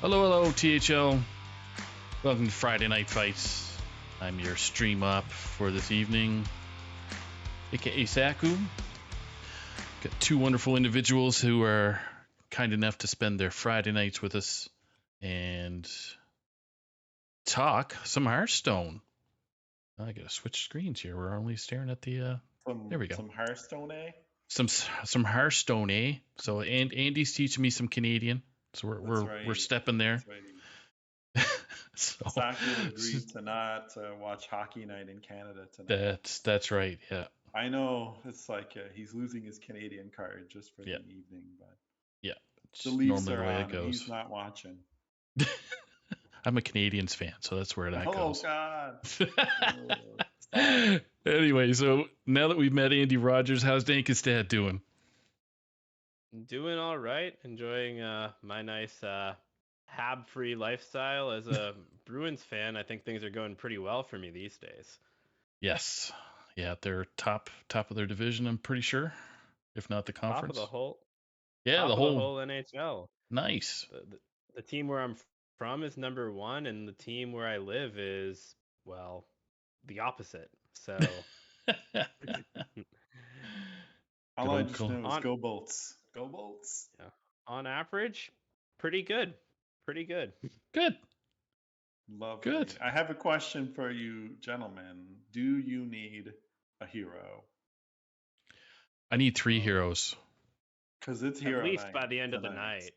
Hello, hello, THL. Welcome to Friday Night Fights. I'm your stream up for this evening, aka Saku. Got two wonderful individuals who are kind enough to spend their Friday nights with us and talk some Hearthstone. I gotta switch screens here. We're only staring at the. There we go. Some Hearthstone, eh? Some Hearthstone, eh? So Andy's teaching me some Canadian, so we're stepping there. That's right. So Saku agreed to not watch Hockey Night in Canada tonight. that's right. Yeah. I know it's like he's losing his Canadian card just for the evening, but yeah, the Leafs normally are the way on, it goes. He's not watching. I'm a Canadians fan, so that's where that goes. Oh God! Anyway, so now that we've met Andy Rogers, how's Dankestad doing? Doing all right. Enjoying my nice hab-free lifestyle as a Bruins fan. I think things are going pretty well for me these days. Yes. Yeah, they're top of their division, I'm pretty sure. If not the conference. Top of the whole. Yeah, the whole NHL. Nice. The team where I'm from is number 1, and the team where I live is, well, the opposite. So all I just know is go Bolts. Go Bolts. Yeah. On average, pretty good. Pretty good. Good. Lovely. Good. I have a question for you, gentlemen. Do you need a hero? I need 3 heroes. Because it's hero night. At least night by the end tonight. of the night.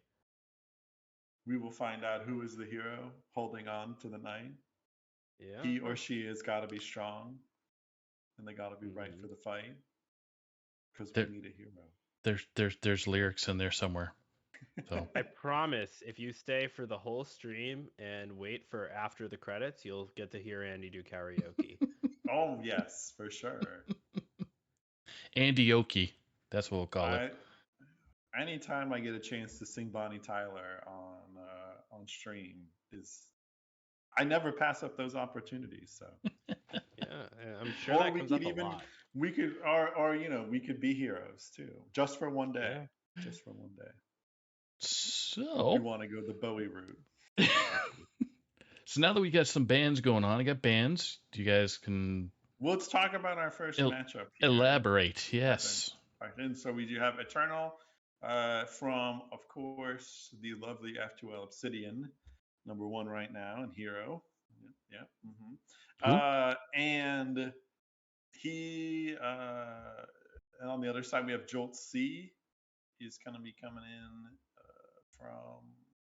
We will find out who is the hero holding on to the night. Yeah. He or she has got to be strong, and they got to be right for the fight. Because we need a hero. There's lyrics in there somewhere. So I promise, if you stay for the whole stream and wait for after the credits, you'll get to hear Andy do karaoke. Oh yes, for sure. Andy-oki, that's what we'll call it. Anytime I get a chance to sing Bonnie Tyler on stream, I never pass up those opportunities. So yeah, I'm sure that comes up a lot. We could, or we could be heroes too, just for one day. Yeah. Just for one day. So we want to go the Bowie route. So now that we got some bands going on, I got bands. You guys can. Let's talk about our first matchup. Here. Elaborate, yes. And so we do have Eternal from, of course, the lovely F2L Obsidian, number 1 right now, and Hero. Yeah. Mm-hmm. And he, and on the other side, we have Jolt C. He's going to be coming in from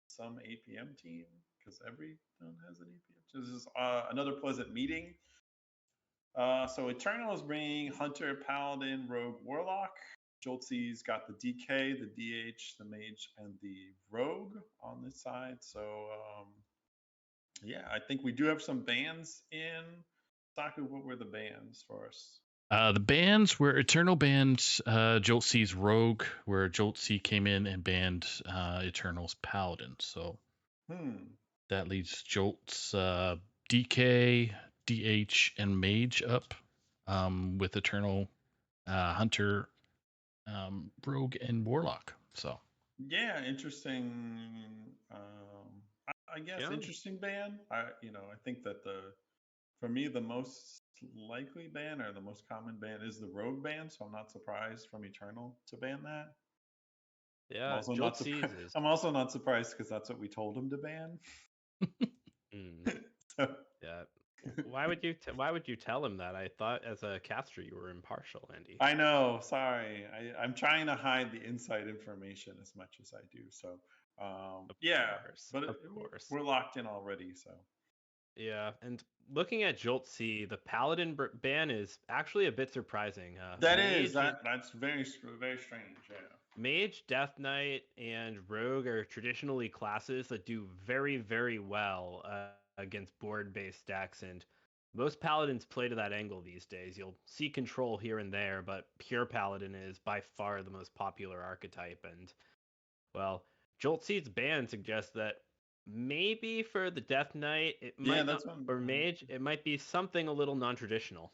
some 8 p.m. team, because everyone has an 8 p.m. So this is another pleasant meeting. So Eternal is bringing Hunter, Paladin, Rogue, Warlock. Jolt C's got the DK, the DH, the Mage, and the Rogue on this side. So yeah, I think we do have some bans in. Saku, what were the bans for us? The bans were Eternal banned Jolt C's Rogue, where Jolt C came in and banned Eternal's Paladin. So that leaves Jolt's DK, DH, and Mage up, with Eternal, Hunter, Rogue, and Warlock. So yeah, interesting. I guess interesting ban. I think that for me the most likely ban or the most common ban is the Rogue ban, so I'm not surprised from Eternal to ban that. Yeah, I'm also not surprised because that's what we told him to ban. So. Yeah. Why would you tell him that? I thought as a caster you were impartial, Andy. I know. Sorry, I'm trying to hide the inside information as much as I do. So of course, we're locked in already. So. Yeah, and looking at Jolt C, the Paladin ban is actually a bit surprising. That's very strange. Yeah. Mage, Death Knight, and Rogue are traditionally classes that do very, very well against board-based decks, and most Paladins play to that angle these days. You'll see Control here and there, but pure Paladin is by far the most popular archetype, and, well, Jolt C's ban suggests that maybe for the Death Knight, it might or Mage, it might be something a little non-traditional.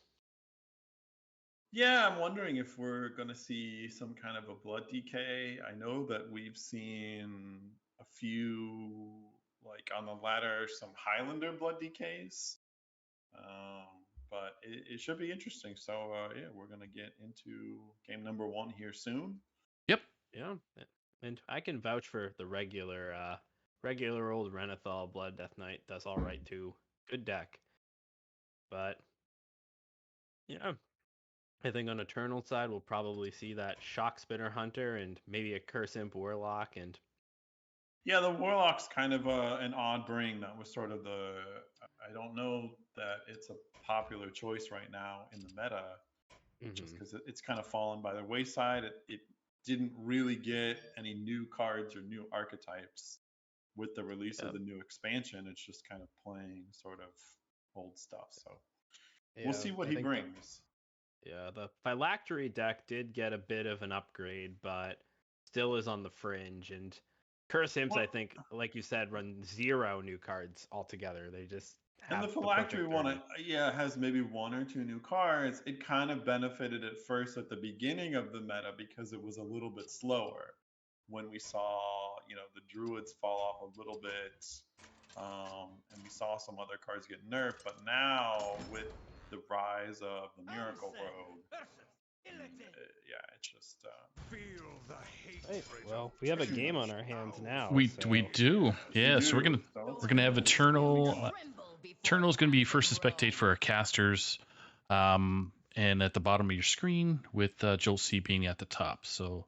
Yeah, I'm wondering if we're going to see some kind of a blood DK. I know that we've seen a few like on the ladder some Highlander blood decays. But it should be interesting. So yeah, we're gonna get into game number 1 here soon. Yep. Yeah, and I can vouch for the regular old Renathal Blood Death Knight does all right too. Good deck, but yeah, I think on Eternal side we'll probably see that Shock Spinner Hunter and maybe a Curse Imp Warlock and Yeah, the Warlock's kind of an odd bring. That was sort of the. I don't know that it's a popular choice right now in the meta, just because it's kind of fallen by the wayside. It didn't really get any new cards or new archetypes with the release of the new expansion. It's just kind of playing sort of old stuff. So we'll see what he brings. The Phylactery deck did get a bit of an upgrade, but still is on the fringe. And Curse Imps, I think, like you said, run 0 new cards altogether. They just have and the Phylactery one, yeah, has maybe 1 or 2 new cards. It kind of benefited at first at the beginning of the meta because it was a little bit slower. When we saw, the Druids fall off a little bit, and we saw some other cards get nerfed. But now with the rise of the Miracle Road, yeah, it's just. Right. Well, we have a game on our hands now. We do. Yeah, so we're gonna have Eternal. Eternal's gonna be first to spectate for our casters, and at the bottom of your screen with Jolt C being at the top. So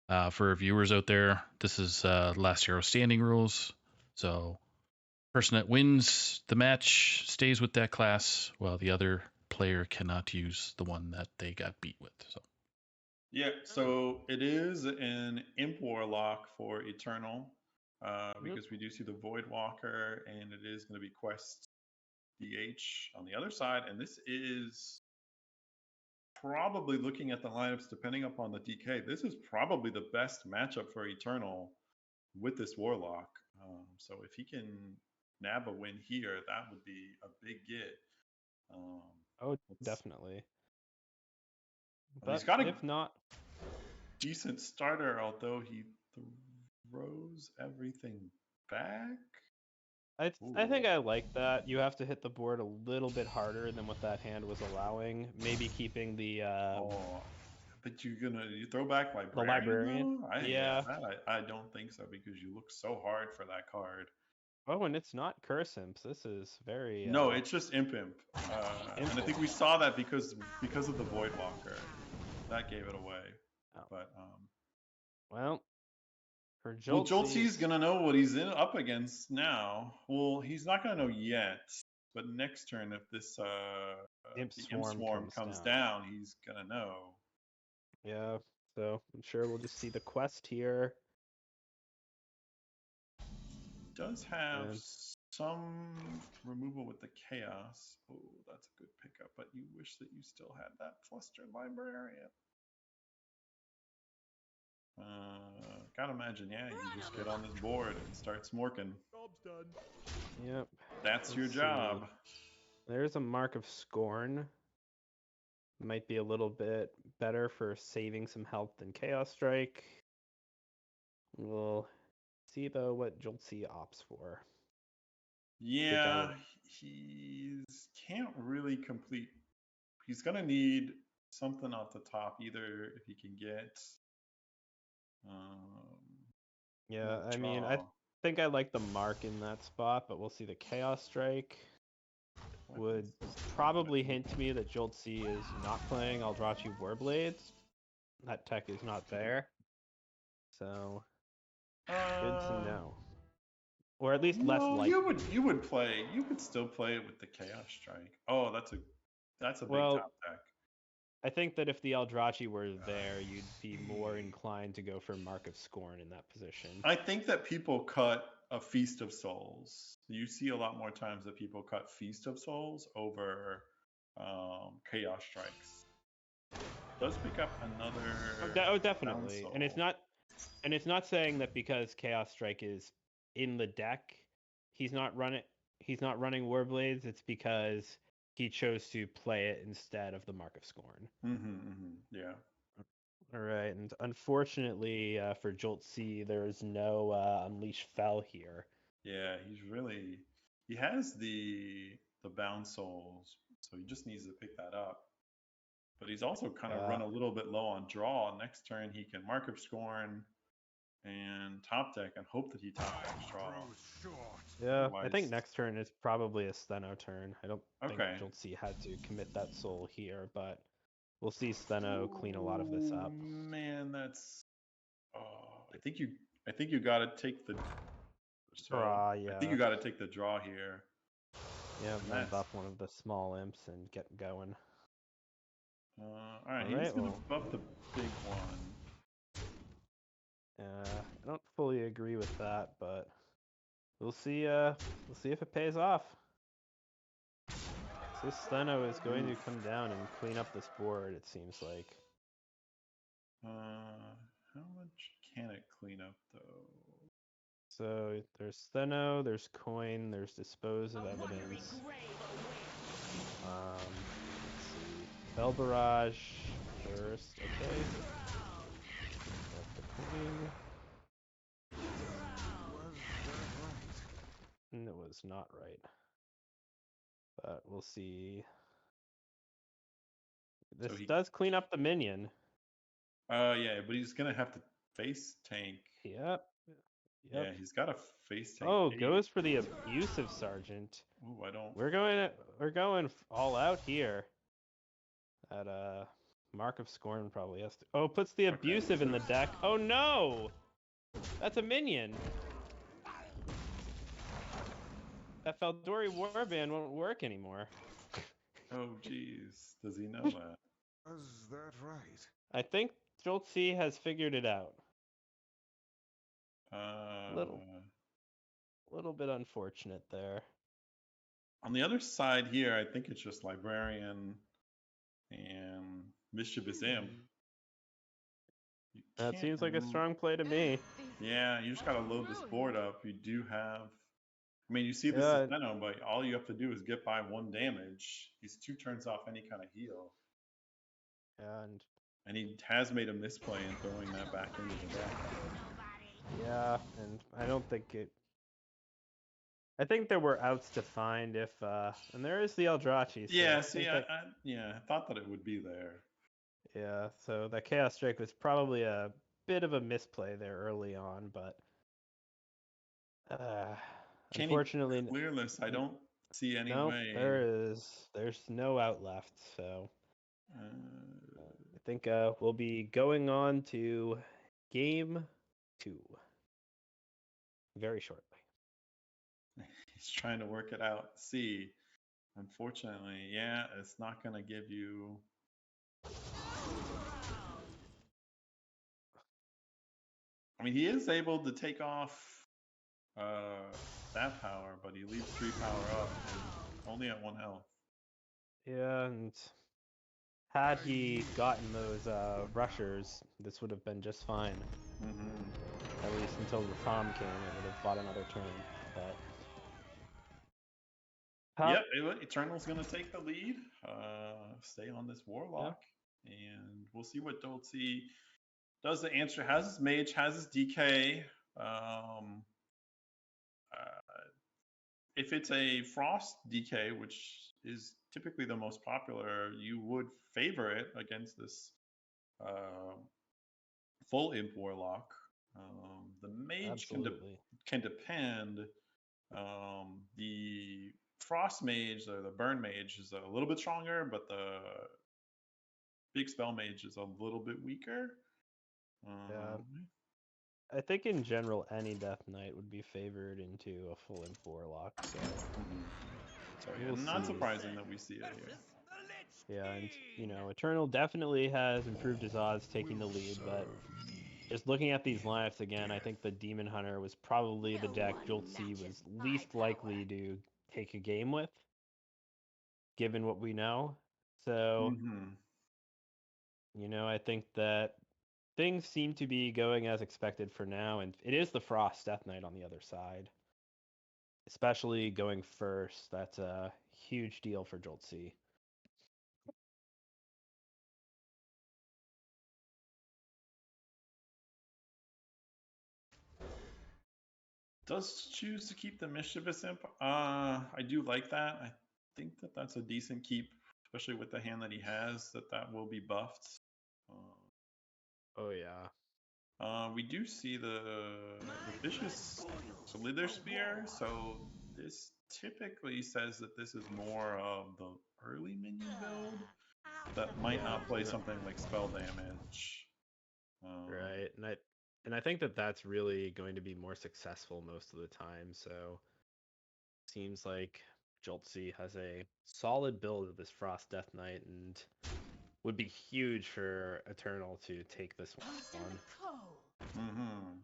for our viewers out there, this is last hero standing rules. So person that wins the match stays with that class, while the other player cannot use the one that they got beat with. So. Yeah, so it is an Imp Warlock for Eternal, because we do see the Void Walker, and it is going to be Quest DH on the other side. And this is probably, looking at the lineups, depending upon the DK, this is probably the best matchup for Eternal with this Warlock. So if he can nab a win here, that would be a big get. Definitely. But he's got if not decent starter, although he throws everything back. I think I like that. You have to hit the board a little bit harder than what that hand was allowing. Maybe keeping the. But you throw back librarian? The librarian. Yeah. I don't think so, because you look so hard for that card. Oh, and it's not Curse Imps. This is very. No, it's just Imp. And I think we saw that because of the Void Walker. That gave it away. Oh. But well, for Jolt C's gonna know what he's up against now. Well, he's not gonna know yet. But next turn, if this Imp Swarm comes down, he's gonna know. Yeah. So I'm sure we'll just see the quest here. Does have some removal with the chaos. Oh, that's a good pickup, but you wish that you still had that flustered librarian. Gotta imagine, yeah, you just get on this board and start smorking. Job's done. Yep. That's your job. There's a Mark of Scorn. Might be a little bit better for saving some health than Chaos Strike. We'll see though what Jolt C opts for. Yeah, he can't really complete. He's gonna need something off the top, either if he can get. Yeah, I mean, I think I like the Mark in that spot, but we'll see the Chaos Strike. Would probably hint to me that Jolt C is not playing Eldrachi Warblades. That tech is not there. So, good to know. Or at least less likely. You would still play it with the Chaos Strike. Oh, that's a big top deck. I think that if the Eldrachi were there, you'd be more inclined to go for Mark of Scorn in that position. I think that people cut a Feast of Souls. You see a lot more times that people cut Feast of Souls over Chaos Strikes. Does pick up another. Oh, definitely. And it's not saying that because Chaos Strike is in the deck, he's not running Warblades. It's because he chose to play it instead of the Mark of Scorn. Yeah. All right, and unfortunately for Jolt C, there is no Unleash Fel here. Yeah, he has the bounce souls, so he just needs to pick that up. But he's also kind of run a little bit low on draw. Next turn he can mark up Scorn and top deck and hope that he top decks draw. Yeah, Otherwise... I think next turn is probably a Steno turn. I don't think Okay. Joltzy had to commit that soul here, but we'll see Steno clean a lot of this up. Man, that's... I think you got to take the draw. Yeah. I think you got to take the draw here. Yeah, move up one of the small imps and get going. All right, he's gonna buff the big one. I don't fully agree with that, but we'll see. We'll see if it pays off. So Steno is going to come down and clean up this board. It seems like. How much can it clean up though? So there's Steno, there's coin, there's dispose of evidence. Let's see. Bell barrage first. Okay. Got the coin. And it was not right. But we'll see. This does clean up the minion. Yeah, but he's gonna have to face tank. Yep. Yeah, he's got a face tank. Oh, goes for the abusive sergeant. Ooh, I don't. We're going all out here. That Mark of Scorn probably has to. Oh, puts the abusive in the deck. Oh no, that's a minion. That Faldori Warband won't work anymore. Oh, jeez. Does he know that? Is that right? I think Joltzy has figured it out. Little bit unfortunate there. On the other side here, I think it's just Librarian and Mischievous Imp. That seems like a strong play to me. Yeah, you just gotta load this board up. You do have... I mean, you see this is Steno, but all you have to do is get by 1 damage. He's 2 turns off any kind of heal. And he has made a misplay in throwing that back into the deck. Yeah, and I don't think it... I think there were outs to find if... and there is the Eldrachi. So yeah, see, I thought that it would be there. Yeah, so that Chaos Strike was probably a bit of a misplay there early on, but... unfortunately... clear this? I don't see any way. There's no out left, so... I think we'll be going on to Game 2 very shortly. He's trying to work it out. See, unfortunately, yeah, it's not going to give you... I mean, he is able to take off that power, but he leaves 3 power up and only at 1 health. Yeah, and had he gotten those rushers, this would have been just fine. At least until the Tom came, it would have bought another turn. But yep, Eternal's going to take the lead. Stay on this Warlock, and we'll see what Joltzy does. The answer has his Mage, has his DK. If it's a Frost DK, which is typically the most popular, you would favor it against this full Imp Warlock. The Mage can depend. The Frost Mage or the Burn Mage is a little bit stronger, but the Big Spell Mage is a little bit weaker. I think in general, any Death Knight would be favored into a full Imp Warlock. So not surprising that we see it here. Yeah, and Eternal definitely has improved his odds taking the lead, but just looking at these lineups again, I think the Demon Hunter was probably the deck Joltzy was least likely to take a game with, given what we know. So, I think that things seem to be going as expected for now, and it is the Frost Death Knight on the other side. Especially going first, that's a huge deal for Joltzy. Does choose to keep the Mischievous Imp. I do like that. I think that that's a decent keep, especially with the hand that he has. That will be buffed. Oh yeah. We do see the vicious slither spear, so this typically says that this is more of the early minion build that might Yeah, not play something like spell damage. right. And I think that that's really going to be more successful most of the time. So seems like Joltzy has a solid build of this Frost Death Knight and would be huge for Eternal to take this one. Mm-hmm.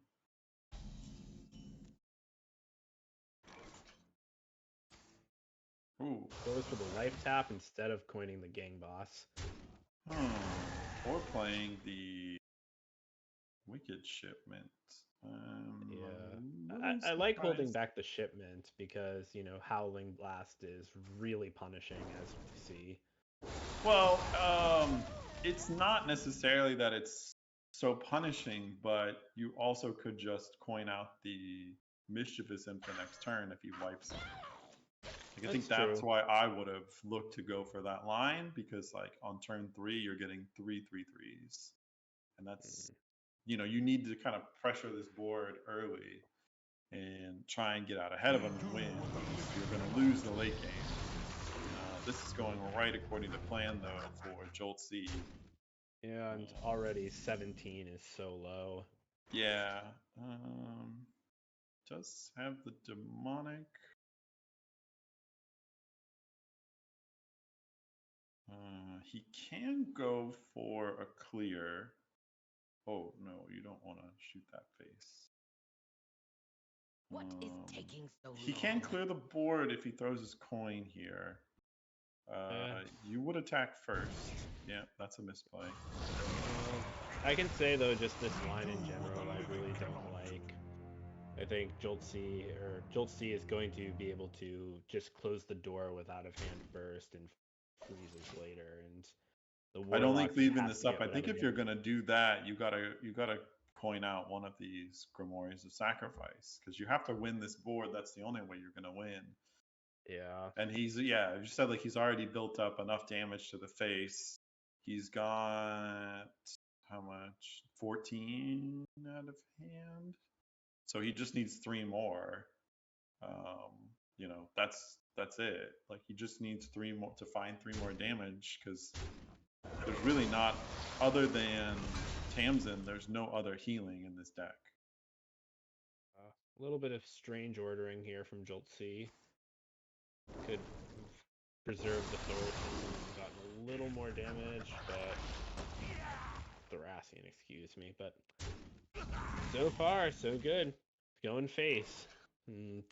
Ooh. Goes for the life tap instead of coining the gang boss. Or playing the Wicked Shipment. Yeah. Really I like holding surprised. back the shipment because, Howling Blast is really punishing, as we see. Well, it's not necessarily that it's so punishing, but you also could just coin out the Mischievous Imp the next turn if he wipes him. Like, I think That's that's true. why I would have looked to go for that line because, like, on turn 3, you're getting 3/3/3s. And that's, you need to kind of pressure this board early and try and get out ahead of him and win. You're going to lose the late game. This is going right according to plan, though, for Jolt C. Yeah, and already 17 is so low. Yeah. Does have the demonic. He can go for a clear. Oh, no, you don't want to shoot that face. What is taking so long? He can clear the board if he throws his coin here. You would attack first. Yeah, that's a misplay. I can say though, just this line in general, I really don't like. I think Jolt C is going to be able to just close the door with out of hand burst and freezes later, and the I don't Warlock think just leaving has this to up. get I think whatever if you're damage. gonna do that, you gotta coin out one of these Grimoires of Sacrifice because you have to win this board. That's the only way you're gonna win. Yeah. And you said like he's already built up enough damage to the face. He's got how much? 14 out of hand. So he just needs 3 more. That's it. Like he just needs 3 more to find 3 more damage because there's really not, other than Tamsin, there's no other healing in this deck. A little bit of strange ordering here from Jolt C. Could have preserved the Thorson and gotten a little more damage, but Thoracian, excuse me. But so far, so good. Going face. And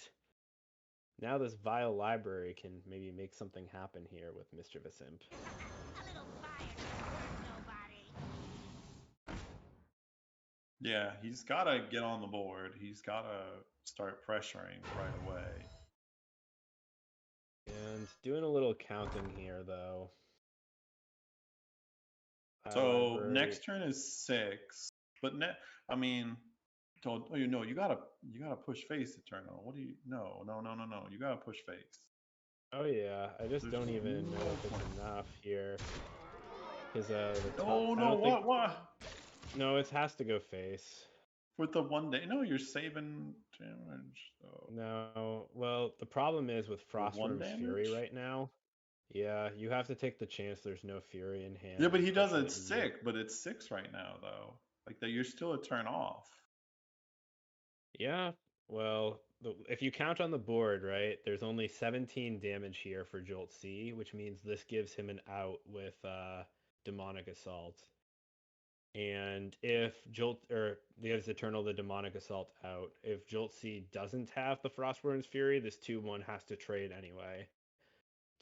now this vile library can maybe make something happen here with Mischievous Imp. A little fire doesn't hurt nobody. Yeah, he's got to get on the board. He's got to start pressuring right away. And doing a little counting here, though. So Library. next turn is 6, but I mean, you gotta push face Eternal. What do you? No. You gotta push face. Oh yeah, I just There's don't even know no if it's point. enough here. Because No, I no, don't think. what? No, it has to go face. With the 1 day? No, you're saving damage. So. No, well, the problem is with For 1 Frostworm's Fury damage? right now. Yeah, you have to take the chance there's no Fury in hand Yeah, and but he push does it. it 6, but it's 6 right now though. Like that, you're still a turn off. Yeah, well, if you count on the board, right, there's only 17 damage here for Jolt C, which means this gives him an out with Demonic Assault. And if Jolt, or gives Eternal the Demonic Assault out, if Jolt C doesn't have the Frostworm's Fury, this 2/1 has to trade anyway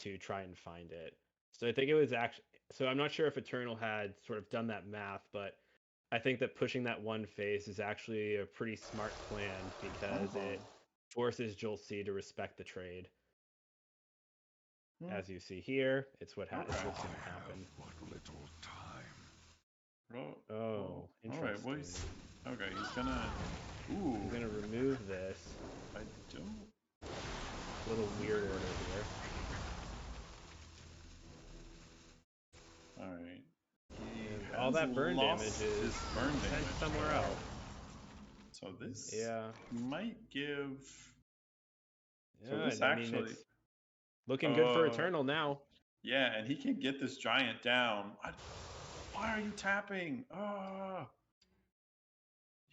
to try and find it. So I think it was actually, so I'm not sure if Eternal had sort of done that math, but I think that pushing that one face is actually a pretty smart plan because it forces Joel C to respect the trade. As you see here, it's what's going to happen. What little time. Oh, all right. Well, interesting. he's Ooh. I'm gonna remove this. I don't. A little weird order here. All right. And all that burn damage is his burn sent damage somewhere though. else. So this Yeah. might give. So Yeah, this I mean, actually. it's looking good for Eternal now. Yeah, and he can get this giant down. Why are you tapping?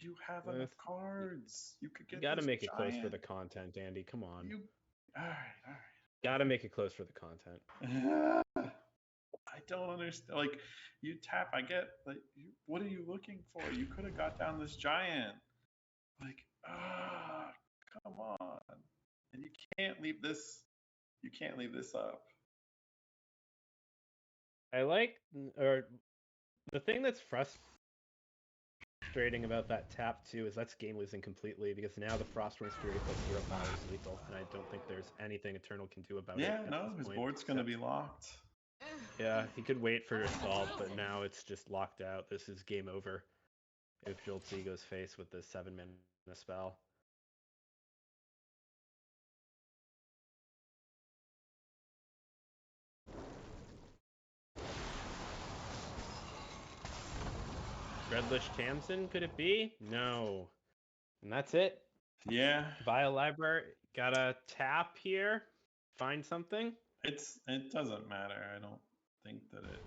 You have enough cards. You could get. You gotta this make it close for giant. the content, Andy. Come on. All right. Gotta make it close for the content. I don't understand. Like, you tap. I get. Like, what are you looking for? You could have got down this giant. Like, come on. And you can't leave this. You can't leave this up. I like, or the thing that's frustrating about that tap too is that's game losing completely because now the Frostwing Fury plus 0 power is lethal, and I don't think there's anything Eternal can do about it. Yeah, at no, this his point, board's going to be locked. Yeah, he could wait for assault, but now it's just locked out. This is game over if Joltzy goes face with this 7-mana spell. Redlish Tamsin, could it be? No. And that's it. Yeah. Via Library, gotta tap here, find something. It doesn't matter. I don't think that it.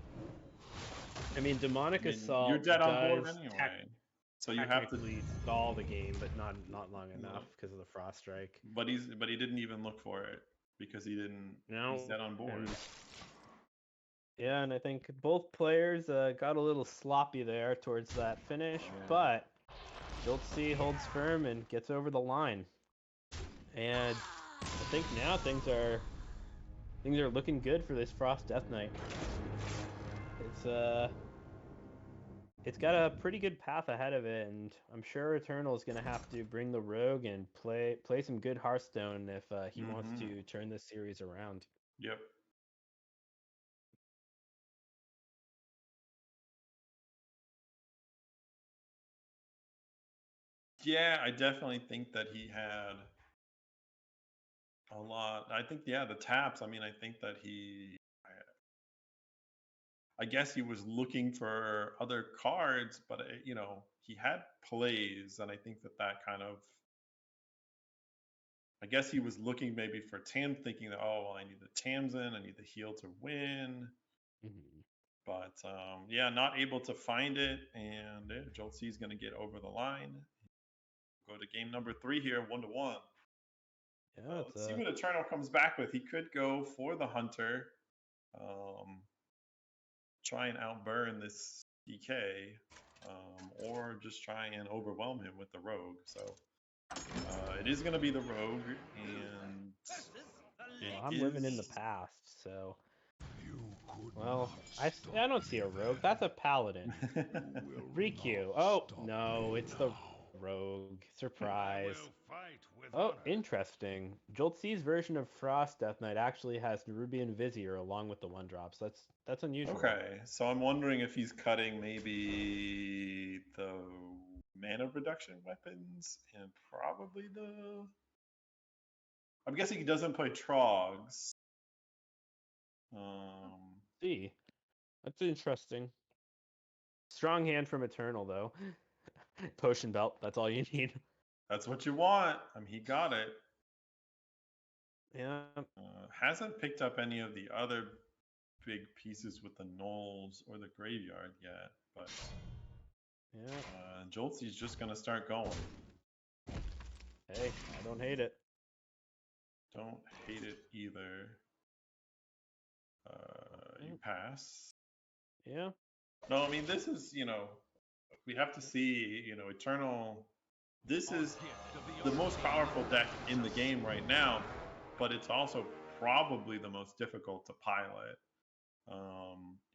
I mean, Demonic Assault. You're dead on board does anyway. So you have to stall the game, but not long enough because of the Frost Strike. But he didn't even look for it because he didn't. No, he's dead on board. Yeah, and I think both players got a little sloppy there towards that finish, but Joltzy holds firm and gets over the line. And I think now things are looking good for this Frost Death Knight. It's got a pretty good path ahead of it, and I'm sure Eternal is going to have to bring the Rogue and play some good Hearthstone if he wants to turn this series around. Yep. Yeah, I definitely think that he had a lot. I think, the taps. I mean, I think that I guess he was looking for other cards, but he had plays, and I think that kind of. I guess he was looking maybe for thinking that, I need the Tamsin, I need the heal to win. Mm-hmm. But not able to find it, and Joltzy is going to get over the line. Go to game number 3 here, 1-1. Yeah, let's see what Eternal comes back with. He could go for the Hunter, try and outburn this DK, or just try and overwhelm him with the Rogue. So it is going to be the Rogue, and I'm living in the past, so. Well, I don't see a Rogue. That's a Paladin. Riku. Oh, no, it's the Rogue. Surprise. Oh, interesting. Joltzy's version of Frost Death Knight actually has Nerubian Vizier along with the 1-drops. That's unusual. Okay, so I'm wondering if he's cutting maybe the mana reduction weapons and probably the. I'm guessing he doesn't play Trogs. See, that's interesting. Strong hand from Eternal though. Potion belt. That's all you need. That's what you want. He got it. Yeah. Hasn't picked up any of the other big pieces with the Knolls or the Graveyard yet, but Joltzy's just gonna start going. Hey, I don't hate it. Don't hate it either. You pass. Yeah. No, I mean, this is, we have to see, Eternal. This is the most powerful deck in the game right now, but it's also probably the most difficult to pilot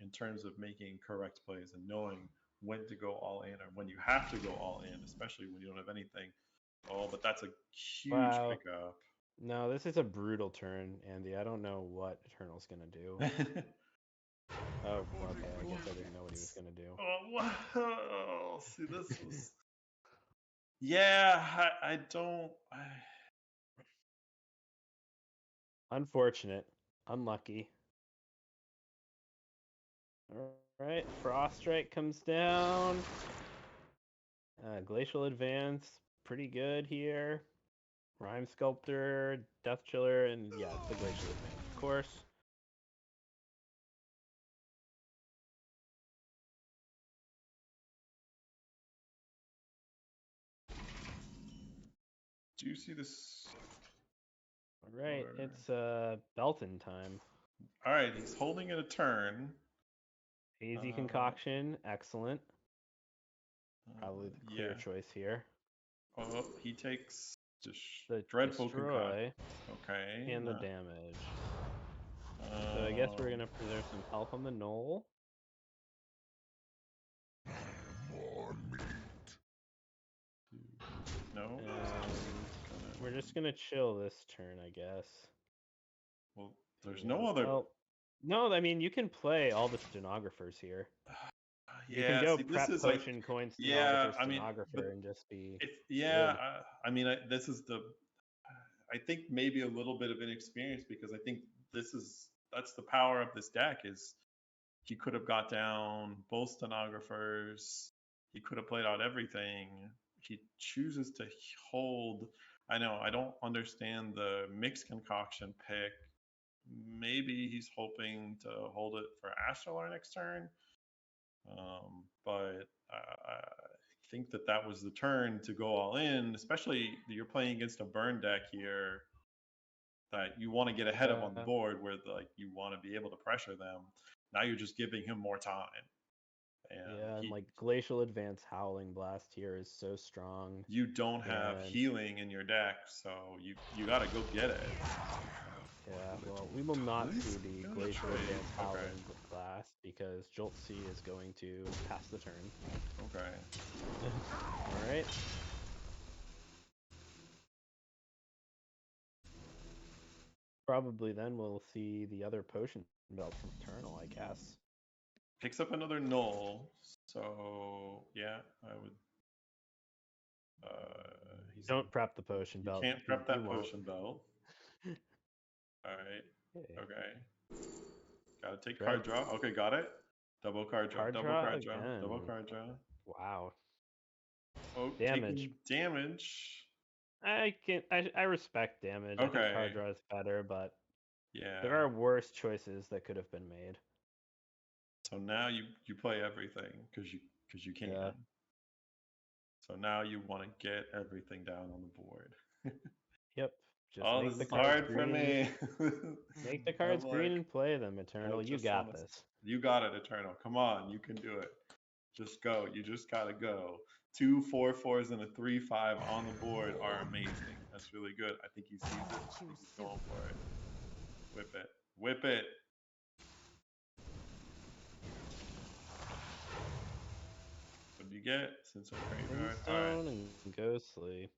in terms of making correct plays and knowing when to go all in or when you have to go all in, especially when you don't have anything. Oh, but that's a huge pickup. No, this is a brutal turn, Andy. I don't know what Eternal's going to do. Oh, okay. I guess I didn't know what he was going to do. Oh, wow. See, this was... Yeah, I don't. Unfortunate. Unlucky. All right, Frost Strike comes down. Glacial Advance, pretty good here. Rhyme Sculptor, Death Chiller, and yeah, it's the Glacial Advance, of course. Do you see this? All right, Or... it's Belton time. All right, he's holding it a turn. Hazy Concoction, excellent. Probably the clear choice here. Oh, he takes The Dreadful Destroy. Okay. And the damage. So I guess we're gonna preserve some health on the knoll. More meat. No. We're just gonna chill this turn, I guess. Well, there's no other. Well, no, I mean you can play all the stenographers here. Yeah, you can go see, prep this is potion, coin, stenographer, stenographer, and just be. I mean, this is the. I think maybe a little bit of inexperience because I think that's the power of this deck is he could have got down both stenographers. He could have played out everything. He chooses to hold. I know I don't understand the mixed concoction pick. Maybe he's hoping to hold it for Astral next turn. But I think that was the turn to go all in, especially you're playing against a burn deck here that you want to get ahead of on the board where like you want to be able to pressure them. Now you're just giving him more time. And like Glacial Advance Howling Blast here is so strong. You don't have healing in your deck, so you got to go get it. Yeah, well, we will not see the Glacial Advance Howling Blast because Jolt C is going to pass the turn. Okay. All right. Probably then we'll see the other potion belt from Eternal, I guess. Picks up another null, so yeah, I would. Don't prep the potion belt. You can't prep that potion belt. All right. Okay. Gotta take card draw. Okay, got it. Double card draw. Double card draw. Double card draw. Wow. Oh, damage. Damage. I respect damage. Okay. I think card draw is better, but yeah, there are worse choices that could have been made. So now you play everything because you can. Yeah. So now you want to get everything down on the board. Yep. Just make the cards hard green. For me. Make the cards green and play them, Eternal. You got this. You got it, Eternal. Come on, you can do it. Just go. You just gotta go. 2 4/4s and a 3/5 on the board are amazing. That's really good. I think he sees it. I think he's going for it. Whip it. Whip it. What do you get? Since a graveyard. All right. And Ghostly.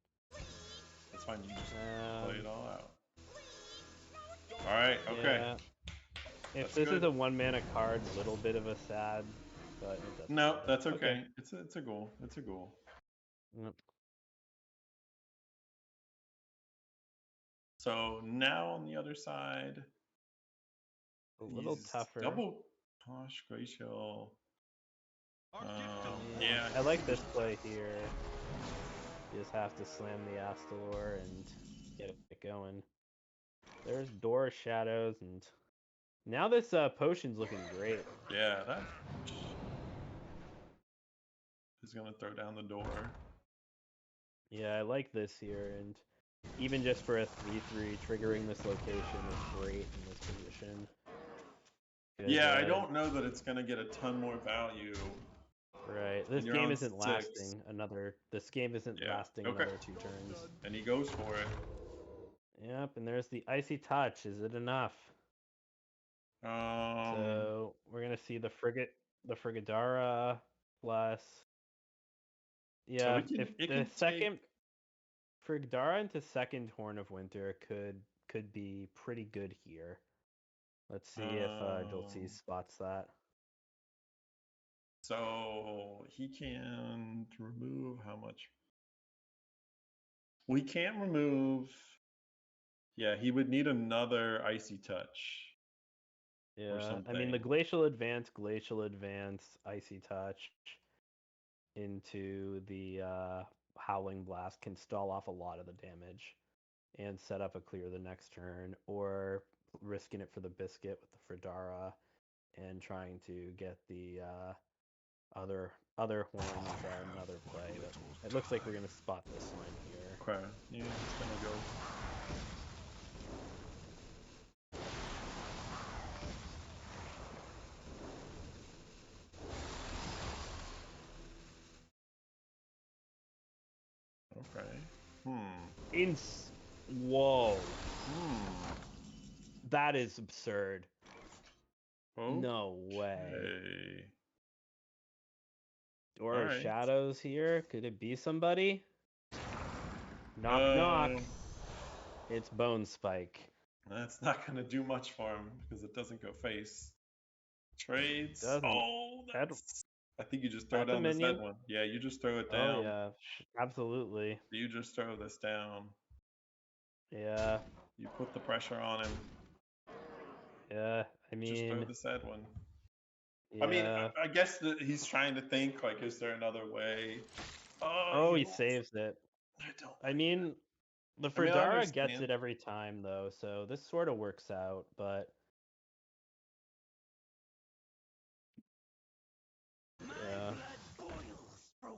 That's fine. You just play it all out. All right. Okay. Yeah. If this is a 1-mana card, a little bit of a sad, but it doesn't matter. That's okay. It's a goal. It's a goal. Yep. So now on the other side, a little tougher. Double Posh Glacial. Yeah. I like this play here. You just have to slam the Astalor and get it going. There's Door Shadows, and now this potion's looking great. Yeah, that is gonna throw down the door. Yeah, I like this here, and even just for a 3/3, triggering this location is great in this position. Yeah, I don't know that it's gonna get a ton more value. Right. This game isn't lasting another. This game isn't lasting another 2 turns. And he goes for it. Yep, and there's the Icy Touch. Is it enough? So we're gonna see the Frigidara plus. Yeah, so if the second Frigidara into second Horn of Winter could be pretty good here. Let's see if Joltzy spots that. So he can remove how much? We can't remove. Yeah, he would need another Icy Touch. Or Yeah, something. I mean the Glacial Advance, Icy Touch into the Howling Blast can stall off a lot of the damage and set up a clear the next turn, or risking it for the Biscuit with the Fredara and trying to get the other horns another play. But it looks like we're gonna spot this line here. Okay, yeah, he's gonna go. Okay. Whoa. Hmm. That is absurd. Okay. No way. Or Alright. shadows here? Could it be somebody? Knock knock. It's Bone Spike. That's not gonna do much for him because it doesn't go face. Trades. Doesn't. Oh, that's. I think you just throw At the down the minion? said one. Yeah, you just throw it Oh down. yeah, absolutely. You just throw this down. Yeah. You put the pressure on him. Yeah, I mean. Just throw the said one. Yeah. I mean, I guess that he's trying to think like, is there another way? Oh, he saves it. I don't. I mean, the Fredara gets it every time though, so this sort of works out. But yeah.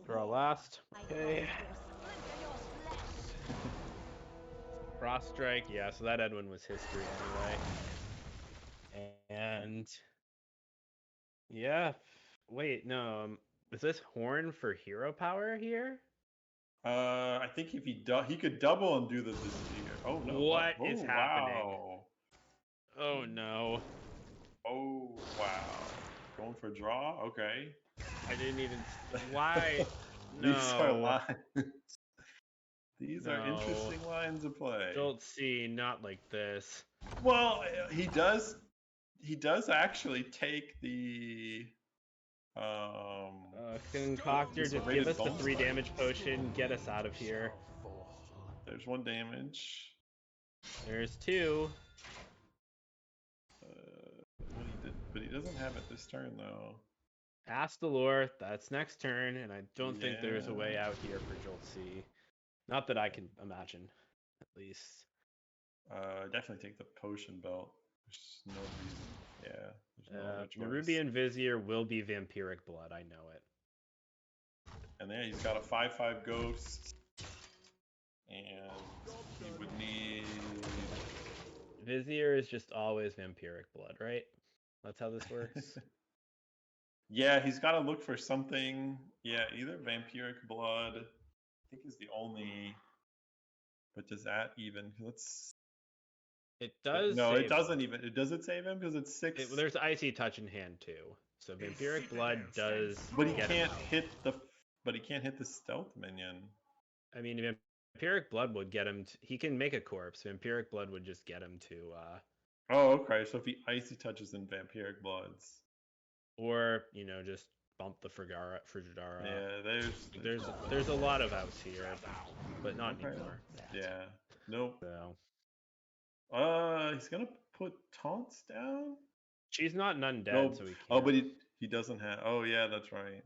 Draw last. Okay. Frost Strike, yeah, so that Edwin was history anyway. And yeah, wait, no, is this Horn for hero power here? I think if he could double and do the Vizier. Oh no! What is happening? Wow. Oh no! Oh wow! Going for a draw? Okay. I didn't even. Why? These are No. lines. These are interesting lines of play. Don't see, not like this. Well, he does. He does actually take the. Concoctor, just give us the 3 damage potion, get us out of here. There's 1 damage. There's 2. But he doesn't have it this turn though. Astalor, that's next turn, and I don't think there's a way out here for Jolt C. Not that I can imagine, at least. Definitely take the potion belt. There's no reason. Yeah. There's no other choice. Nerubian Vizier will be Vampiric Blood, I know it. And there he's got a 5/5 ghost. And he would need. Vizier is just always Vampiric Blood, right? That's how this works. Yeah, he's got to look for something. Yeah, either Vampiric Blood, I think is the only. But does that even? Let's. It does. No, it doesn't even. Does it save him? Because it's 6. There's Icy Touch in hand too, so Vampiric Blood does. But he can't hit the. But he can't hit the stealth minion. I mean, Vampiric Blood would get him. He can make a corpse. Vampiric Blood would just get him to. Oh, okay. So if he Icy Touches in Vampiric Bloods. Or just bump the Frigidara. Yeah, there's a lot of outs here, but not anymore. Yeah. Nope. So. He's gonna put taunts down. She's not an undead, so he can't. Oh, but he doesn't have. Oh yeah, that's right.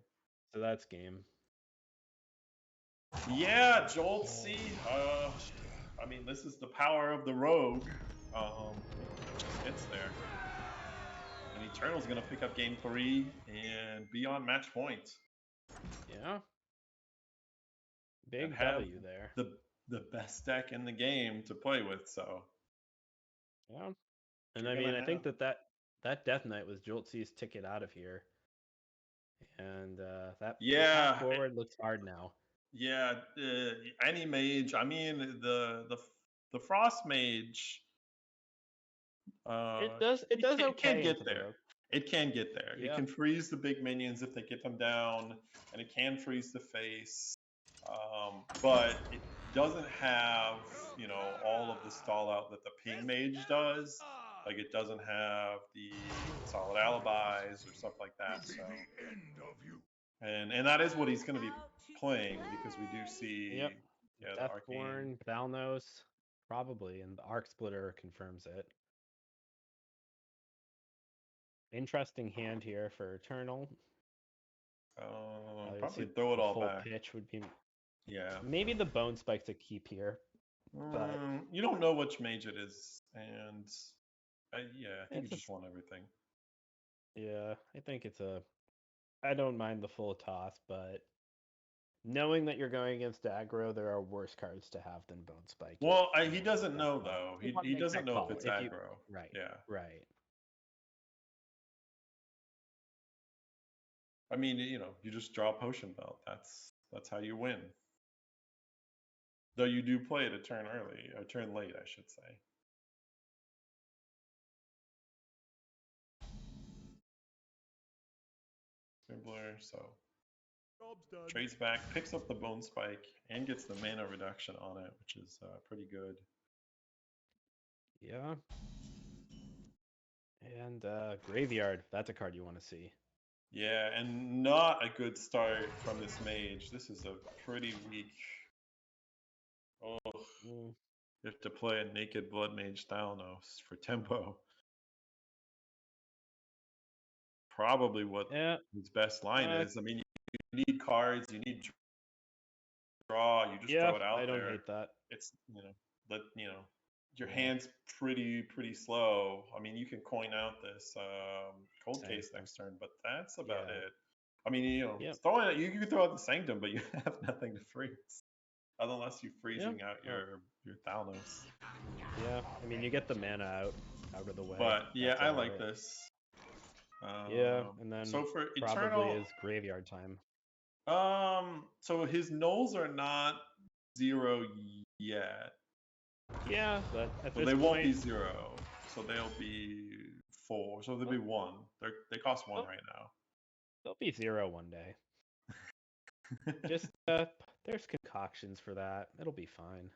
So that's game. Yeah, Jolt C. I mean, this is the power of the rogue. Just gets there. And Eternal's gonna pick up game 3 and be on match point. Yeah. Big W there. The best deck in the game to play with, so. Yeah. And I mean, I think that Death Knight was Jolt C's ticket out of here. And that path forward looks hard now. Yeah, any mage. I mean, the Frost Mage. It does okay. It can get there. It can get there. Yeah. It can freeze the big minions if they get them down, and it can freeze the face. But it doesn't have, all of the stall out that the ping mage does. Like it doesn't have the solid alibis or stuff like that. So, and that is what he's going to be playing because we do see Yeah, the arcane. Deathborn, Valnos, probably, and the Arc Splitter confirms it. Interesting hand here for Eternal. Probably throw it the all full back. pitch would be Yeah. maybe the Bone Spike's a keep here, but You don't know which mage it is, and yeah, I think you it's a, just want everything. yeah, I think it's a. I don't mind the full toss, but knowing that you're going against aggro, there are worse cards to have than Bone Spike. Well, he doesn't know though. You wanna He make doesn't that know if call it's if you- aggro. Right. Yeah. Right. I mean, you just draw a potion belt. That's how you win. Though you do play it a turn early, or turn late, I should say. Scribbler, so trades back, picks up the Bone Spike, and gets the mana reduction on it, which is pretty good. Yeah. And Graveyard, that's a card you want to see. Yeah, and not a good start from this mage. This is a pretty weak. Oh, you have to play a Naked Blood Mage Thalnos for tempo. Probably what his best line is. I mean, you need cards, you need draw, you just throw it out there. I don't hate that. It's your hand's pretty slow. I mean, you can coin out this cold case next turn, but that's about it. I mean, throwing it, you can throw out the Sanctum, but you have nothing to freeze unless you're freezing out your Thalnos. Yeah, I mean, you get the mana out of the way. But yeah, I like this. Yeah, and then so for probably Eternal is graveyard time. So his nulls are not 0 yet. Yeah, but at so this they point, won't be 0. So they'll be 4. So they'll be 1. They cost 1 right now. They'll be 0 one day. Just there's concoctions for that. It'll be fine.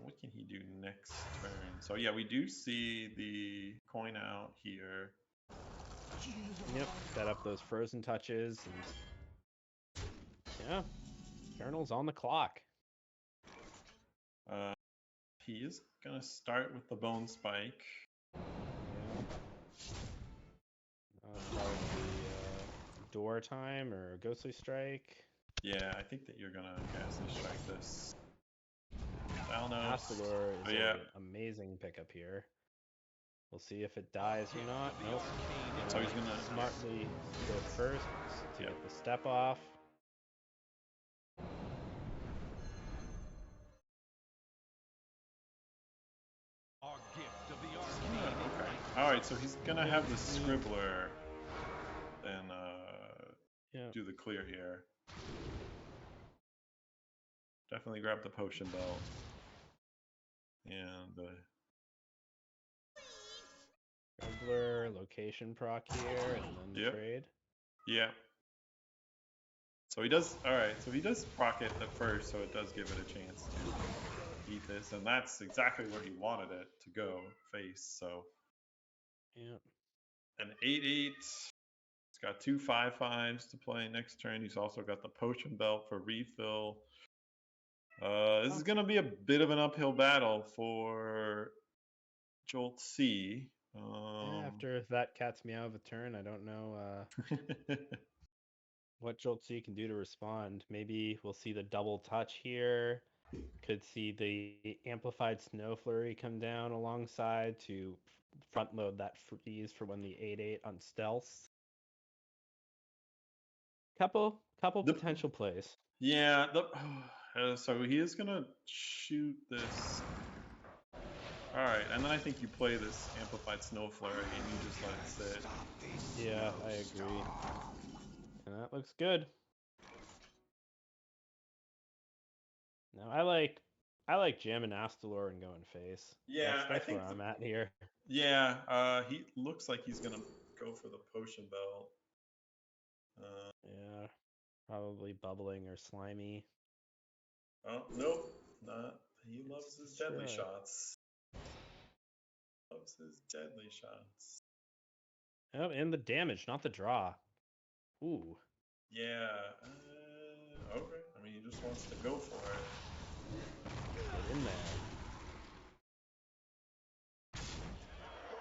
What can he do next turn? So yeah, we do see the coin out here. Yep, set up those frozen touches, and yeah, Eternal's on the clock. He is gonna start with the Bone Spike. Probably Door Time or Ghostly Strike. Yeah, I think that you're gonna Ghastly Strike this. Thalnos. Astalor is an amazing pickup here. We'll see if it dies or not. Nope. So he's gonna smartly go first to get the step off. Okay. All right, so he's gonna have the Scribbler, then do the clear here. Definitely grab the potion belt and Scribbler, location proc here, and then the trade. Yeah. So he does. All right. So he does proc it at first, so it does give it a chance to beat this, and that's exactly where he wanted it to go face. So. Yeah. An 8/8. He's got 2 5/5s to play next turn. He's also got the potion belt for refill. This is going to be a bit of an uphill battle for Jolt C. After that cat's meow of a turn, I don't know what Jolt C can do to respond. Maybe we'll see the double touch here. Could see the amplified Snow Flurry come down alongside to front load that freeze for when the 8/8 on stealth. Couple potential plays. Yeah. So he is gonna shoot this. All right, and then I think you play this amplified Snow Flurry and you just let it sit. Yeah, I agree. And that looks good. Now I like jamming Astalor and going face. Yeah, that's where I'm at here. Yeah, he looks like he's gonna go for the potion belt. Yeah, probably bubbling or slimy. Oh nope, not. He loves his deadly shots. Loves his deadly shots. Oh, and the damage, not the draw. Ooh. Yeah. Okay. I mean, he just wants to go for it. Get in there.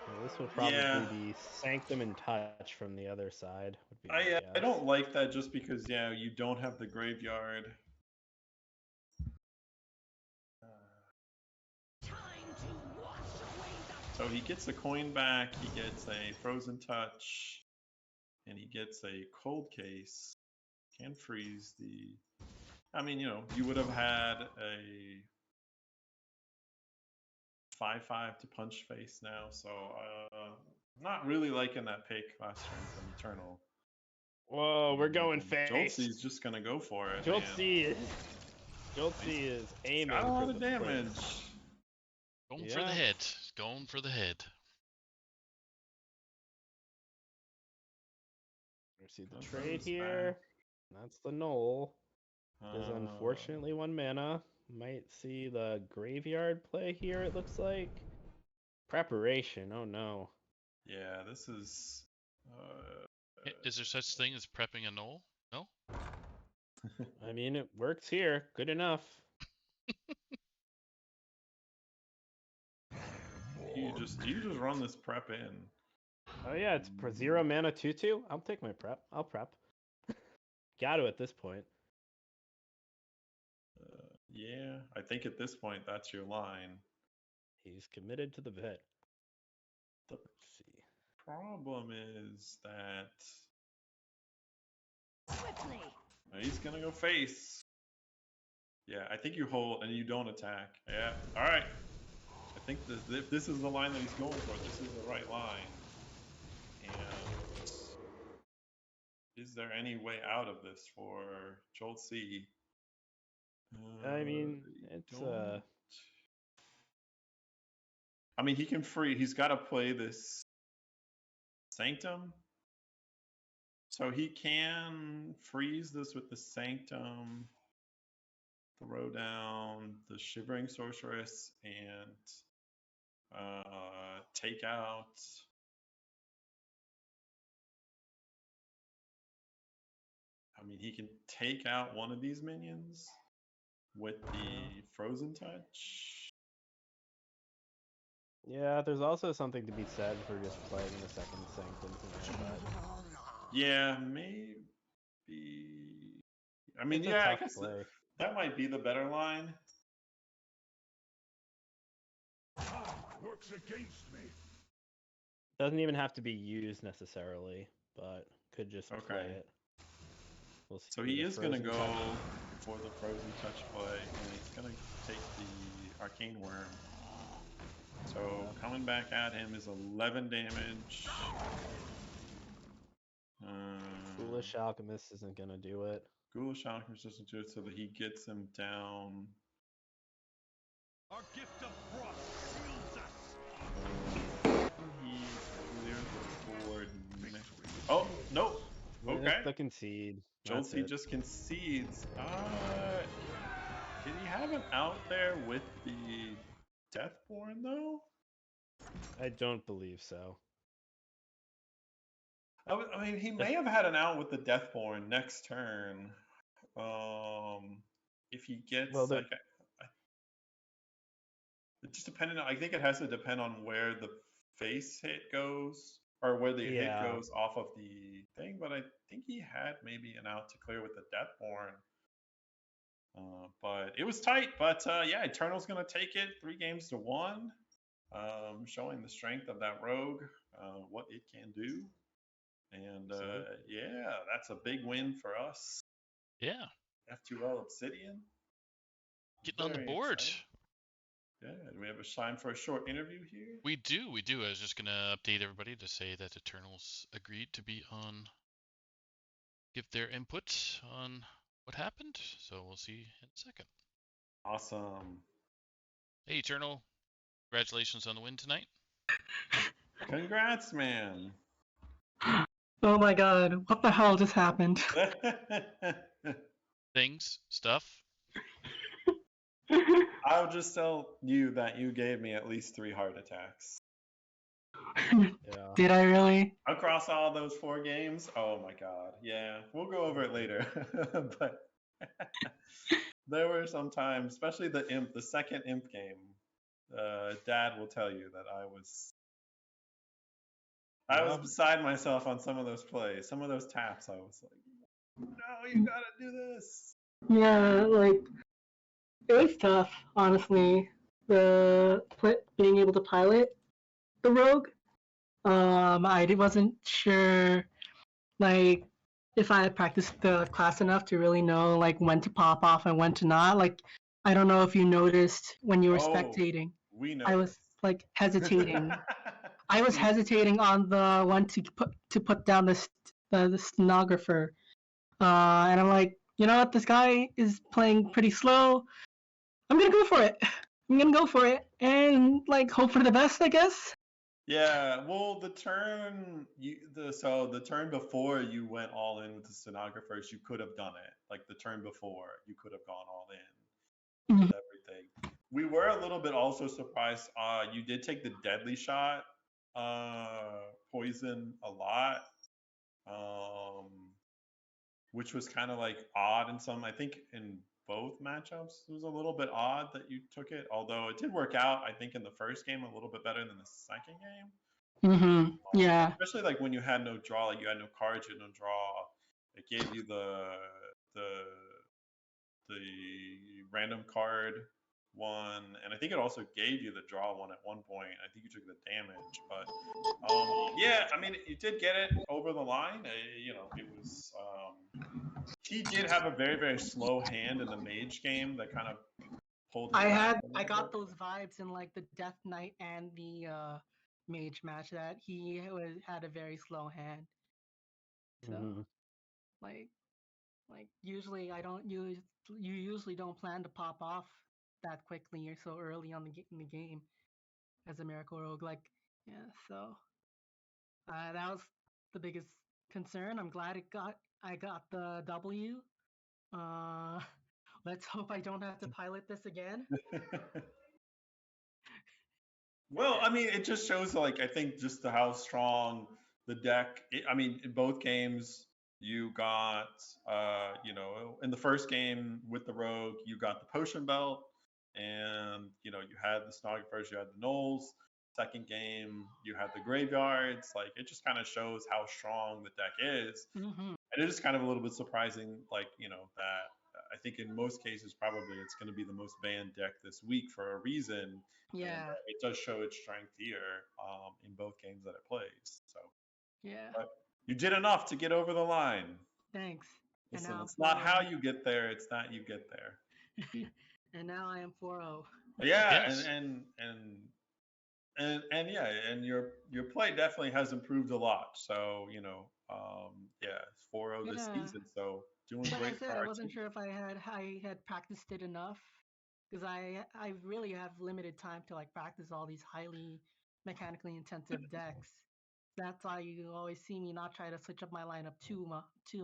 Well, this would probably be Sanctum and Touch from the other side. Would be my I guess. don't like that just because you don't have the graveyard. So he gets a coin back, he gets a frozen touch, and he gets a cold case. Can freeze the. I mean, you would have had a 5/5 to punch face now, so not really liking that pick last turn from Eternal. Whoa, we're going face. Joltzy's just gonna go for it. Joltzy is aiming got a lot for of the damage. place. Going for the head. Going for the head. See the trade here. That's the null. It is unfortunately 1 mana. Might see the graveyard play here, it looks like. Preparation, oh no. Yeah, this is. Is there such thing as prepping a null? No? I mean, it works here. Good enough. you just run this prep in. Oh yeah, it's 0 mana 2/2. I'll take my prep. I'll prep. Got to at this point. Yeah, I think at this point that's your line. He's committed to the bet. Let's see. Problem is that he's gonna go face. Yeah, I think you hold and you don't attack. Yeah, all right. I think if this is the line that he's going for, this is the right line. And is there any way out of this for Joltzy? I mean, it's I mean, he can free. He's got to play this Sanctum. So he can freeze this with the Sanctum, throw down the Shivering Sorceress, and take out. I mean, he can take out one of these minions with the Frozen Touch. Yeah, there's also something to be said for just playing the second Sanctum here, but... Yeah, maybe. I mean, I guess that might be the better line. Works against me. Doesn't even have to be used necessarily, but could just play it. We'll see. So he is going to go for the Frozen Touch play, and he's going to take the Arcane Worm. So coming back at him is 11 damage. Foolish Alchemist isn't going to do it. Foolish Alchemist doesn't do it, so that he gets him down. Our gift of frost shields us. He clears the board. Oh, no. Okay. The concede. Joltzy just concedes. Did he have an out there with the Deathborn, though? I don't believe so. I mean, he may have had an out with the Deathborn next turn. If he gets it just depending on. I think it has to depend on where the face hit goes or where the hit goes off of the thing. But I think he had maybe an out to clear with the Deathborn. But it was tight. But Eternal's gonna take it 3-1, showing the strength of that rogue, what it can do. And that's a big win for us. Yeah. F2L Obsidian. Getting on the board. Exciting. Yeah, do we have a time for a short interview here? We do. I was just going to update everybody to say that Eternals agreed to be on, give their input on what happened. So we'll see in a second. Awesome. Hey, Eternal. Congratulations on the win tonight. Congrats, man. Oh my god, what the hell just happened? Stuff. I'll just tell you that you gave me at least 3 heart attacks. Yeah. Did I really? Across all those 4 games? Oh my god. Yeah, we'll go over it later. But there were some times, especially the second imp game. Dad will tell you that I was Yeah. beside myself on some of those plays, some of those taps. I was like, no, you gotta do this. Yeah, like it was tough, honestly. Being able to pilot the rogue. Wasn't sure like if I had practiced the class enough to really know like when to pop off and when to not. Like I don't know if you noticed when you were Oh, spectating. we I was noticed. like hesitating. I was We- hesitating on the one to put down the stenographer. And I'm like, you know what? This guy is playing pretty slow. I'm gonna go for it. I'm gonna go for it and like hope for the best, I guess. Yeah, well, the turn before you went all in with the stenographers, you could have done it. Like the turn before, you could have gone all in with Mhm. everything. We were a little bit also surprised. You did take the deadly shot, poison a lot, um, which was kind of like odd in some. I think in both matchups, it was a little bit odd that you took it. Although it did work out, I think in the first game a little bit better than the second game. Yeah. Especially like when you had no draw, like you had no cards, you had no draw. It gave you the the random card one, and I think it also gave you the draw one at one point. I think you took the damage, but yeah, I mean, you did get it over the line. It was. He did have a very slow hand in the mage game that kind of pulled him back a I little got bit. those vibes in like the Death Knight and the mage match that had a very slow hand. So Mhm. like usually I don't use you usually don't plan to pop off that quickly or so early in the game as a miracle rogue. Like yeah, so that was the biggest concern. I'm glad I got the W. Uh, let's hope I don't have to pilot this again. Well, I mean, it just shows like I think just how strong the deck. I mean, in both games, you got in the first game with the rogue, you got the potion belt, and you had the stenographers, you had the gnolls. Second game, you had the graveyards. Like it just kind of shows how strong the deck is, Hmm. and it is kind of a little bit surprising, like that. I think in most cases, probably it's going to be the most banned deck this week for a reason, and Yeah, it does show its strength here in both games that it plays. So, yeah. but you did enough to get over the line. Thanks. And Listen, now I'm it's not how 4-0. you get there; it's that you get there. And now I am 4-0. Yeah, Yes. and yeah, and your play definitely has improved a lot. So yeah, it's 4-0 this Yeah. season. So doing Like I great said, for I our wasn't team. sure if I had practiced it enough because I really have limited time to like practice all these highly mechanically intensive decks. That's why you always see me not try to switch up my lineup too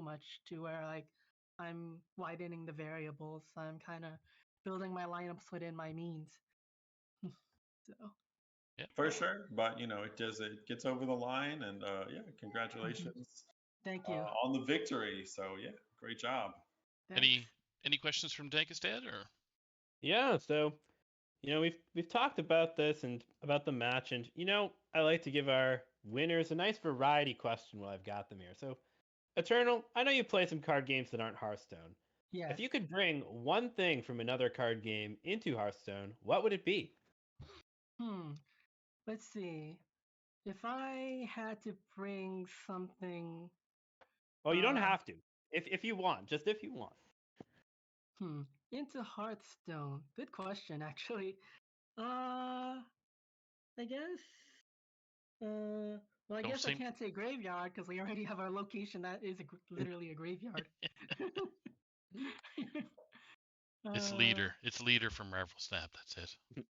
much to where like I'm widening the variables. I'm kind of building my lineups within my means. So Yeah. For yeah. sure, but it gets over the line, and yeah, Mhm. congratulations Thank you. on the victory. So yeah, great job. Thanks. Any questions from Dankestead or? Yeah. So we've talked about this and about the match, and I like to give our winners a nice variety question while I've got them here. So Eternal, I know you play some card games that aren't Hearthstone. If Yes. you could bring one thing from another card game into Hearthstone, what would it be? Hmm. Let's see. If I had to bring something, Well, you don't uh, have to. If you want, just if you want. hmm, into Hearthstone. Good question, actually. Uh, I guess. Well, I Don't guess I say can't say graveyard because we already have our location that is literally a graveyard. it's uh, leader. It's leader from Marvel Snap. That's it.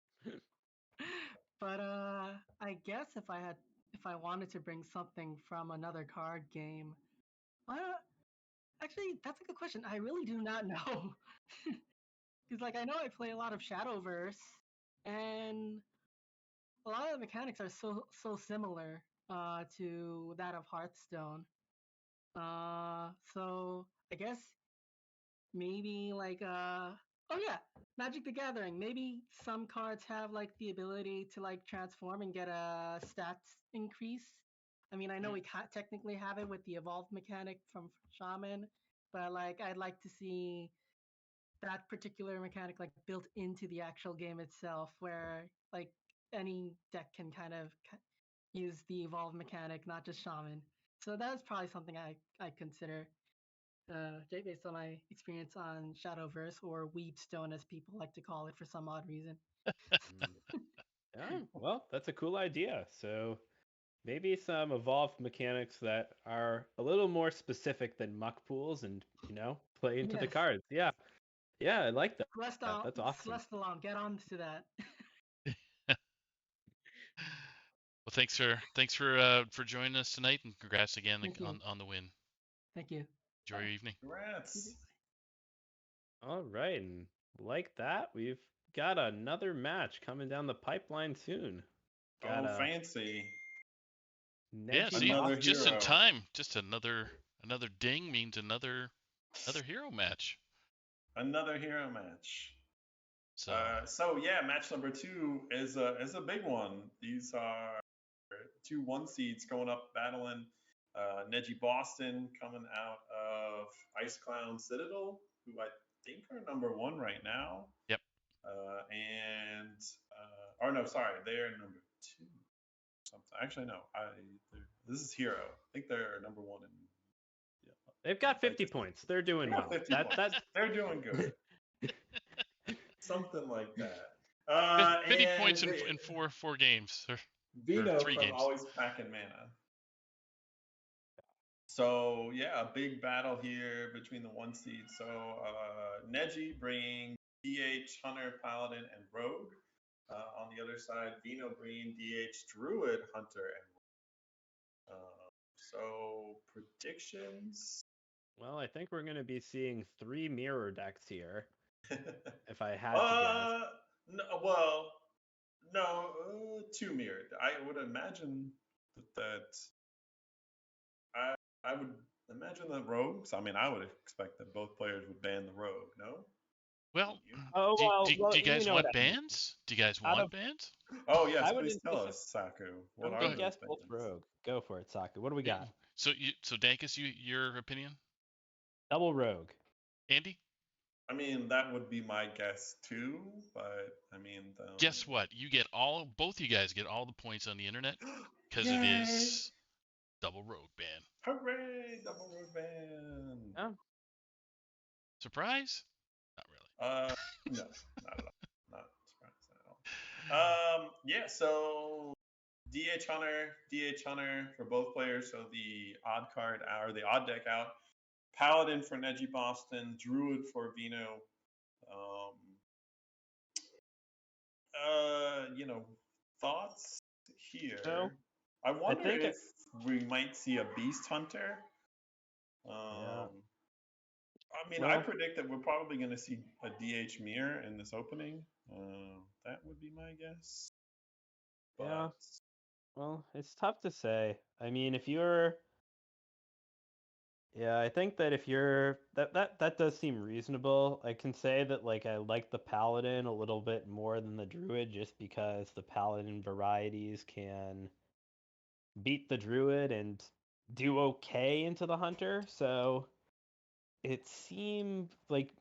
but I guess if I wanted to bring something from another card game, uh, actually, that's a good question. I really do not know. Because like I know I play a lot of Shadowverse, and a lot of the mechanics are so similar to that of Hearthstone. So I guess maybe like oh yeah, Magic the Gathering. Maybe some cards have like the ability to like transform and get a stats increase. I mean, I know we can't technically have it with the evolved mechanic from Shaman, but like I'd like to see that particular mechanic like built into the actual game itself, where like any deck can kind of use the evolved mechanic, not just Shaman. So that's probably something I consider based on my experience on Shadowverse, or Weepstone as people like to call it for some odd reason. Yeah, well, that's a cool idea. So maybe some evolved mechanics that are a little more specific than muck pools and, play into the Yes. cards. Yeah. Yeah, I like that. That's awesome. Celestalon, get on to that. Well, thanks for joining us tonight, and congrats again on the win. Thank you. Enjoy your evening. Congrats. All right, and like that, we've got another match coming down the pipeline soon. Got Fancy. Yeah, see, Another just hero. in time. Just another ding means another hero match. Another hero match. So yeah, match number 2 is a big one. These are 2 1 seeds going up battling. Neji Boston coming out of Ice Clown Citadel, who I think are number 1 right now. Yep. Or no, sorry, they're number 2. Something. Actually, no. This is Hero. I think they're number 1 in. Yeah. They've got 50 points. They're doing well. 50 points. They're doing good. Something like that. 50 points in four games. Vino or 3 from games. Always Packing Mana. So yeah, a big battle here between the 1 seeds. So Neji bringing DH, Hunter, Paladin, and Rogue. On the other side, Vino bringing DH, Druid, Hunter, and Rogue. So predictions. Well, I think we're going to be seeing 3 mirror decks here. If I had to guess. No, 2 mirrored. I would imagine that I would imagine that rogues. I mean, I would expect that both players would ban the rogue. No. Well, do you guys want bans? Do you guys want bans? Oh yes, please tell us, Saku. What are those guess bans? both rogue. Go for it, Saku. What do we got? So Dankus, your opinion? Double rogue. Andy? I mean, that would be my guess too, but I mean, guess what? Both you guys get all the points on the internet because it is double rogue ban. Hooray! Double rogue ban. Oh. Surprise? Not really. No, not at all. Not surprised at all. Yeah. So DH Hunter for both players. So the odd card or the odd deck out. Paladin for Neji Boston, Druid for Vino. Thoughts here. So, I wonder if we might see a Beast Hunter. Yeah. I mean, I predict that we're probably going to see a DH Mirror in this opening. That would be my guess. But... Yeah. Well, it's tough to say. I mean, I think that if you're that does seem reasonable. I can say that like I like the Paladin a little bit more than the Druid just because the Paladin varieties can beat the Druid and do okay into the Hunter. So it seemed like,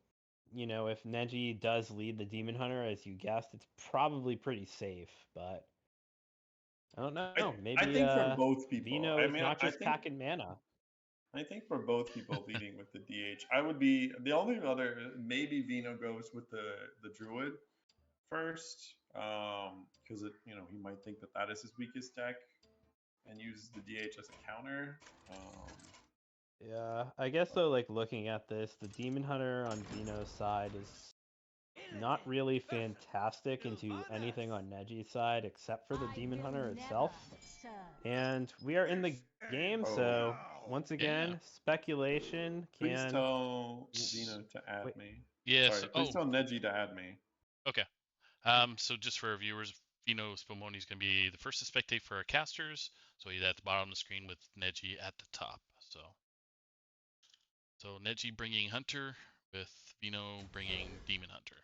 if Neji does lead the Demon Hunter, as you guessed, it's probably pretty safe, but I don't know. Maybe I think for both people, Vino is not just packing mana. I think for both people leading with the DH, I would be the only other. Maybe Vino goes with the Druid first, because he might think that is his weakest deck, and uses the DH as a counter. Yeah, I guess though, like looking at this, the Demon Hunter on Vino's side is not really fantastic into anything on Neji's side except for the Demon Hunter itself. And we are in the game, so once again, speculation. Please tell Vino to add me. Yes. Sorry, please tell Neji to add me. Okay. So just for our viewers, Vino Spumoni is going to be the first to spectate for our casters, so he's at the bottom of the screen with Neji at the top. So Neji bringing Hunter with Vino bringing Demon Hunter.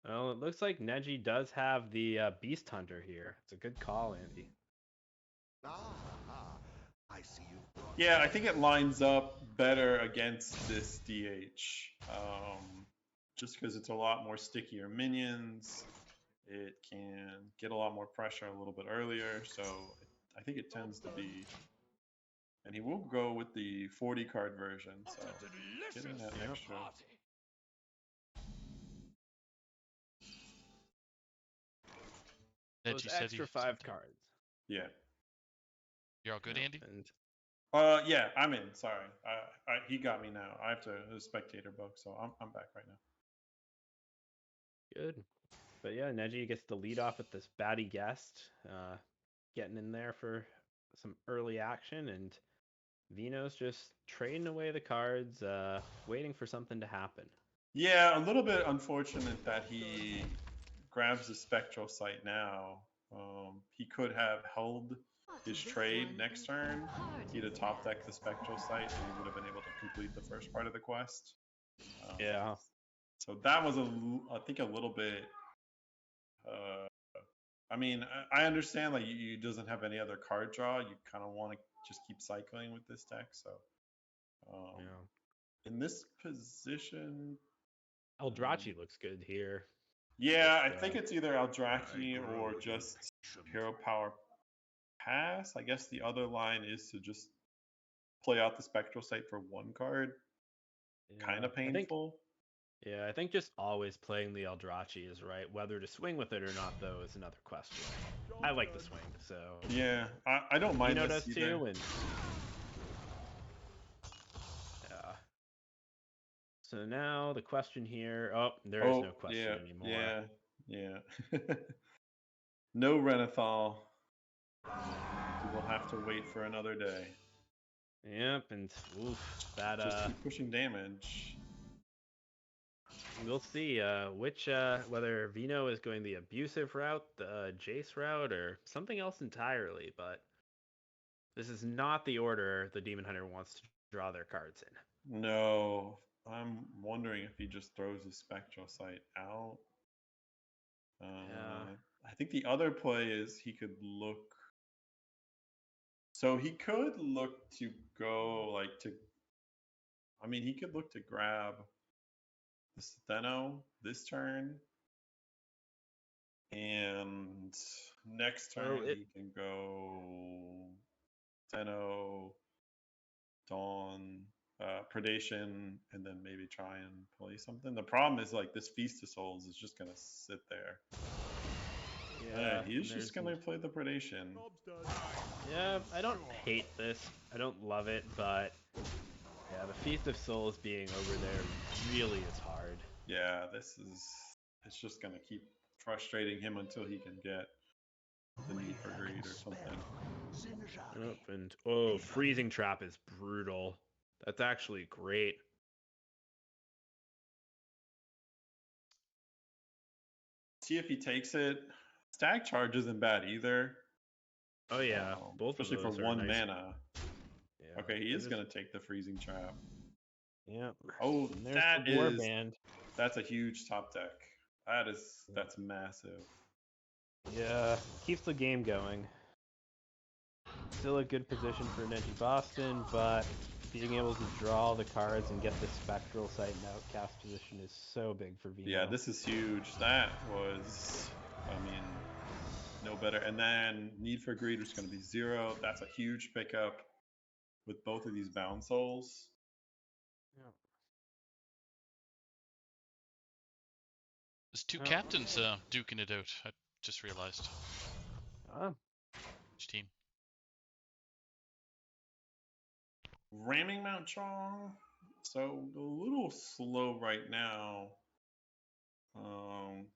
Well, it looks like Neji does have the Beast Hunter here. It's a good call, Andy. I see you. Yeah, I think it lines up better against this DH. Just because it's a lot more stickier minions. It can get a lot more pressure a little bit earlier. So I think it tends to be. And he will go with the 40 card version. So getting that extra. Those extra 5 cards. Yeah. You're all good, Andy? Yeah, I'm in. Sorry, he got me now. I have to a spectator book, so I'm back right now. Good, but yeah, Neji gets the lead off with this baddie guest, getting in there for some early action, and Vino's just trading away the cards, waiting for something to happen. Yeah, a little bit unfortunate that he grabs the spectral sight now. He could have held his trade next turn. He'd have top decked the spectral sight, and he would have been able to complete the first part of the quest. Yeah. So that was I think a little bit. I mean, I understand like you doesn't have any other card draw. You kind of want to just keep cycling with this deck. So in this position, Eldrachi looks good here. Yeah, I think it's either Eldrachi or just Hero Power Pass. I guess the other line is to just play out the Spectral Sight for one card. Kind of painful. I think just always playing the Eldrachi is right. Whether to swing with it or not, though, is another question. I like the swing, so... Yeah, I don't mind this either. Too, and... Yeah. So now the question here... Oh, there is no question anymore. Yeah. No Renathal. We'll have to wait for another day. Yep, and oof, that just keep pushing damage. We'll see whether Vino is going the abusive route, the Jace route, or something else entirely. But this is not the order the Demon Hunter wants to draw their cards in. No, I'm wondering if he just throws his Spectral Sight out. I think the other play is he could look. So he could look to go I mean, he could look to grab the Steno this turn. And next turn he can go Steno, Dawn, Predation, and then maybe try and play something. The problem is like this Feast of Souls is just gonna sit there. Yeah, he's just gonna play the Predation. Yeah, I don't hate this. I don't love it, but yeah, the Feast of Souls being over there really is hard. Yeah, it's just gonna keep frustrating him until he can get the Need for Greed or something. And Freezing Trap is brutal. That's actually great. See if he takes it. Stag Charge isn't bad either. Oh yeah, both especially of those for one nice. mana. Yeah, okay, he is gonna take the Freezing Trap. Yeah. Oh, that's a huge top deck. That's massive. Yeah, keeps the game going. Still a good position for Neji Boston, but being able to draw the cards and get the Spectral Sight and Outcast position is so big for Vino. Yeah, this is huge. That was, no better. And then Need for Greed is going to be 0. That's a huge pickup with both of these Bound Souls. Yeah. There's two captains duking it out. I just realized. Which team? Ramming Mount Chong. So a little slow right now.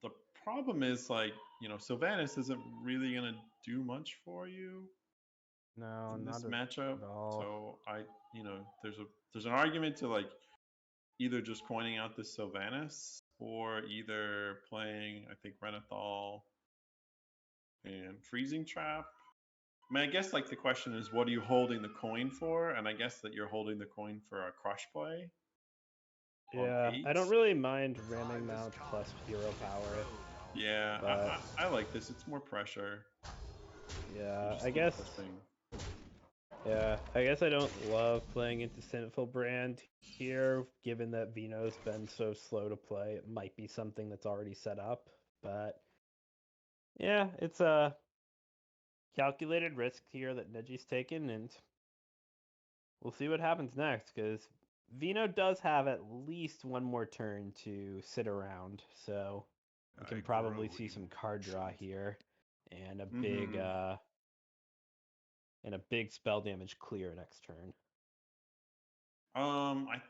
The problem is Sylvanas isn't really gonna do much for you. No, in this not matchup. At all. So there's an argument to either just coining out this Sylvanas or either playing, I think, Renathal And freezing trap. I mean, I guess like the question is, what are you holding the coin for? And I guess that you're holding the coin for a crush play. Yeah, I don't really mind ramming mount plus hero power. Yeah, but I like this. It's more pressure. yeah, I guess. Yeah, I guess I don't love playing into Sinful Brand here, given that Vino's been so slow to play. It might be something that's already set up, but yeah, it's a calculated risk here that Neji's taken, and we'll see what happens next, because Vino does have at least one more turn to sit around, so we can probably see some card draw here, and a big spell damage clear next turn.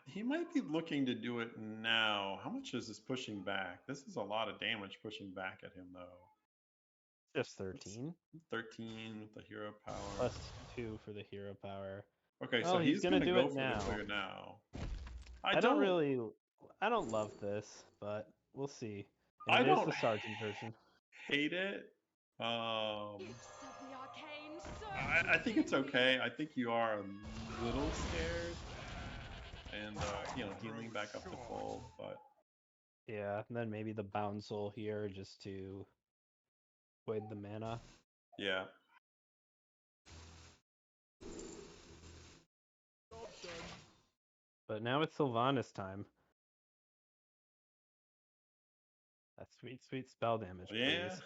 He might be looking to do it now. How much is this pushing back? This is a lot of damage pushing back at him, though. Just 13. 13 with the hero power. Plus 2 for the hero power. Okay, well, so he's gonna do go it for now. the clear now. I don't love this, but we'll see. And it is the sergeant version. Hate it. I think it's okay. I think you are a little scared, and healing back up to full, but yeah, and then maybe the Boundsel here just to void the mana. Yeah. But now it's Sylvanas time. That sweet spell damage, please.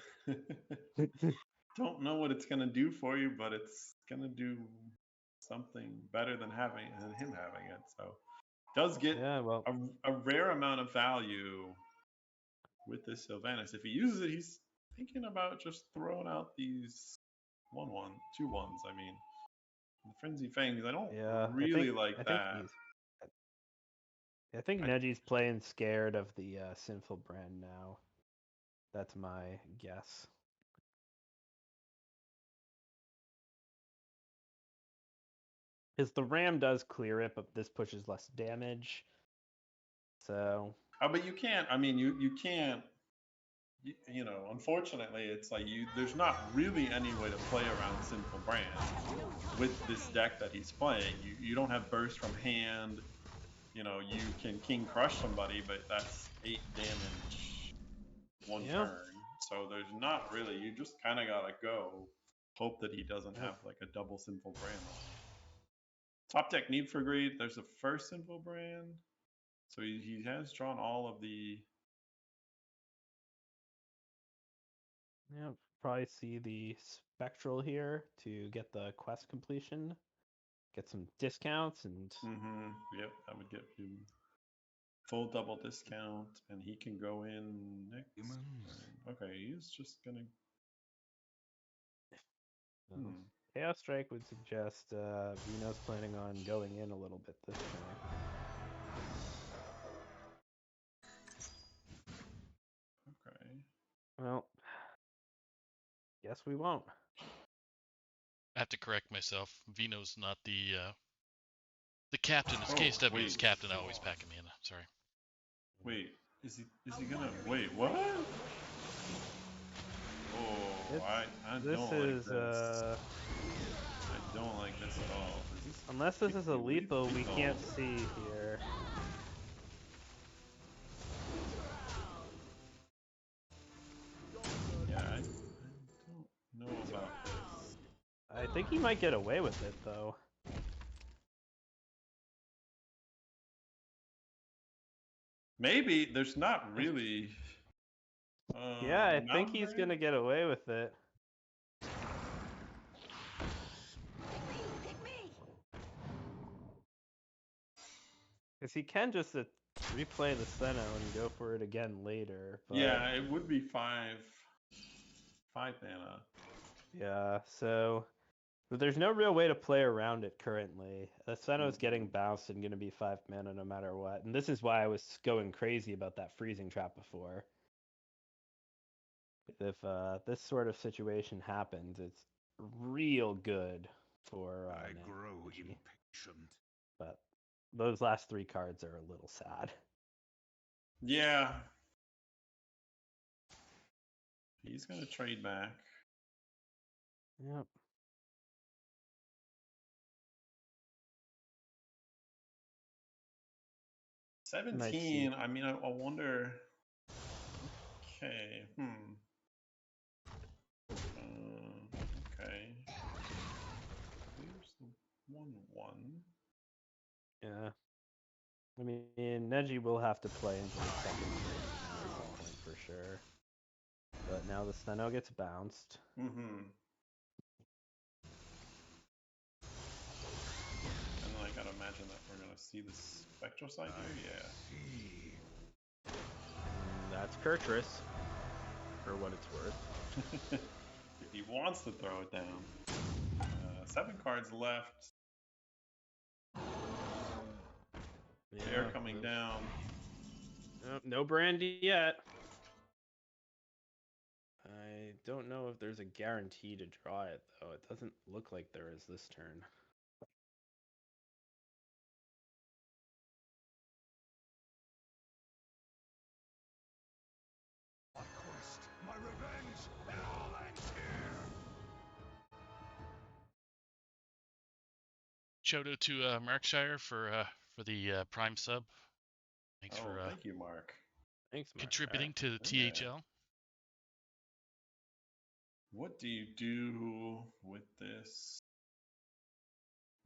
Don't know what it's gonna do for you, but it's gonna do something better than him having it. So does get a rare amount of value with this Sylvanas. If he uses it, he's thinking about just throwing out these 1/1, 2/1s. I mean, the Frenzy Fangs. I don't really like that. I think Neji's playing scared of the Sinful Brand now. That's my guess. Because the Ram does clear it, but this pushes less damage. So. Oh, but you can't. I mean, you can't. Unfortunately, it's like there's not really any way to play around Sinful Brand with this deck that he's playing. You don't have burst from hand. You can King Crush somebody, but that's 8 damage one turn. So there's not really. You just kind of gotta go. Hope that he doesn't have like a double Sinful Brand. Top deck Need for Greed. There's a first Sinful Brand. So he has drawn all of the. Yeah, probably see the Spectral here to get the quest completion. Get some discounts and. Yep, that would get him full double discount, and he can go in next. Okay, he's just gonna. Chaos Strike would suggest Vino's planning on going in a little bit this turn. Okay. Well, guess we won't. I have to correct myself. Vino's not the captain. It's KSW's captain. I always pack him in. Sorry. Wait, is he gonna wait? What? Oh, I don't like this. I don't like this at all. Unless this is a lethal, we can't see here. Yeah, I don't know about this. I think he might get away with it, though. Maybe there's not really. Yeah, I think he's gonna get away with it. Because he can just replay the Senno and go for it again later. But... yeah, it would be 5 mana. Yeah, so but there's no real way to play around it currently. The Senno's getting bounced and going to be 5 mana no matter what. And this is why I was going crazy about that freezing trap before. If this sort of situation happens, it's real good for I grow impatient. But those last 3 cards are a little sad. Yeah. He's going to trade back. Yep. 17. I mean, I wonder. Okay. Okay. Here's the 1-1. Yeah. I mean, Neji will have to play into the second phase at some point for sure. But now the Steno gets bounced. Mm-hmm. And then I gotta imagine that we're gonna see the spectral side here. Yeah. That's Kurtrus, for what it's worth. If he wants to throw it down. 7 cards left. They're coming down. No Brandy yet. I don't know if there's a guarantee to draw it, though. It doesn't look like there is this turn. My quest, my revenge, it all ends here. Shout out to Markshire for the Prime sub. Thanks for thank you, Mark. Thanks, Mark. contributing to the Yeah. THL. What do you do with this?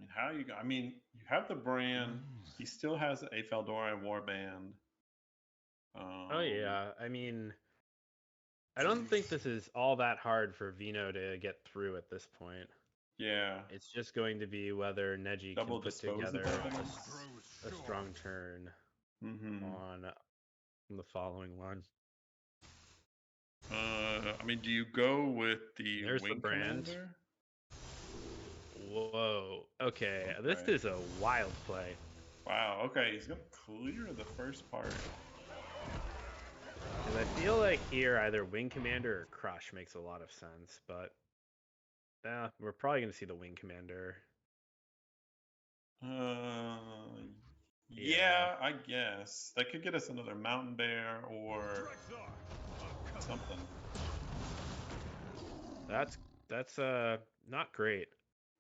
I mean, how you? I mean, you have the brand. He still has a Feldora Warband. Oh yeah, I mean, I don't think this is all that hard for Vino to get through at this point. Yeah. It's just going to be whether Neji Double can put dispose of together weapons. a strong turn on the following one. I mean, do you go with the There's Wing the brand. Commander? Whoa. Okay, this is a wild play. Wow. Okay, he's gonna clear the first part. And I feel like here either Wing Commander or Crush makes a lot of sense, but yeah, we're probably gonna see the Wing Commander. Yeah, I guess that could get us another Mountain Bear or something. That's not great.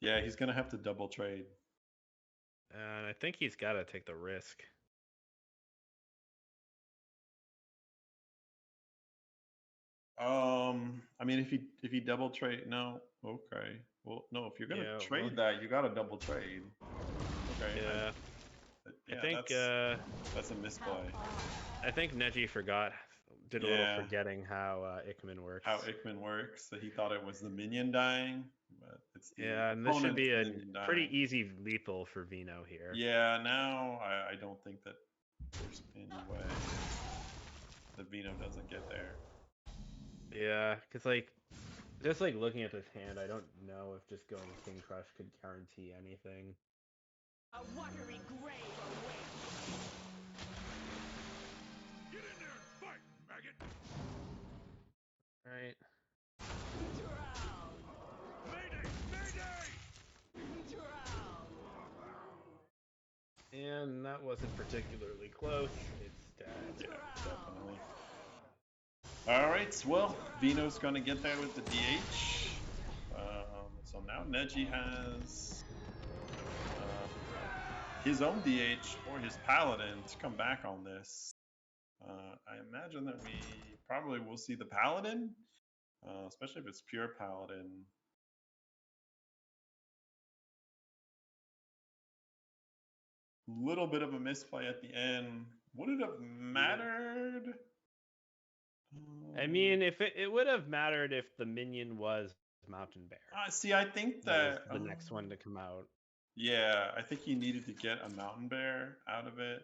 Yeah, he's gonna have to double trade. And I think he's got to take the risk. I mean, if he double trade, no, okay. Well, no, if you're gonna Yeah, trade that, you gotta double trade. Okay. Yeah. Yeah, I think that's a misplay. I think Neji did a little forgetting how Ikman works. How Ikman works. So he thought it was the minion dying, but it's the and this should be a minion pretty dying. easy lethal for Vino here. Yeah, now I don't think that there's any way that Vino doesn't get there. Yeah, because just looking at this hand, I don't know if just going King Crush could guarantee anything. A watery grave awaits. Get in there and fight, maggot! Right. Drown. Mayday! Mayday! Drown. And that wasn't particularly close. It's dead. Yeah, definitely. All right, well, Vino's going to get there with the DH. So now Neji has his own DH or his Paladin to come back on this. I imagine that we probably will see the Paladin, especially if it's pure Paladin. Little bit of a misplay at the end. Would it have mattered? I mean, if it would have mattered if the minion was Mountain Bear. See, I think that was the next one to come out. Yeah, I think he needed to get a Mountain Bear out of it.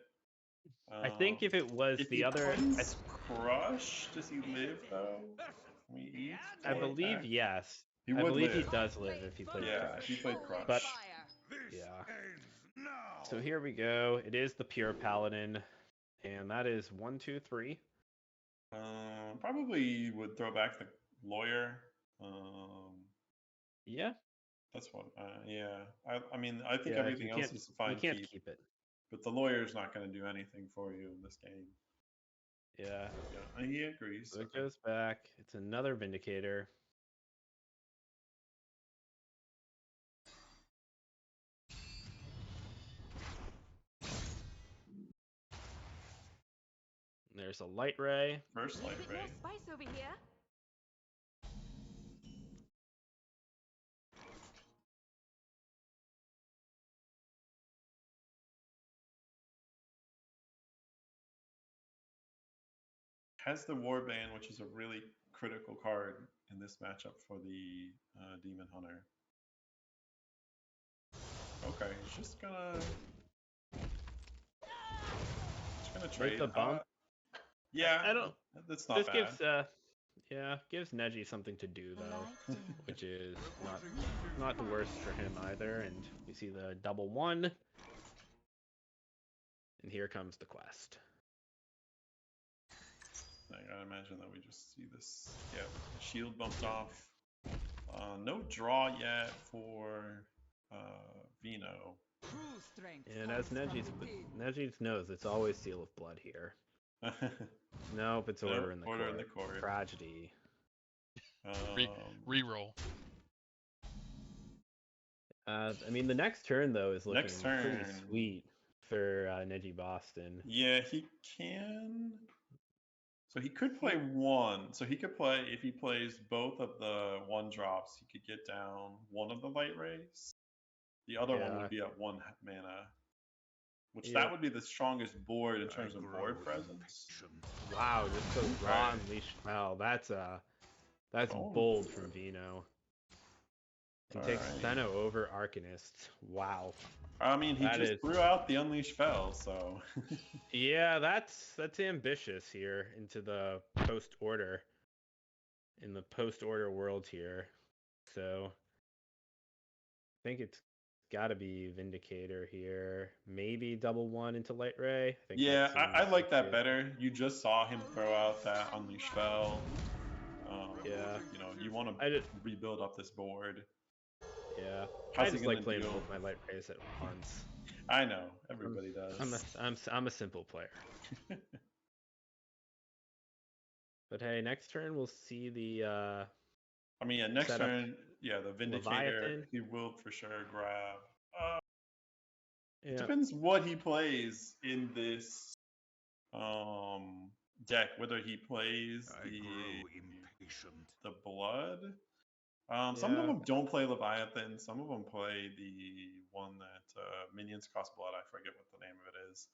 I think if it was if the he other, plays Crush, does he live though? I believe yes. He I would believe live. he does live if he plays Yeah, Crush. if he played Crush. But This yeah. ends now. So here we go. It is the pure Paladin, and that is 1, 2, 3. Probably would throw back the lawyer. Yeah. That's what. Yeah. I mean, I think Yeah, everything else is a fine You can't keep, keep it. but the lawyer's not going to do anything for you in this game. Yeah. Yeah, he agrees. So it goes back. It's another Vindicator. There's a light ray. First Need a light bit ray. more spice over here. Has the Warband, which is a really critical card in this matchup for the Demon Hunter. Okay, he's just gonna trade. With the bump. Yeah, I don't. that's not This bad. gives Neji something to do though, which is not the worst for him either. And we see the double one, and here comes the quest. I gotta imagine that we just see this. Yeah, shield bumped off. No draw yet for Vino. And as Neji's knows, it's always Seal of Blood here. Nope, it's Order in the Court. Order in the Court. Tragedy. Reroll. I mean, the next turn though is looking pretty sweet for Neji Boston. Yeah, he can. So he could play one. So he could play, if he plays both of the one drops, he could get down one of the light rays. The other one would be at 1 mana. Which that would be the strongest board in terms of board presence. Wow, just goes raw Unleashed. Wow, that's bold from Vino. And takes Theno over Arcanist. Wow. I mean, he just threw out the Unleashed Fel, so. Yeah, that's ambitious here into the post-order. In the post-order world here. So, I think it's got to be Vindicator here. Maybe double one into Light Ray. Yeah, I like that better. You just saw him throw out that Unleashed Fel. Yeah. You know, you want to rebuild up this board. Yeah. I just like playing both my Light Rays at once. I know, everybody does. I'm a simple player. But hey, next turn we'll see the I mean, next turn, the Vindicator, Leviathan. He will for sure grab. Depends what he plays in this deck, whether he plays the blood. Some of them don't play Leviathan. Some of them play the one that minions cost blood. I forget what the name of it is.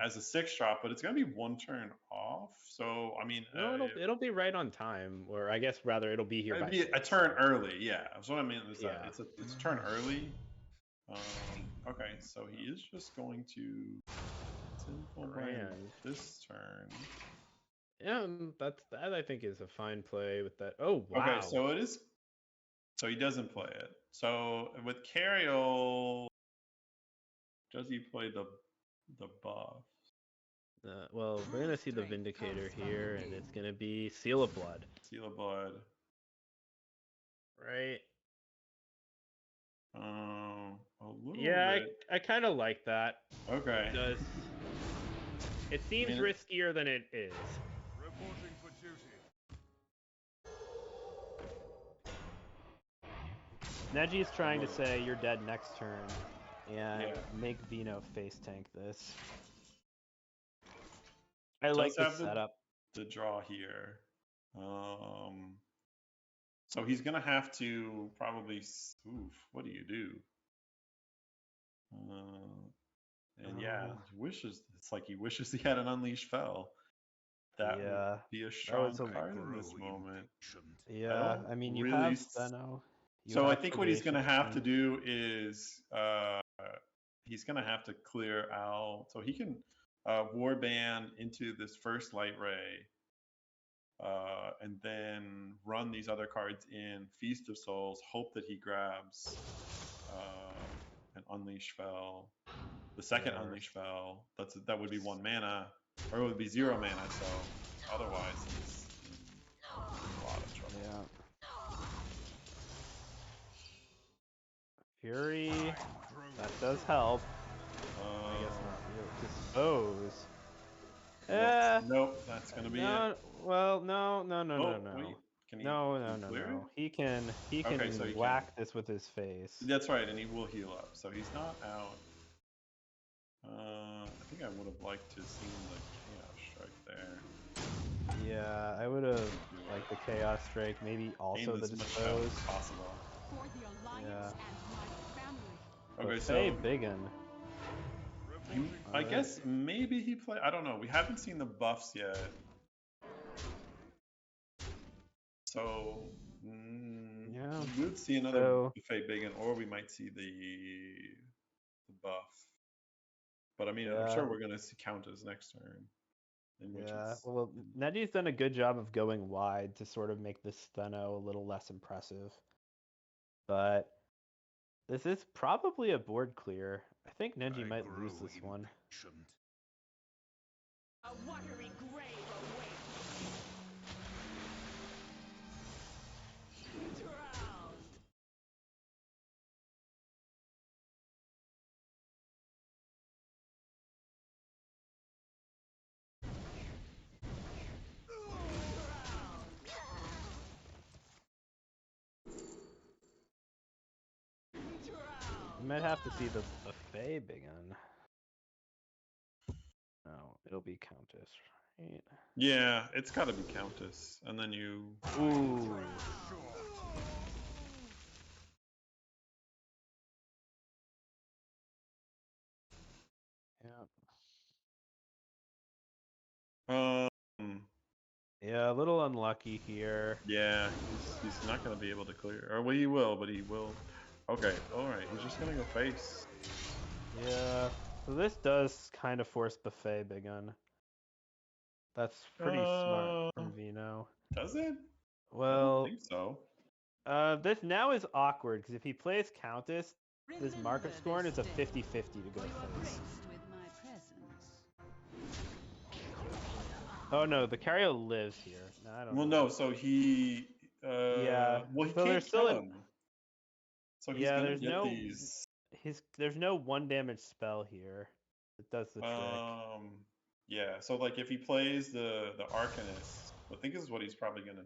As a 6-drop, but it's gonna be 1 turn off. So I mean, no, it'll be right on time, or I guess rather it'll be here. It'll be a turn early. Yeah, that's what I mean. It's a turn early. Okay, so he is just going to simple brand this turn. Yeah, that I think is a fine play with that. Oh wow. Okay, so it is. So he doesn't play it. So with Cariol, does he play the buff? Well, we're gonna see the Vindicator here, and it's gonna be Seal of Blood. Seal of Blood. Right. A little bit. I kind of like that. Okay. It seems riskier than it is. Reporting for duty. Neji's trying to say you're dead next turn, and make Vino face tank this. I like the setup. The draw here. So he's gonna have to probably. What do you do? And it's like he wishes he had an Unleashed Fel. That would be a strong card in this moment. Yeah, I mean, you have Theno. So I think what he's going to have to do is he's going to have to clear out. So he can warband into this first light ray and then run these other cards in Feast of Souls, hope that he grabs an Unleashed Fel. The second Unleashed Fel, that would be 1 mana, or it would be 0 mana, so otherwise he's in a lot of trouble. Yeah. Fury, that does help. I guess not really. Dispose. Nope, that's gonna be it. Well, no. Wait. He can whack this with his face. That's right, and he will heal up, so he's not out. I think I would have liked to have seen the Chaos Strike there. Yeah, I would have like the Chaos Strike, maybe Gain also the as much health Dispose. as possible. For the alliance Yeah. and my family. Okay, Buffet so Biggin. I guess maybe he play. I don't know. We haven't seen the buffs yet, so Yeah. we would see another So buffet Biggin, or we might see the buff. But I mean, I'm yeah, sure we're gonna see Countess next turn, in which yeah. it's Well, Neji's done a good job of going wide to sort of make this Steno a little less impressive. But this is probably a board clear. I think Neji might lose this one. A watery grave awaits. Drowned. You might have to see the Buffet Biggin. No, it'll be Countess, right? yeah, it's got to be Countess, and then you. Ooh. Yeah. Yeah, a little unlucky here. Yeah, he's not gonna be able to clear, or well, he will, but he will. Okay, all right, he's just gonna go face. Yeah. So this does kind of force Buffet Biggin. That's pretty smart from Vino. Does it? I don't Well, think so. this now is awkward because if he plays Countess, this Mark of Scorn is a 50-50 to go face. Oh no, the Cario lives here. No, I don't Well, know. no, so he. Yeah. Well, he So can't there's kill still him. So he's yeah, gonna there's get no these. there's no 1 damage spell here. It does the trick. Yeah. So like, if he plays the Arcanist, I think this is what he's probably gonna.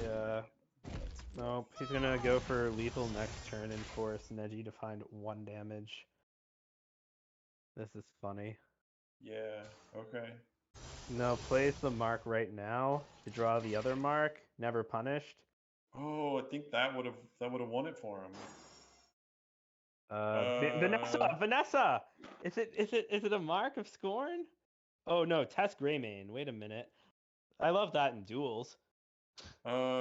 Yeah. No, he's gonna go for lethal next turn and force Neji to find 1 damage. This is funny. Yeah. Okay. No, plays the mark right now to draw the other mark. Never punished. Oh, I think that would have won it for him. Vanessa. Is it a mark of scorn? Oh no, Tess Greymane. Wait a minute. I love that in duels. Uh,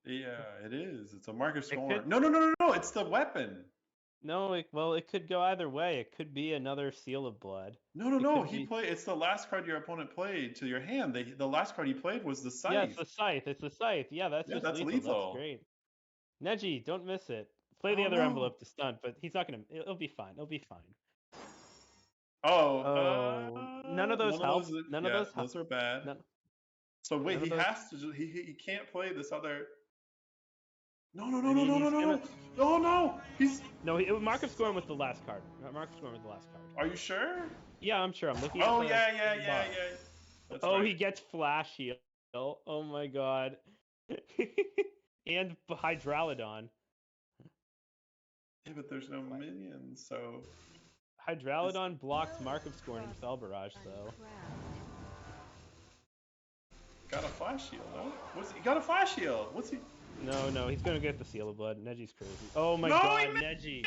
yeah, it is. It's a mark of It scorn. could No. It's the weapon. no. Well, it could go either way. It could be another Seal of Blood. It No. could be. It's the last card your opponent played to your hand. The last card he played was the Yeah, it's scythe. the scythe. It's the scythe. Yeah, that's Yeah, just that's lethal. That's lethal. great. Neji, don't miss it. Play the Oh other no. envelope to stunt, but he's not gonna. It'll be fine. It'll be fine. Oh, Oh, none of those none of help. those. None of Yeah, those help. those are bad. None, So wait, none of he those. has to. He can't play this other. No. I mean, he's gonna. No. He's. No, Mark of Scorn was the last card. Mark of Scorn was the last card. Are you sure? Yeah, I'm sure. I'm looking at Oh the. yeah. That's Oh, right. he gets Flash Heal. Oh my god. And Hydralodon. Yeah, but there's no minions, so. Hydralodon blocks Mark of Scorn and Spell Barrage, though. Got a flash shield, no? He got a flash shield? What's he? No, he's gonna get the Seal of Blood. Neji's crazy. Oh my No, god, he Neji!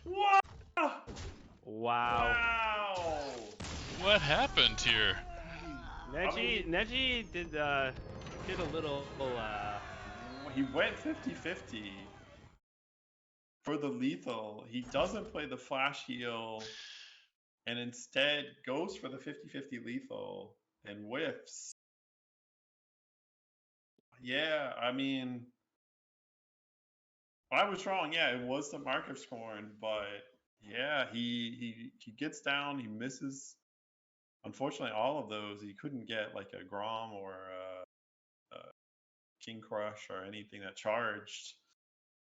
What? Wow. Wow! What happened here? Neji did a little He went 50-50 for the lethal. He doesn't play the flash heal and instead goes for the 50-50 lethal and whiffs. Yeah, I mean, I was wrong. Yeah, it was the Mark of Scorn, but yeah, he gets down, he misses. Unfortunately, all of those he couldn't get like a Grom or a King Crush or anything that charged.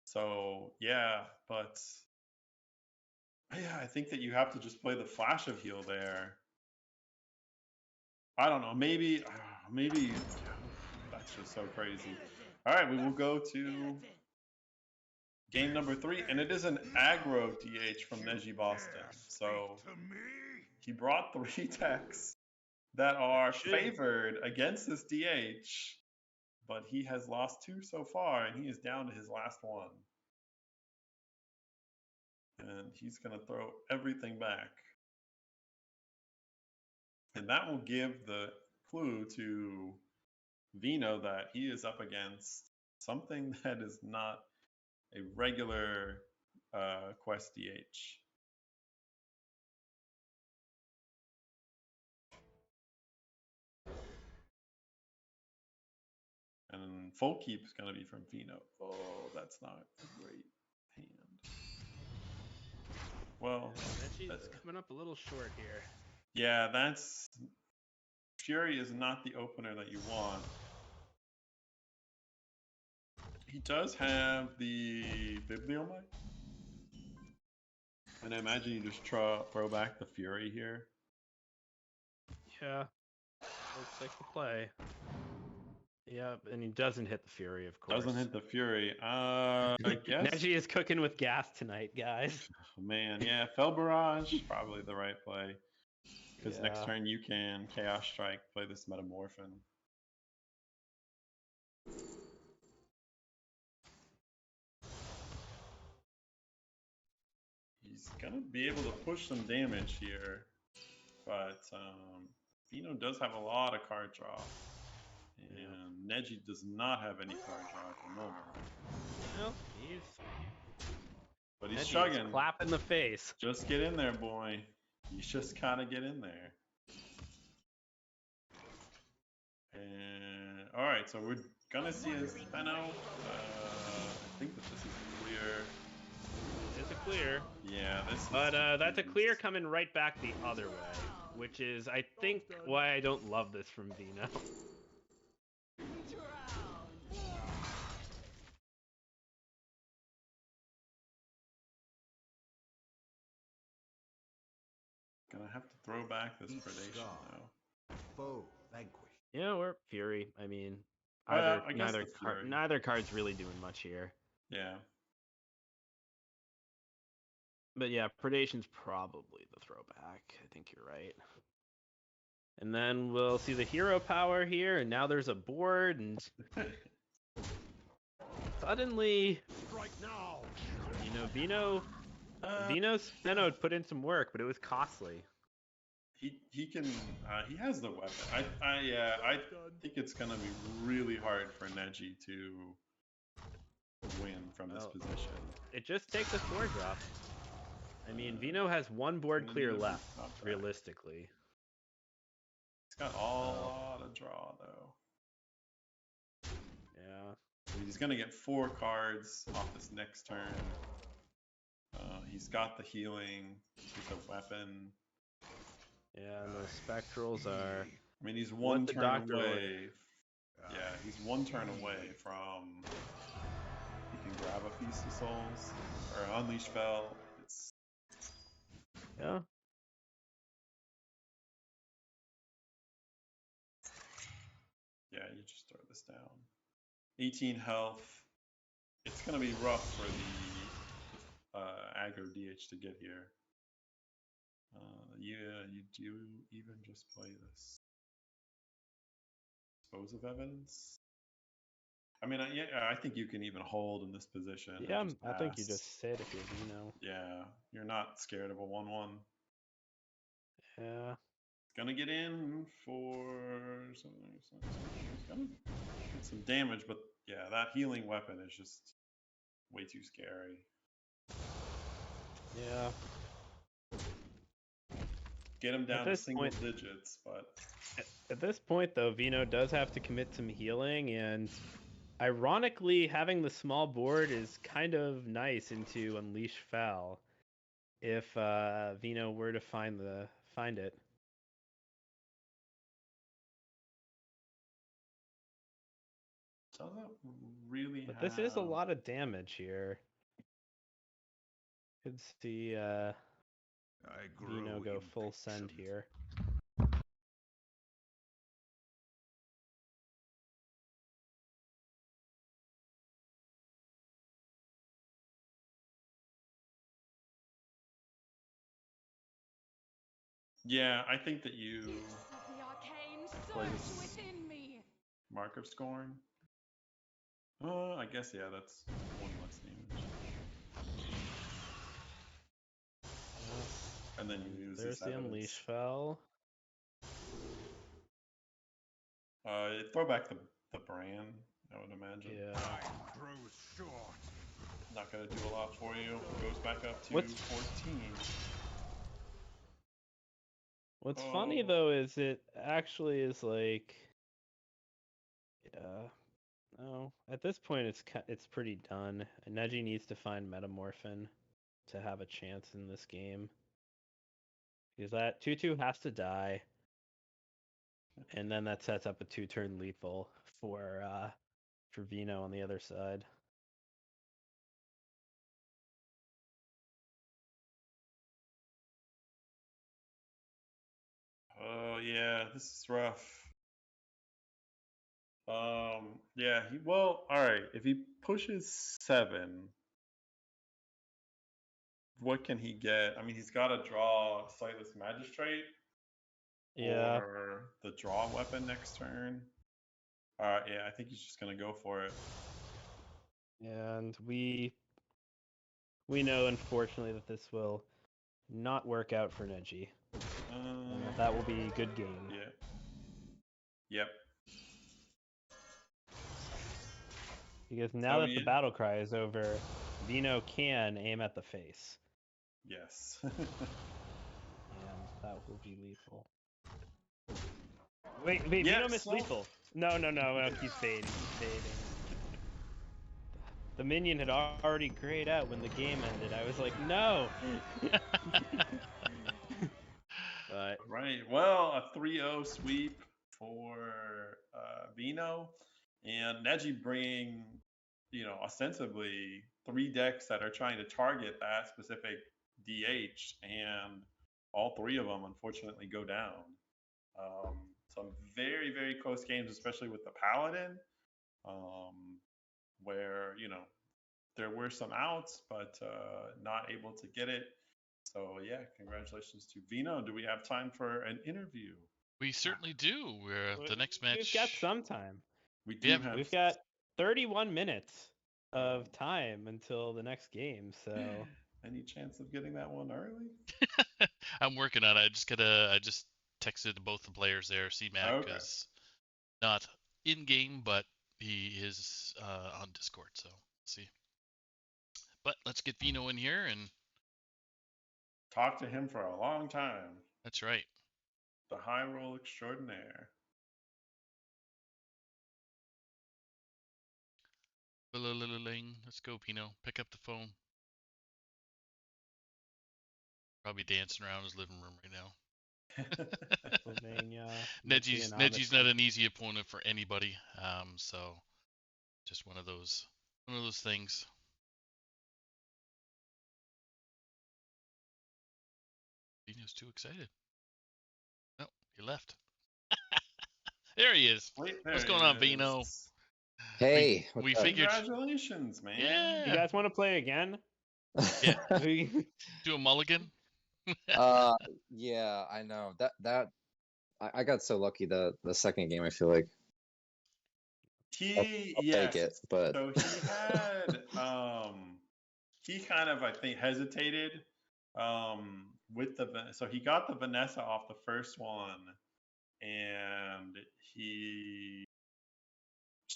So yeah, but yeah, I think that you have to just play the Flash of Heal there. I don't know. Maybe that's just so crazy. All right, we will go to game number 3, and it is an aggro DH from Neji Boston. So he brought 3 decks that are favored against this DH, but he has lost 2 so far, and he is down to his last one. And he's going to throw everything back. And that will give the clue to Vino that he is up against something that is not a regular Quest DH. And full keep is going to be from Vino. Oh, that's not a great hand. Well, that's coming up a little short here. Yeah, that's Fury is not the opener that you want. He does have the Bibliomite. And I imagine you just throw back the Fury here. Yeah, looks like the play. Yep, and he doesn't hit the Fury, of course. Doesn't hit the Fury. I guess. Neji is cooking with gas tonight, guys. Oh, man, yeah, Fell Barrage, probably the right play. Because next turn you can Chaos Strike, play this Metamorphin. He's gonna be able to push some damage here, but Vino does have a lot of card draw, and Neji does not have any card draw at the moment. Well, but he's Neji chugging. Clap in the face. Just get in there, boy. You just gotta get in there. And all right, so we're gonna see his Benno. I think that this is clear. It's a clear. Yeah, this. But that's a clear coming right back the other way, which is, I think, why I don't love this from Vino. Gonna have to throw back this predation now. Foe vanquished. Yeah, or Fury. I mean, I guess neither card's really doing much here. Yeah. But yeah, Predation's probably the throwback. I think you're right. And then we'll see the hero power here, and now there's a board, and suddenly, Strike now. you know, Vino's Benno put in some work, but it was costly. He can he has the weapon. I think it's gonna be really hard for Neji to win from this position. It just takes a 4-drop. I mean, Vino has one board clear left, realistically. He's got a lot of draw, though. Yeah. I mean, he's going to get 4 cards off this next turn. He's got the healing, with a weapon. Yeah, and those Spectrals are... I mean, he's one turn away. Yeah, he's one turn away from... He can grab a Feast of Souls, or Unleash Spell. Yeah. Yeah, you just throw this down. 18 health. It's going to be rough for the aggro DH to get here. Yeah, you do even just play this. Dispose of Evidence. I mean, I think you can even hold in this position. Yeah, I think you just sit if you're Vino. Yeah, you're not scared of a 1/1. Yeah. It's gonna get in for something. It's gonna get some damage, but yeah, that healing weapon is just way too scary. Yeah. Get him down to single digits, but at this point, though, Vino does have to commit some healing, and ironically, having the small board is kind of nice into Unleash Fel if Vino were to find it. Doesn't really. But this is a lot of damage here. Could see Vino go full send here. Yeah, I think that you Gifts of the arcane play surge this within me. Mark of Scorn. I guess, yeah, that's one less damage. And then you use There's this the evidence. Unleash fell. Throw back the brand, I would imagine. Yeah. Time grows short. Not going to do a lot for you. Goes back up to What's- 14. What's funny though is it actually is like, oh, at this point it's pretty done. Neji needs to find Metamorphin to have a chance in this game because that 2/2 has to die, and then that sets up a 2-turn lethal for Vino on the other side. Oh yeah, this is rough. Yeah, all right. If he pushes 7, what can he get? I mean, he's got to draw Sightless Magistrate Yeah, or the draw weapon next turn. Yeah, I think he's just gonna go for it. and we know unfortunately that this will not work out for Neji. That will be a good game. Yeah. Yep. Because now So that the battle cry is over, Vino can aim at the face. Yes. And that will be lethal. Wait, Vino missed lethal. No, he's fading. The minion had already grayed out when the game ended. I was like, no! But right. Well, a 3-0 sweep for Vino, and Neji bringing, ostensibly 3 decks that are trying to target that specific DH, and all 3 of them unfortunately go down. Some very, very close games, especially with the Paladin, where, there were some outs, but not able to get it. So, yeah, congratulations to Vino. Do we have time for an interview? We certainly do. The next match. We've got some time. We've got 31 minutes of time until the next game. So, any chance of getting that one early? I'm working on it. I just texted both the players there. CMAC is not in game, but he is on Discord. So see. But let's get Vino in here and talk to him for a long time. That's right. The high roll extraordinaire. Let's go, Pino. Pick up the phone. Probably dancing around his living room right now. Pennsylvania. Neji's not an easy opponent for anybody. So just one of those things. Vino's too excited. No, he left. There he is. What's going on, Vino? Hey, we figured. Congratulations, man. Yeah. You guys want to play again? Yeah. Do a mulligan? Yeah, I know. I got so lucky the second game, I feel like. I'll take it, but so he had he kind of, I think, hesitated with so he got the Vanessa off the first one, and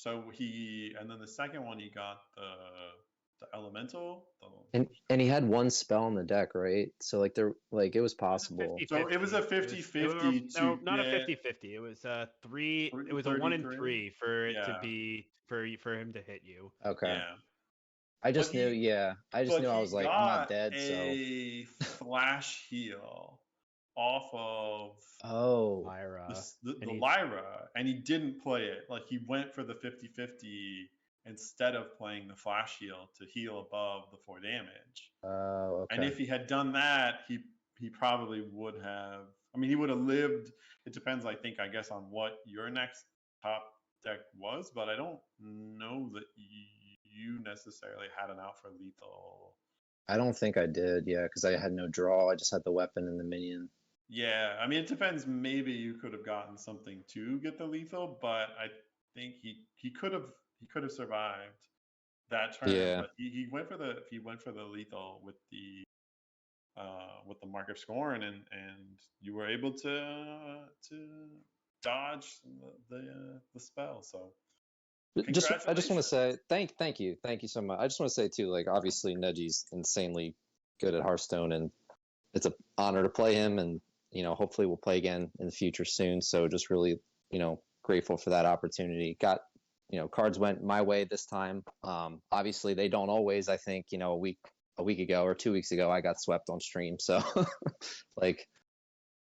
and then the second one he got the elemental. And he had one spell in the deck, right? So it was possible. So it was a 50-50. No, not a 50-50. It was a 3. It was a 1 in 3 for it to be for him to hit you. Okay. Yeah. I just knew. I was like, I'm not dead. A flash heal off of Lyra. The Lyra, and he didn't play it. Like, he went for the 50-50 instead of playing the flash heal to heal above the 4 damage. Okay. And if he had done that, he probably would have. I mean, he would have lived. It depends, I guess, on what your next top deck was, but I don't know that you necessarily had an out for lethal. I don't think I did, because I had no draw. I just had the weapon and the minion. Yeah, I mean, it depends. Maybe you could have gotten something to get the lethal, but I think he could have survived that turn. Yeah. But he went for the lethal with the mark of scorn, and you were able to dodge the spell. So I just want to congratulations. say thank you so much. I just want to say too, like obviously Neji's insanely good at Hearthstone, and it's an honor to play him, and hopefully we'll play again in the future soon. So just really grateful for that opportunity. Got cards went my way this time. Obviously they don't always. I think a week ago or 2 weeks ago I got swept on stream. So like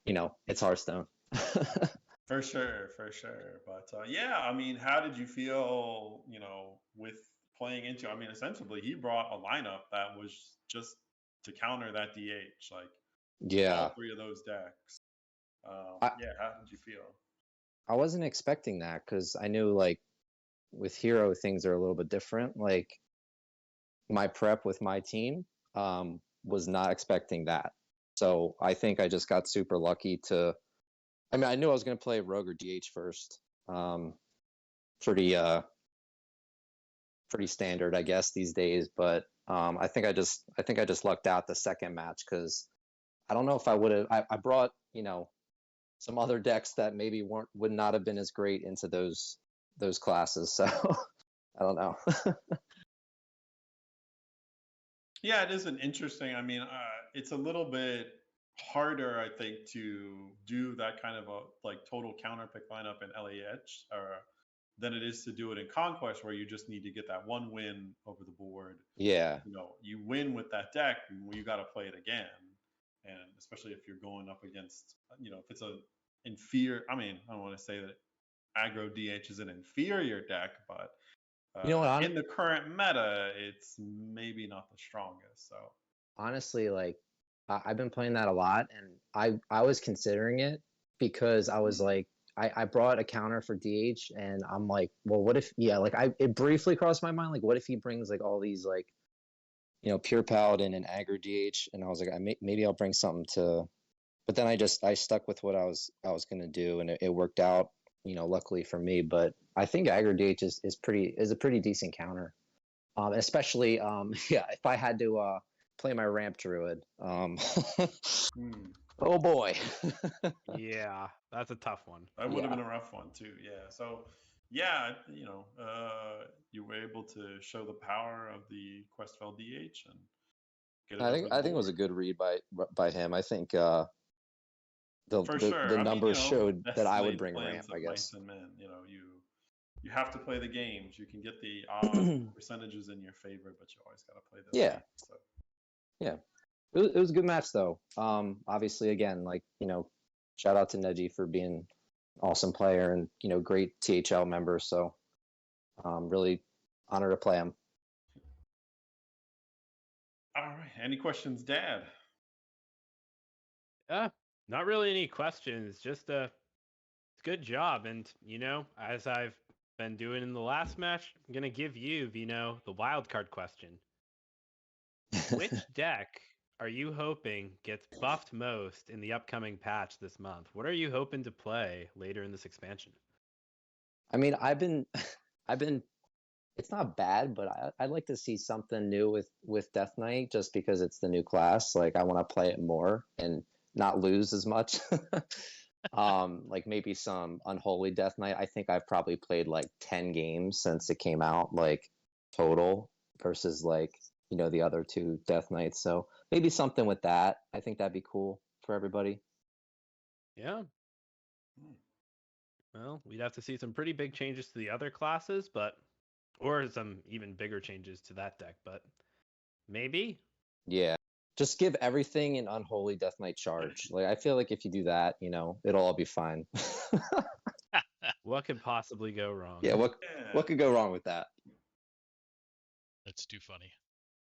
it's Hearthstone. For sure, for sure. But yeah, I mean, how did you feel, with playing into? I mean, essentially, he brought a lineup that was just to counter that DH, like all Yeah. three of those decks. I, Yeah, how did you feel? I wasn't expecting that because I knew like with Hero things are a little bit different. Like my prep with my team was not expecting that. So I think I just got super lucky to. I mean, I knew I was going to play Rogue or DH first. Pretty pretty standard, I guess, these days. But I think I just lucked out the second match because I don't know if I would have. I brought some other decks that maybe would not have been as great into those classes. So I don't know. Yeah, it is an interesting. I mean, it's a little bit harder, I think, to do that kind of a like total counter pick lineup in LAH, or than it is to do it in Conquest, where you just need to get that one win over the board. Yeah. You win with that deck, and you got to play it again. And especially if you're going up against, if it's a inferior. I mean, I don't want to say that aggro DH is an inferior deck, but You know what? in the current meta, it's maybe not the strongest. So Honestly, like I've been playing that a lot, and I was considering it because I was like I brought a counter for DH, and I'm like, well, what if like it briefly crossed my mind, like what if he brings like all these like pure paladin and aggro DH, and I was like, maybe I'll bring something to, but then I stuck with what I was gonna do, and it worked out, luckily for me. But I think aggro DH is a pretty decent counter. Especially yeah, if I had to play my ramp druid. Oh boy. Yeah, that's a tough one. that would have Yeah. been a rough one too. Yeah. So yeah, you were able to show the power of the Questfell DH and get it I over think the I think it was a board. good read by him. I think For the sure. I mean, numbers showed that best I would laid bring ramp, plans of I mice guess. and men. You have to play the games. You can get the odd percentages in your favor, but you always got to play the Yeah. games. So. Yeah. It was a good match though. Obviously again, like, shout out to Neji for being an awesome player and, great THL member. So really honored to play him. All right. Any questions, Dad? Not really any questions. Just a good job. And as I've been doing in the last match, I'm gonna give you, the wild card question. Which deck are you hoping gets buffed most in the upcoming patch this month? What are you hoping to play later in this expansion? I mean, I've been it's not bad, but I'd like to see something new with Death Knight just because it's the new class. Like I want to play it more and not lose as much. Like maybe some Unholy Death Knight. I think I've probably played like 10 games since it came out, like total versus like, the other two Death Knights. So maybe something with that. I think that'd be cool for everybody. Yeah. Well, we'd have to see some pretty big changes to the other classes, or some even bigger changes to that deck, but maybe. Yeah. Just give everything an Unholy Death Knight charge. Like I feel like if you do that, it'll all be fine. What could possibly go wrong? Yeah, what Yeah. could go wrong with that? That's too funny.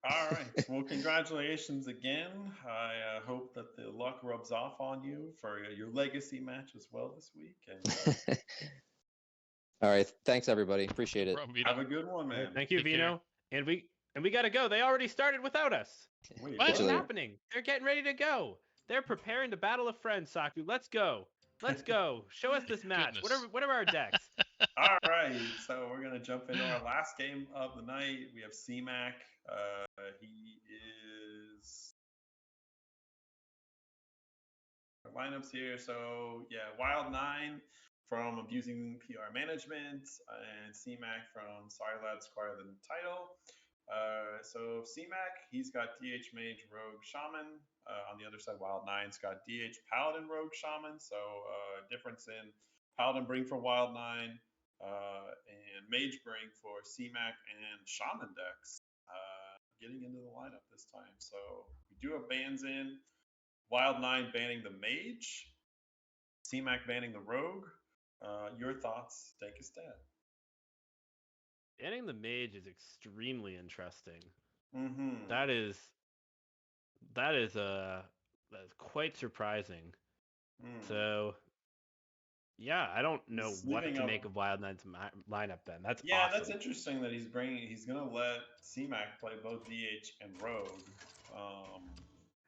All right. Well, congratulations again. I hope that the luck rubs off on you for your legacy match as well this week. And All right, thanks everybody. Appreciate it. have a good one, man. Thank you, Take Vino. care. And we gotta go. They already started without us. Wait, What? What's Actually- happening? They're getting ready to go. They're preparing to battle a friend, Saku. Let's go. Let's go. Show us this match. Goodness. What are our decks? All right, so we're gonna jump into our last game of the night. We have CMAC. He is lineups here. So yeah, Wild 9 from Abusing PR Management, and CMAC from Sorry Lads Acquire the Title. So CMAC, he's got DH Mage Rogue Shaman. On the other side, Wild 9's got DH Paladin Rogue Shaman. So difference in Paladin Bring for Wild 9 and Mage Bring for CMAC and Shaman decks. Getting into the lineup this time. So we do have bans in. Wild 9 banning the Mage. CMAC banning the Rogue. Your thoughts? Take a stab. Banning the Mage is extremely interesting. Mm-hmm. That is that's quite surprising. So yeah, I don't know what to make of Wild 9's lineup then. That's awesome. That's interesting that he's gonna let CMAC play both DH and Rogue.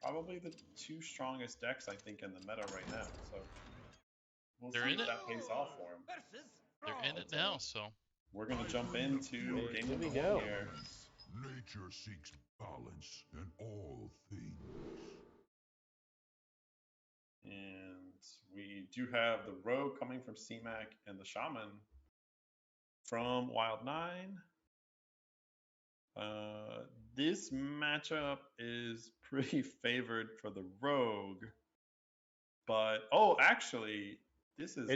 Probably the two strongest decks I think in the meta right now. So we'll see if that pays off for him. They're in it now, so we're gonna jump into game Here we number go. one here. Nature seeks balance in all things. And we do have the Rogue coming from CMAC and the Shaman from Wild 9. This matchup is pretty favored for the Rogue, but actually, this is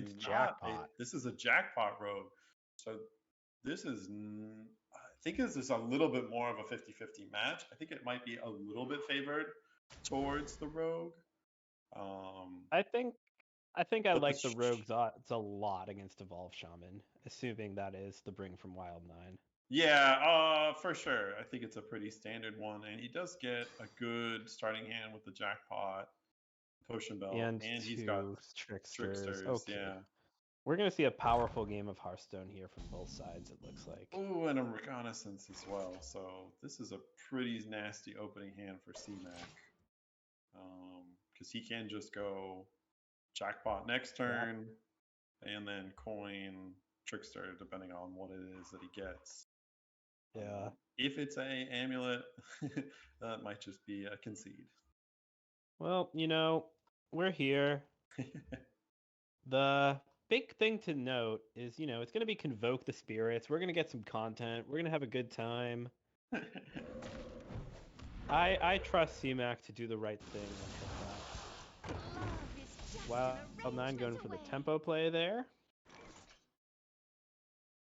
this is a jackpot Rogue. So this is, I think this is a little bit more of a 50-50 match. I think it might be a little bit favored towards the Rogue. I think I like the Rogue's odds a lot against Evolve Shaman, assuming that is the Bring from Wild 9. Yeah, for sure. I think it's a pretty standard one, and he does get a good starting hand with the jackpot, potion belt, and he's got tricksters. Okay. Yeah, we're gonna see a powerful game of Hearthstone here from both sides. It looks like. Ooh, and a reconnaissance as well. So this is a pretty nasty opening hand for CMAC, because he can just go jackpot next turn, and then coin trickster depending on what it is that he gets. Yeah. If it's a amulet, that might just be a concede. Well, we're here. The big thing to note is, it's going to be Convoke the Spirits. We're going to get some content. We're going to have a good time. I trust CMAC to do the right thing. Wild 9 going for the tempo play there.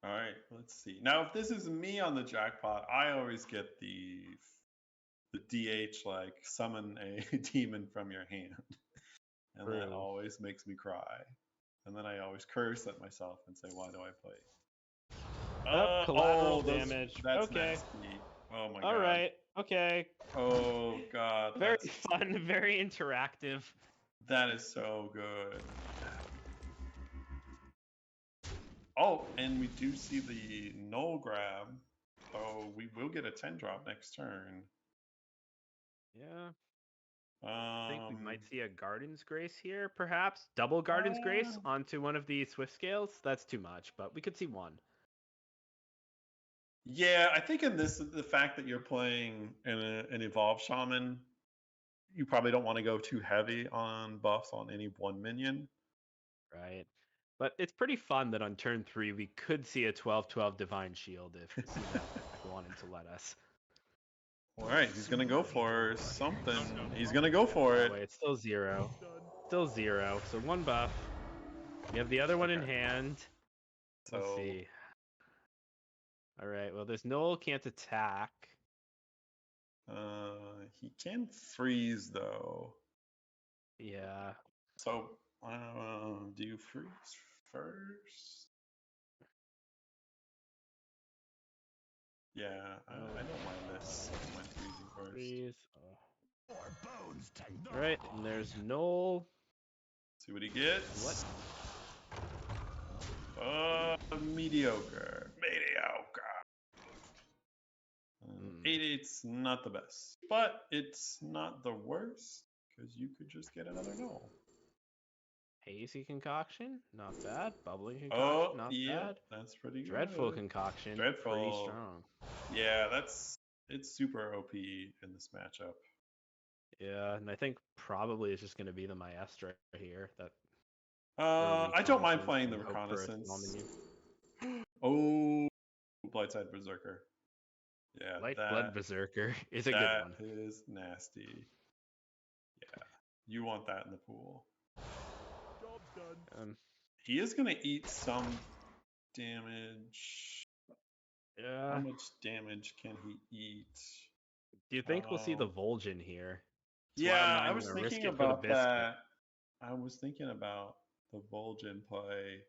All right, let's see. Now, if this is me on the jackpot, I always get the DH, like summon a demon from your hand. And that always makes me cry. And then I always curse at myself and say, why do I play? Collateral damage. That's okay. nasty. Oh my god. All right. Okay. Oh god. Very fun. Very interactive. That is so good. Oh, and we do see the null grab. So we will get a 10 drop next turn. Yeah. I think we might see a Garden's Grace here, perhaps. Double Garden's Grace onto one of the Swift Scales. That's too much, but we could see one. Yeah, I think in this, the fact that you're playing an Evolved Shaman, you probably don't want to go too heavy on buffs on any one minion. Right. But it's pretty fun that on turn 3 we could see a 12/12 Divine Shield if CMAC wanted to let us. All right, he's going to go for something. He's going to go for it. Wait, it's still 0. Still 0. So 1 buff. We have the other one in hand. Let's see. All right, well, there's Noel can't attack. He can freeze, though. Yeah. So, do you freeze first? Yeah, I don't mind this. I don't mind freezing first. Freeze. All right, and there's Noel. See what he gets. What? Mediocre. 8/8's not the best, but it's not the worst because you could just get another null. Hazy concoction, not bad. Bubbling Oh, concoction, not yeah, bad. that's pretty good. Dreadful concoction, pretty Dreadful. strong. Yeah, it's super OP in this matchup. Yeah, and I think probably it's just going to be the Maestra here. That I don't mind playing the and hope for a small reconnaissance. menu. Oh, Blightside Berserker. Yeah, Light Blood Berserker is a good that one. is nasty. Yeah, you want that in the pool. Job's done. He is gonna eat some damage. Yeah. How much damage can he eat? Do you think we'll see the Vol'jin here? It's Yeah, Wild I Nine was gonna risk thinking it for the about biscuit. that. I was thinking about the Vol'jin play.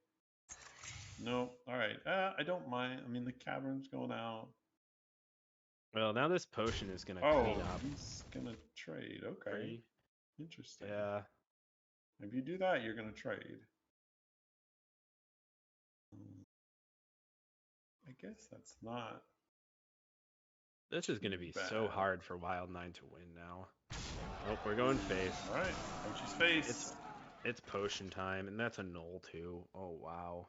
No, all right. I don't mind. I mean, the cavern's going out. Well, now this potion is gonna Oh, clean up. he's gonna trade. Okay, Pretty. interesting. Yeah. If you do that, you're gonna trade. I guess that's not. This is gonna be so bad. hard for Wild Nine to win now. Oh, we're going face. All right, Poachy's face. It's potion time, and that's a null too. Oh wow.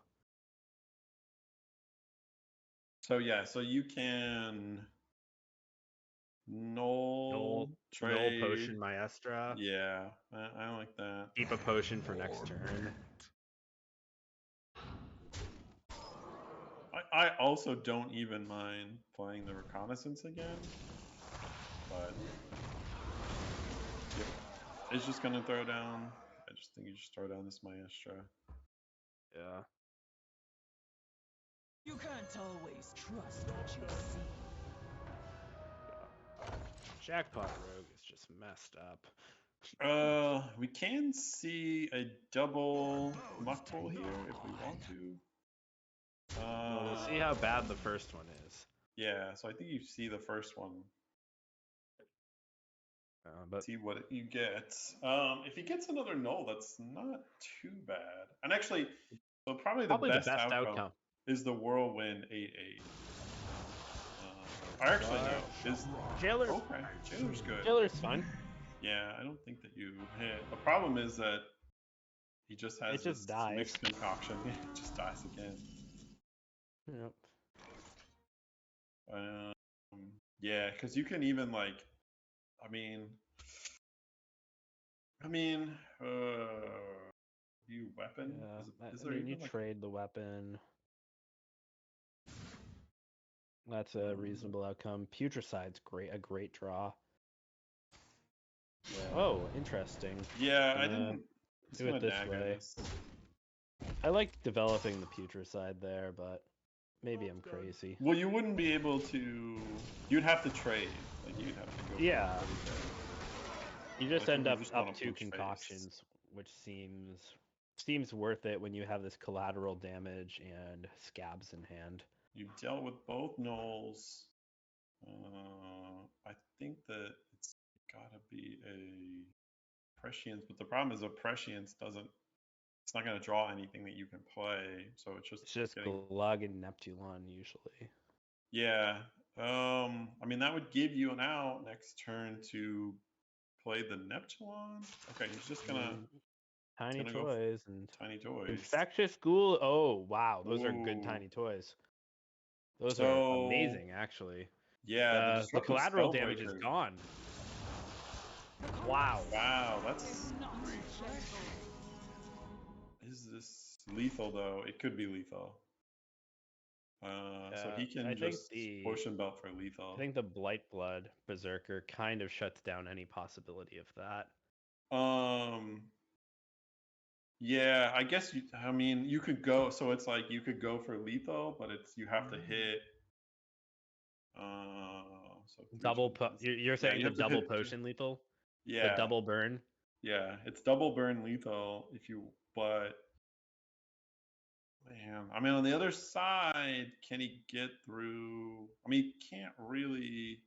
So yeah, so you can null trade. Null potion Maestra. Yeah, I like that. Keep a potion for next turn. I also don't even mind playing the reconnaissance again, but yep, it's just gonna throw down. I just think you just throw down this Maestra. Yeah. You can't always trust what you see. Jackpot Rogue is just messed up. We can see a double muck pull here if we want to. Well, we'll see how bad the first one is. Yeah, so I think you see the first one. But see what you get. If he gets another null, that's not too bad. And actually, so probably the best outcome is the whirlwind 8/8. I actually know is Jailer. Okay, Jailer's good. Jailer's fine. Yeah, I don't think that you hit. The problem is that he just has this mixed concoction. It just dies again. Yep. Yeah, because you can even like, I mean, you weapon. Yeah, is there even you like trade the weapon. That's a reasonable outcome. Putricide's a great draw. Yeah. Oh, interesting. Yeah, I didn't do it this way. I like developing the Putricide there, but maybe I'm crazy. Well, you wouldn't be able to. You'd have to trade. Like you'd have to go. Yeah. You just end up 2 concoctions, which seems worth it when you have this collateral damage and scabs in hand. You dealt with both nulls. I think that it's gotta be a prescience, but the problem is a prescience doesn't. It's not gonna draw anything that you can play, so it's just Glug and Neptulon usually. Yeah. I mean that would give you an out next turn to play the Neptulon. Okay, he's just gonna tiny toys and tiny toys. Infectious Ghoul. Oh wow, those are good tiny toys. Those are amazing, actually. Yeah, the collateral damage is gone. Wow. Wow, that's. Is this lethal though? It could be lethal. So he can just potion belt for lethal. I think the Blight Blood Berserker kind of shuts down any possibility of that. Yeah, I guess you could go. So it's like you could go for lethal, but you have to hit. So double. You're saying the double potion lethal? Yeah. The double burn. Yeah, it's double burn lethal but. Man, I mean, on the other side, can he get through? I mean, he can't really.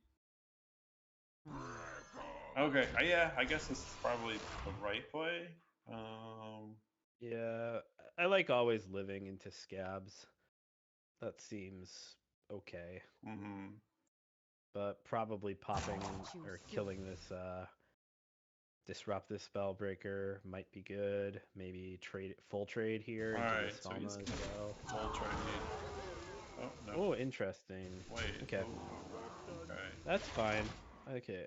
Okay, yeah, I guess this is probably the right play. Yeah, I like always living into scabs. That seems okay. But probably popping or killing this disrupt this Spellbreaker might be good. Maybe full trade here All into right, this so Falma he's as gonna well. full trade. Oh no. Oh, interesting. Wait. Okay. Oh, okay. That's fine. Okay.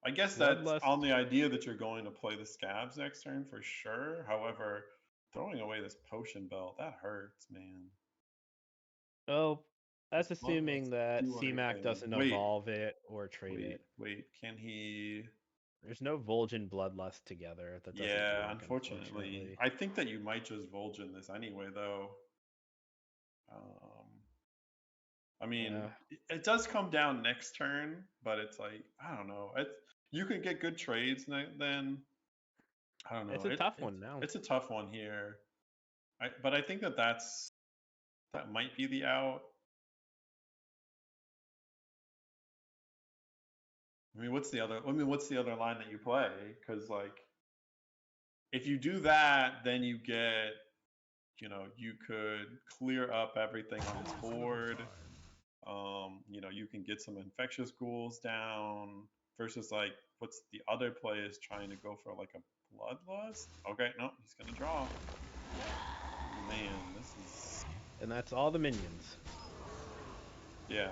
I guess that's Bloodlust. on the idea that you're going to play the scabs next turn for sure. However, throwing away this potion belt, that hurts, man. Well, that's This assuming bloodlust that do CMAC anything. doesn't Wait, evolve it or trade it. wait. Can he? There's no Vol'jin Bloodlust together. That doesn't Yeah, work, unfortunately. I think that you might just Vol'jin this anyway, though. I mean, it does come down next turn, but it's like I don't know. You can get good trades then. I don't know. It's a tough one now. It's a tough one here. But I think that might be the out. I mean, what's the other line that you play? Because like, if you do that, then you get, you could clear up everything on this board. You can get some infectious ghouls down versus like, what's the other play is trying to go for like a bloodlust? Okay, no, he's gonna draw. Man, this is. And that's all the minions. Yeah.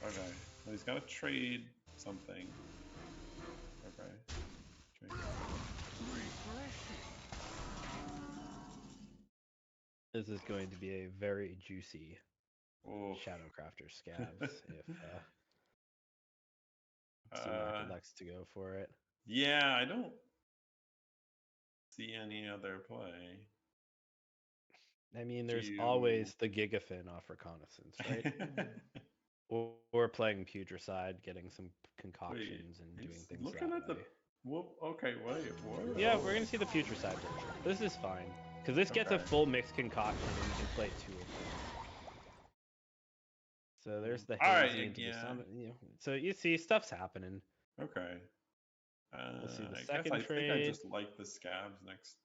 Okay. Well, he's got to trade something. Okay. Trade. This is going to be a very juicy Oof. Shadowcrafter scabs if CMAC elects to go for it. Yeah, I don't see any other play. I mean, there's always the Gigafin off Reconnaissance, right? or playing Putricide, getting some concoctions and doing things looking that at way. Okay, wait, what? Yeah, we're going to see the Putricide version. This is fine, because this gets a full mixed concoction and you can play 2 of them. So there's the hazy into the sun. So you see, stuff's happening. Okay. We'll see the I second guess I trade. think I just like the scabs next.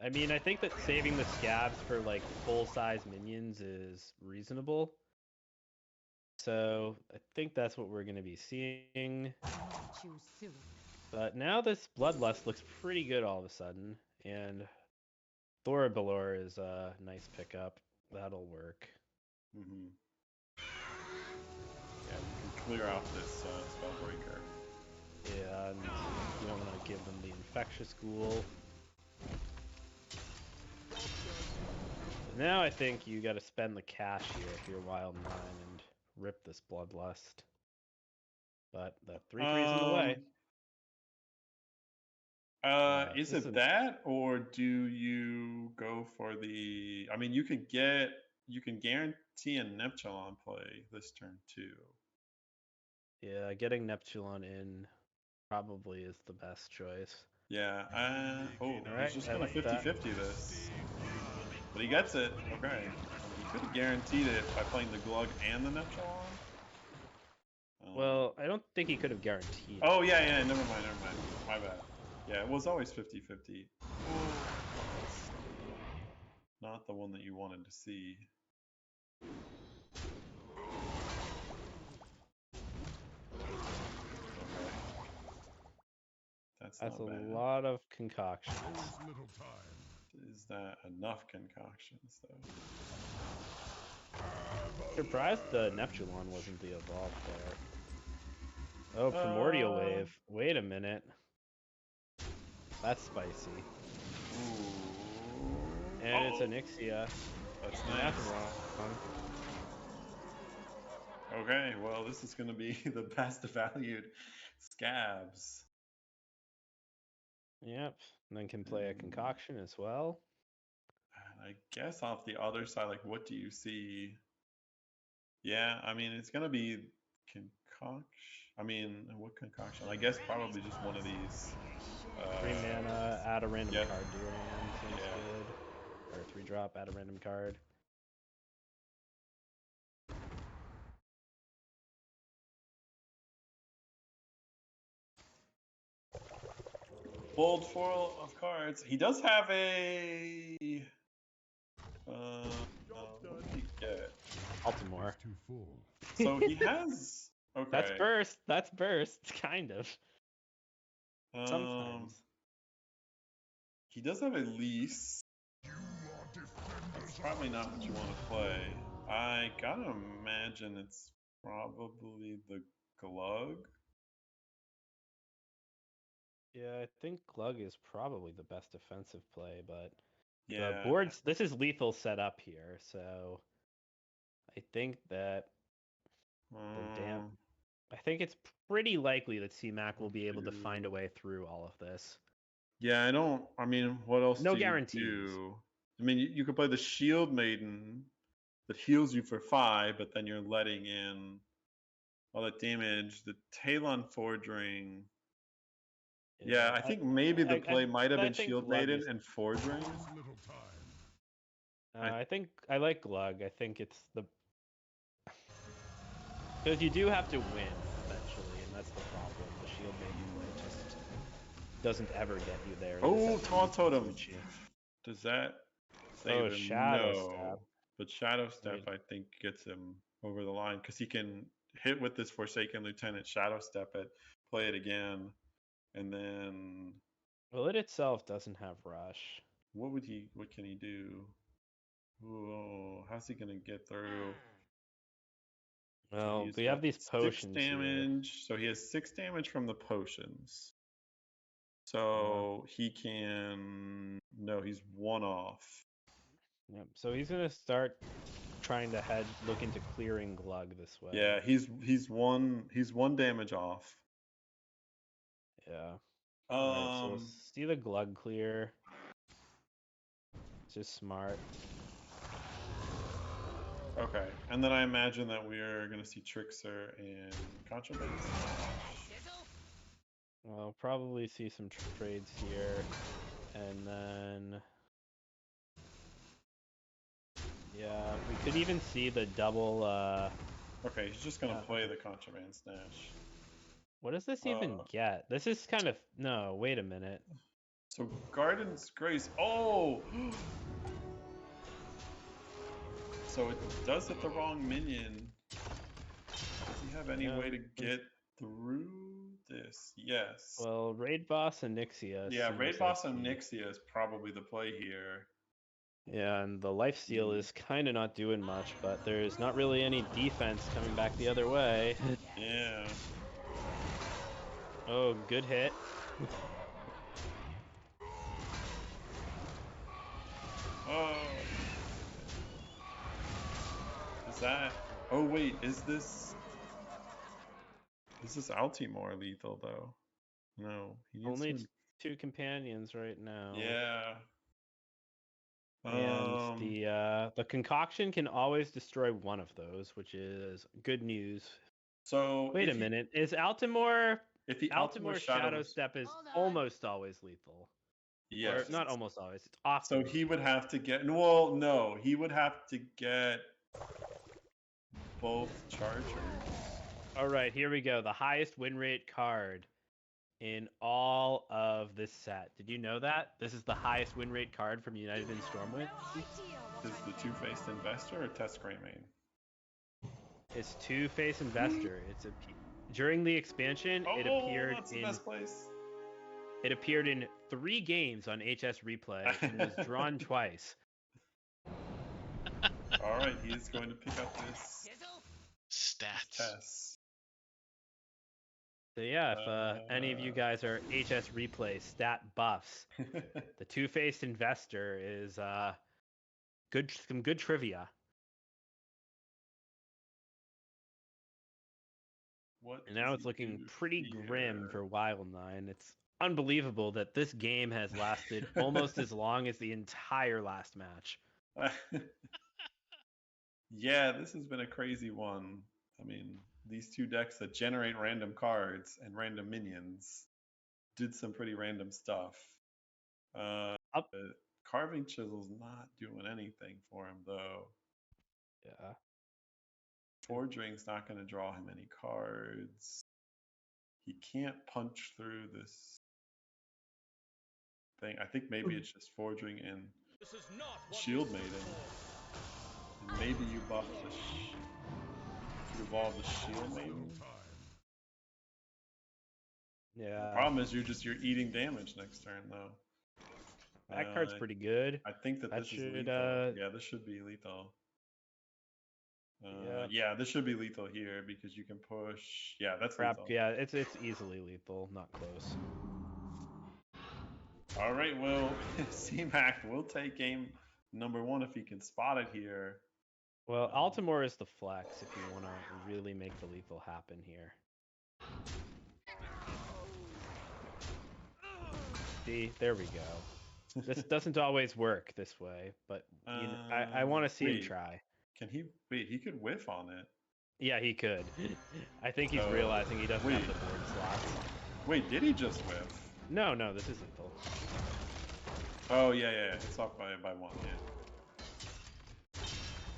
I mean, I think that saving the scabs for like full-size minions is reasonable. So I think that's what we're going to be seeing. But now this Bloodlust looks pretty good all of a sudden. And Thorabalor is a nice pickup. That'll work. Mm-hmm. Yeah, you can clear out this Spellbreaker. Yeah, and you don't want to give them the Infectious Ghoul. Now I think you got to spend the cash here if you're Wild 9 and rip this Bloodlust. But the 3/3's in the way. Is it that, or do you go for the? I mean, you can guarantee a Neptulon play this turn too. Yeah, getting Neptulon in probably is the best choice. Yeah. Right, he's just gonna 50-50 this, but he gets it. Okay. He could have guaranteed it by playing the Glug and the Neptulon. Well, I don't think he could have guaranteed. Oh yeah. Never mind. My bad. Yeah, it was always 50-50. Not the one that you wanted to see. That's a lot of concoctions. Is that enough concoctions, though? Surprised the Neptulon wasn't the evolved there. Oh, Primordial Wave. Wait a minute. That's spicy. Ooh. And it's Onyxia. That's nice. Okay, well, this is going to be the best valued scabs. Yep, and then can play a concoction as well. And I guess off the other side, like, what do you see? Yeah, I mean, it's going to be concoction. I mean, what concoction? I guess probably just one of these. 3 mana, add a random card to your hand. Seems good. Or 3-drop, add a random card. Bold foil of cards. He does have a. What did he get? Baltimore. So he has Okay. That's burst. That's burst, kind of. Sometimes. He does have a lease. That's probably not what you want to play. I gotta imagine it's probably the Glug. Yeah, I think Glug is probably the best defensive play, but Yeah. the boards. This is lethal setup here, so I think that I think it's pretty likely that C-Mac will be able to find a way through all of this. Yeah, I mean, what else No do you guarantees. do? I mean, you could play the Shield Maiden that heals you for 5, but then you're letting in all that damage. The Talon Forging. Yeah, I think maybe the play might have been Shield Maiden and Forging. I think I like Glug. I think it's the because you do have to win eventually, and that's the problem. The Shield Maiden play just doesn't ever get you there. Oh, Taunt Totem. Does that save him? Shadow No. Step. But Shadow Step, I think, gets him over the line because he can hit with this Forsaken Lieutenant, Shadow Step it, play it again, and then. Well, it itself doesn't have rush. What can he do? Oh, how's he gonna get through? Well, So we have these potions 6 damage. here. So he has 6 damage from the potions. So he can. No, he's 1 off. Yep. So he's gonna start trying to look into clearing Glug this way. Yeah, he's 1 damage off. Yeah. Alright, so we'll see the Glug clear. It's just smart. Okay, and then I imagine that we're gonna see Trickster and Contraband. Well, probably see some trades here, and then yeah, we could even see the double. Okay, he's just gonna play the Contraband Snatch. What does this even get? This is kind of no. Wait a minute. So Garden's Grace. Oh. So it does hit the wrong minion. Does he have any way to get through this? Yes. Well, Raid Boss Onyxia. Yeah, Raid Boss Onyxia is probably the play here. Yeah, and the lifesteal is kind of not doing much, but there's not really any defense coming back the other way. Yeah. Oh, good hit. Oh. Is that? Oh wait, is this Altimore lethal though? No, he needs only 2 companions right now. Yeah. And the concoction can always destroy one of those, which is good news. So wait a minute, is Altimore? If the Altimore Shadow Step is almost always lethal. Yes. Or not almost always. It's often. So he would have to get. Well, no, he would have to get both chargers. All right, here we go. The highest win rate card in all of this set. Did you know that? This is the highest win rate card from United in Stormwind. Is the Two-Faced Investor or Test Greymane? It's Two-Faced Investor. It's during the expansion. It appeared that's the best place. It appeared in 3 games on HS Replay and was drawn twice. All right, he is going to pick up this stats test. So yeah, if any of you guys are HS Replay stat buffs, the Two-Faced Investor is some good trivia. And now it's looking pretty grim for Wild9. It's unbelievable that this game has lasted almost as long as the entire last match. Yeah, this has been a crazy one. I mean, these 2 decks that generate random cards and random minions did some pretty random stuff. Carving Chisel's not doing anything for him, though. Yeah. Forgering's not going to draw him any cards. He can't punch through this thing. I think maybe it's just Forging and Shield Maiden. And maybe you buff you evolve the Shield Maiden. Yeah. The problem is you're eating damage next turn though. That card's pretty good. I think that this is lethal. Yeah, this should be lethal. Yeah, this should be lethal here because you can push. Yeah, that's lethal. Yeah, it's easily lethal, not close. All right, well, C-Mac will take game number 1 if he can spot it here. Well, Altimore is the flex if you want to really make the lethal happen here. See, there we go. This doesn't always work this way, but I want to see him try. Can he? Wait, he could whiff on it. Yeah, he could. I think he's realizing he doesn't have the board slots. Wait, did he just whiff? No, this is lethal. Oh, yeah. It's off by 1, yeah.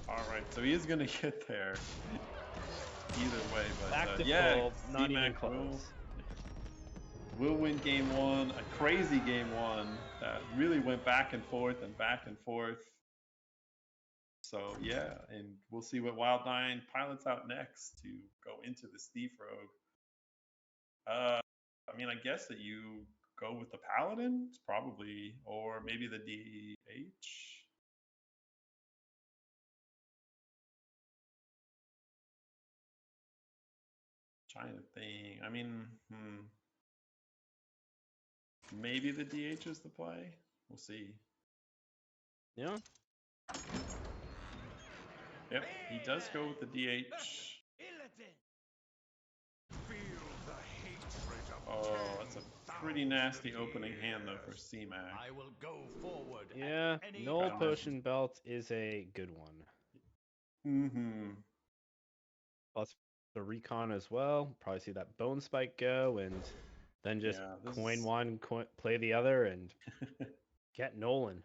All right, so he is going to get there either way, but back to yeah, full, not even close. Will win game 1, a crazy game 1 that really went back and forth and back and forth. So yeah, and we'll see what Wild9 pilots out next to go into this Thief Rogue. I mean, I guess that you go with the Paladin, probably, or maybe the DH. Trying to think. I mean, maybe the DH is the play. We'll see. Yeah. Yep, he does go with the DH. Oh, that's a pretty nasty opening hand though for C-Mac. I will go forward. Yeah, Null Potion Belt is a good one. Mm-hmm. Plus the Recon as well. Probably see that Bone Spike go, and then just coin one, play the other, and get Nolan.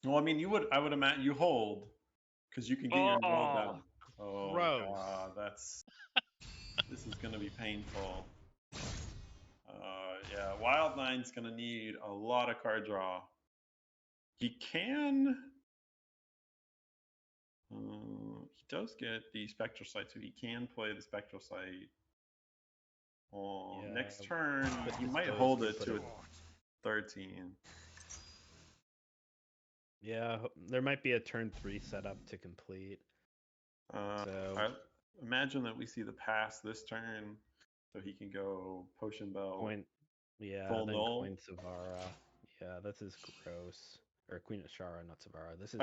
Well, I mean, I would imagine you hold because you can get your Null down. Oh, gross. God, this is going to be painful. Yeah, Wild9's going to need a lot of card draw. He can. He does get the Spectral Sight, so he can play the Spectral Sight on next turn. He might hold it to a 13. Yeah, there might be a turn 3 setup to complete. I imagine that we see the pass this turn, so he can go Potion Belt. Full then Null. Coin Savara. Yeah, this is gross. Or Queen Ashara, not Savara. This is.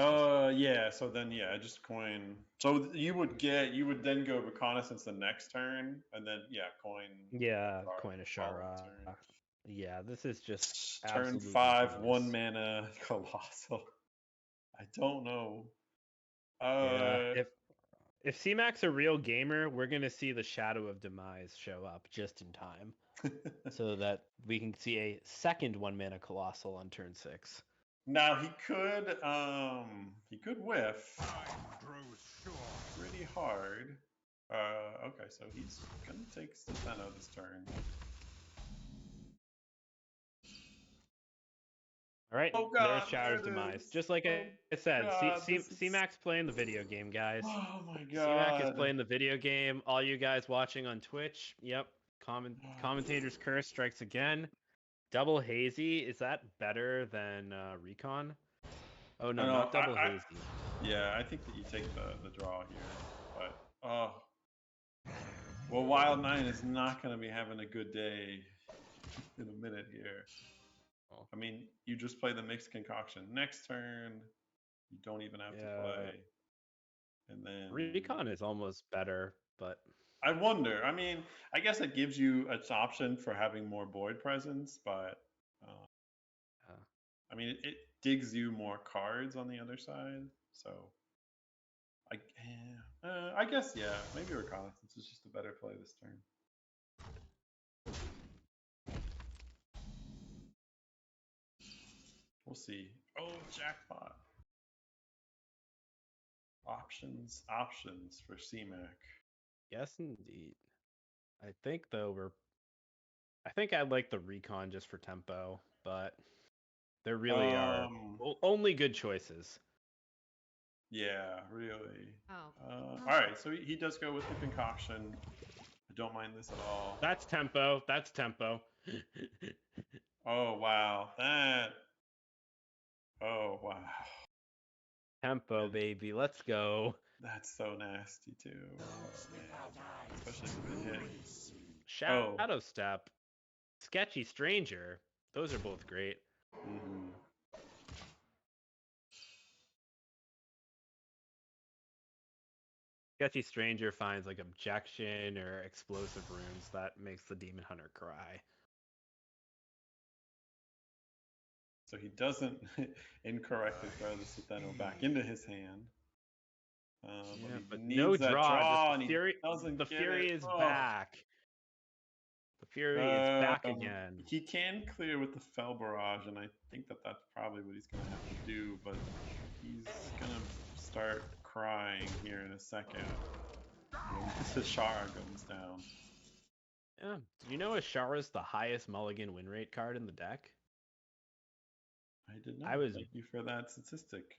Yeah. So then, just coin. So you would then go Reconnaissance the next turn, and then coin. Yeah, coin Ashara. Yeah, this is just turn 5, ridiculous. 1 mana Colossal. I don't know. If C-Mac's a real gamer, we're gonna see the Shadow of Demise show up just in time, so that we can see a second 1 mana Colossal on turn 6. Now he could whiff pretty hard. Okay, so he's gonna take Stefano this turn. All right, there's Shadow of Demise. Just like I said, C-Mac's playing the video game, guys. Oh my God. C-Mac is playing the video game. All you guys watching on Twitch, yep. Commentator's Curse strikes again. Double Hazy, is that better than Recon? Oh no, not Double Hazy. Yeah, I think that you take the draw here. But well, Wild9 is not going to be having a good day in a minute here. I mean, you just play the Mixed Concoction. Next turn, you don't even have to play. And then Recon is almost better, but I wonder. I mean, I guess it gives you an option for having more board presence, but I mean, it digs you more cards on the other side. So I guess maybe Reconnaissance is just a better play this turn. We'll see. Oh, jackpot. Options for C-Mac. Yes, indeed. I think I'd like the Recon just for tempo, but there really are only good choices. Yeah, really. All right, so he does go with the Concoction. don't mind this at all. That's tempo. That's tempo. Oh wow, that. Oh wow. Tempo, baby. Let's go. That's so nasty too. Oh, man. Especially with the hit. Shadow Step. Sketchy Stranger. Those are both great. Mm-hmm. Sketchy Stranger finds like objection or explosive runes that makes the Demon Hunter cry. So he doesn't incorrectly throw the Sitheno back into his hand. But he no needs that draw, just and the he Fury. doesn't The get Fury it. is Oh. back. The Fury is back again. He can clear with the Fell Barrage, and I think that that's probably what he's going to have to do, but he's going to start crying here in a second when Sashara goes down. Yeah. Did you know Ashara's the highest mulligan win rate card in the deck? I did not. Thank you for that statistic,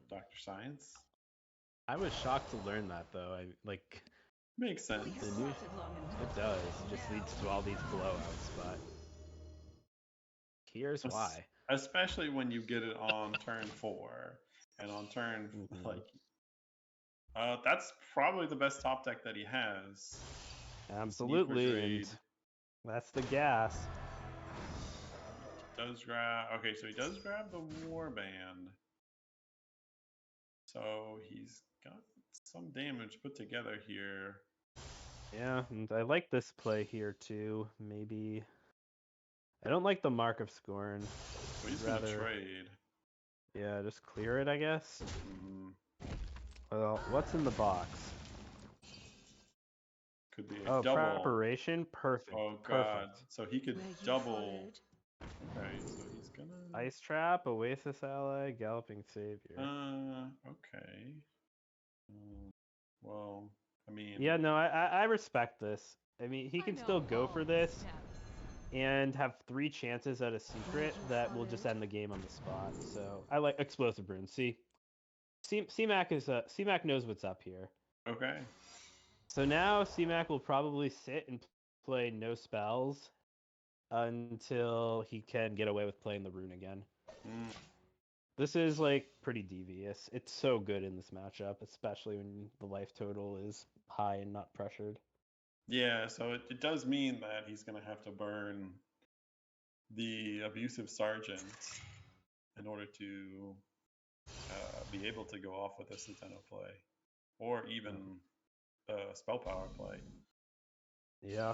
Dr. Science. I was shocked to learn that, though. Makes sense. It does. It just leads to all these blowouts, but here's why. Especially when you get it on turn 4 and on turn that's probably the best top deck that he has. Absolutely, and that's the gas. He does grab. Okay, so he does grab the Warband. So he's got some damage put together here. Yeah, and I like this play here too. Maybe I don't like the Mark of Scorn. So he's gonna trade. Yeah, just clear it, I guess. Mm-hmm. Well, what's in the box? Could be a double. Preparation? Perfect. Oh, God. So he could double. Okay, so he's gonna... Ice Trap, Oasis Ally, Galloping Savior. Okay. Well, I mean... Yeah, no, I respect this. I mean, he can still go for this and have 3 chances at a secret that will just end the game on the spot. So I like Explosive Runes. See, CMAC knows what's up here. Okay. So now CMAC will probably sit and play no spells until he can get away with playing the rune again. This is like pretty devious. It's so good in this matchup, especially when the life total is high and not pressured. Yeah, so it does mean that he's going to have to burn the Abusive Sergeant in order to be able to go off with a Sitheno play, or even Spell Power play. Yeah.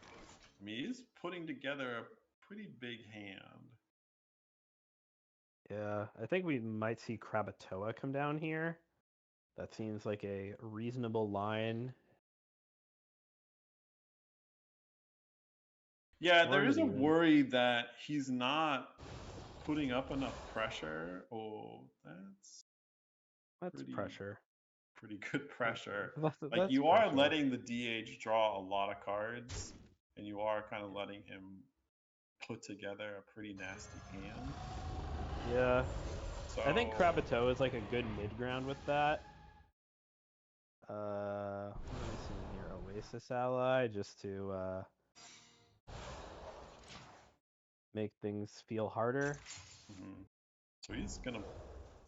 I mean, he's putting together a pretty big hand. Yeah, I think we might see Krakatoa come down here. That seems like a reasonable line. Yeah, there is a worry that he's not putting up enough pressure. Oh, that's pressure. Pretty good pressure. That's you are letting the DH draw a lot of cards, and you are kind of letting him put together a pretty nasty hand. Yeah. So, I think Krakatoa is like a good mid ground with that. What am I seeing here? Oasis Ally, just to make things feel harder. So he's gonna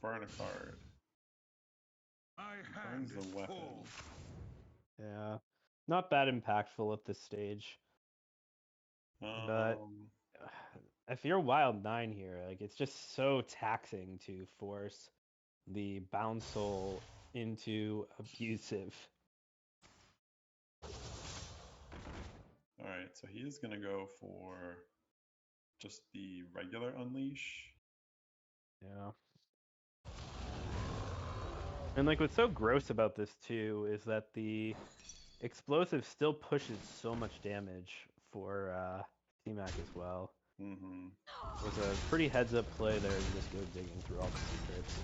burn a card. Burns the weapon. Yeah, not that impactful at this stage. But if you're Wild 9 here, like it's just so taxing to force the Bound Soul into Abusive. All right, so he is gonna go for just the regular Unleash. Yeah. And like what's so gross about this too is that the Explosive still pushes so much damage for CMAC as well. It was a pretty heads up play there to just go digging through all the secrets.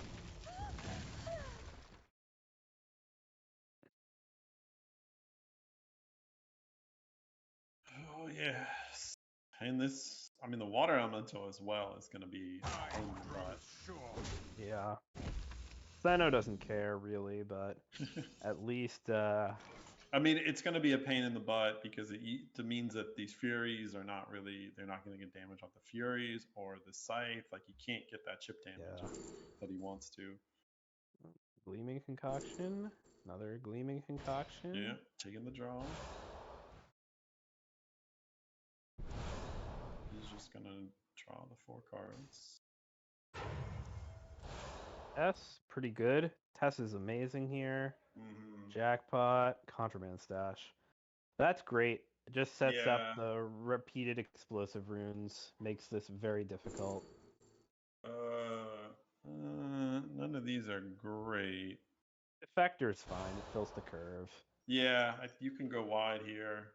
Oh yes. And this, I mean, the Water Elemental as well is going to be a pain in the butt. Yeah. Sano doesn't care really, but at least I mean, it's going to be a pain in the butt because it means that these Furies are not really, they're not going to get damage off the Furies or the Scythe. Like, he can't get that chip damage that he wants to. Gleaming Concoction. Another Gleaming Concoction. Yeah, taking the draw. He's just going to draw the 4 cards. Tess, pretty good. Tess is amazing here. Mm-hmm. Jackpot, Contraband Stash. That's great. It just sets up Yeah. the repeated explosive runes. Makes this very difficult. None of these are great. Defector's fine. It fills the curve. Yeah, you can go wide here.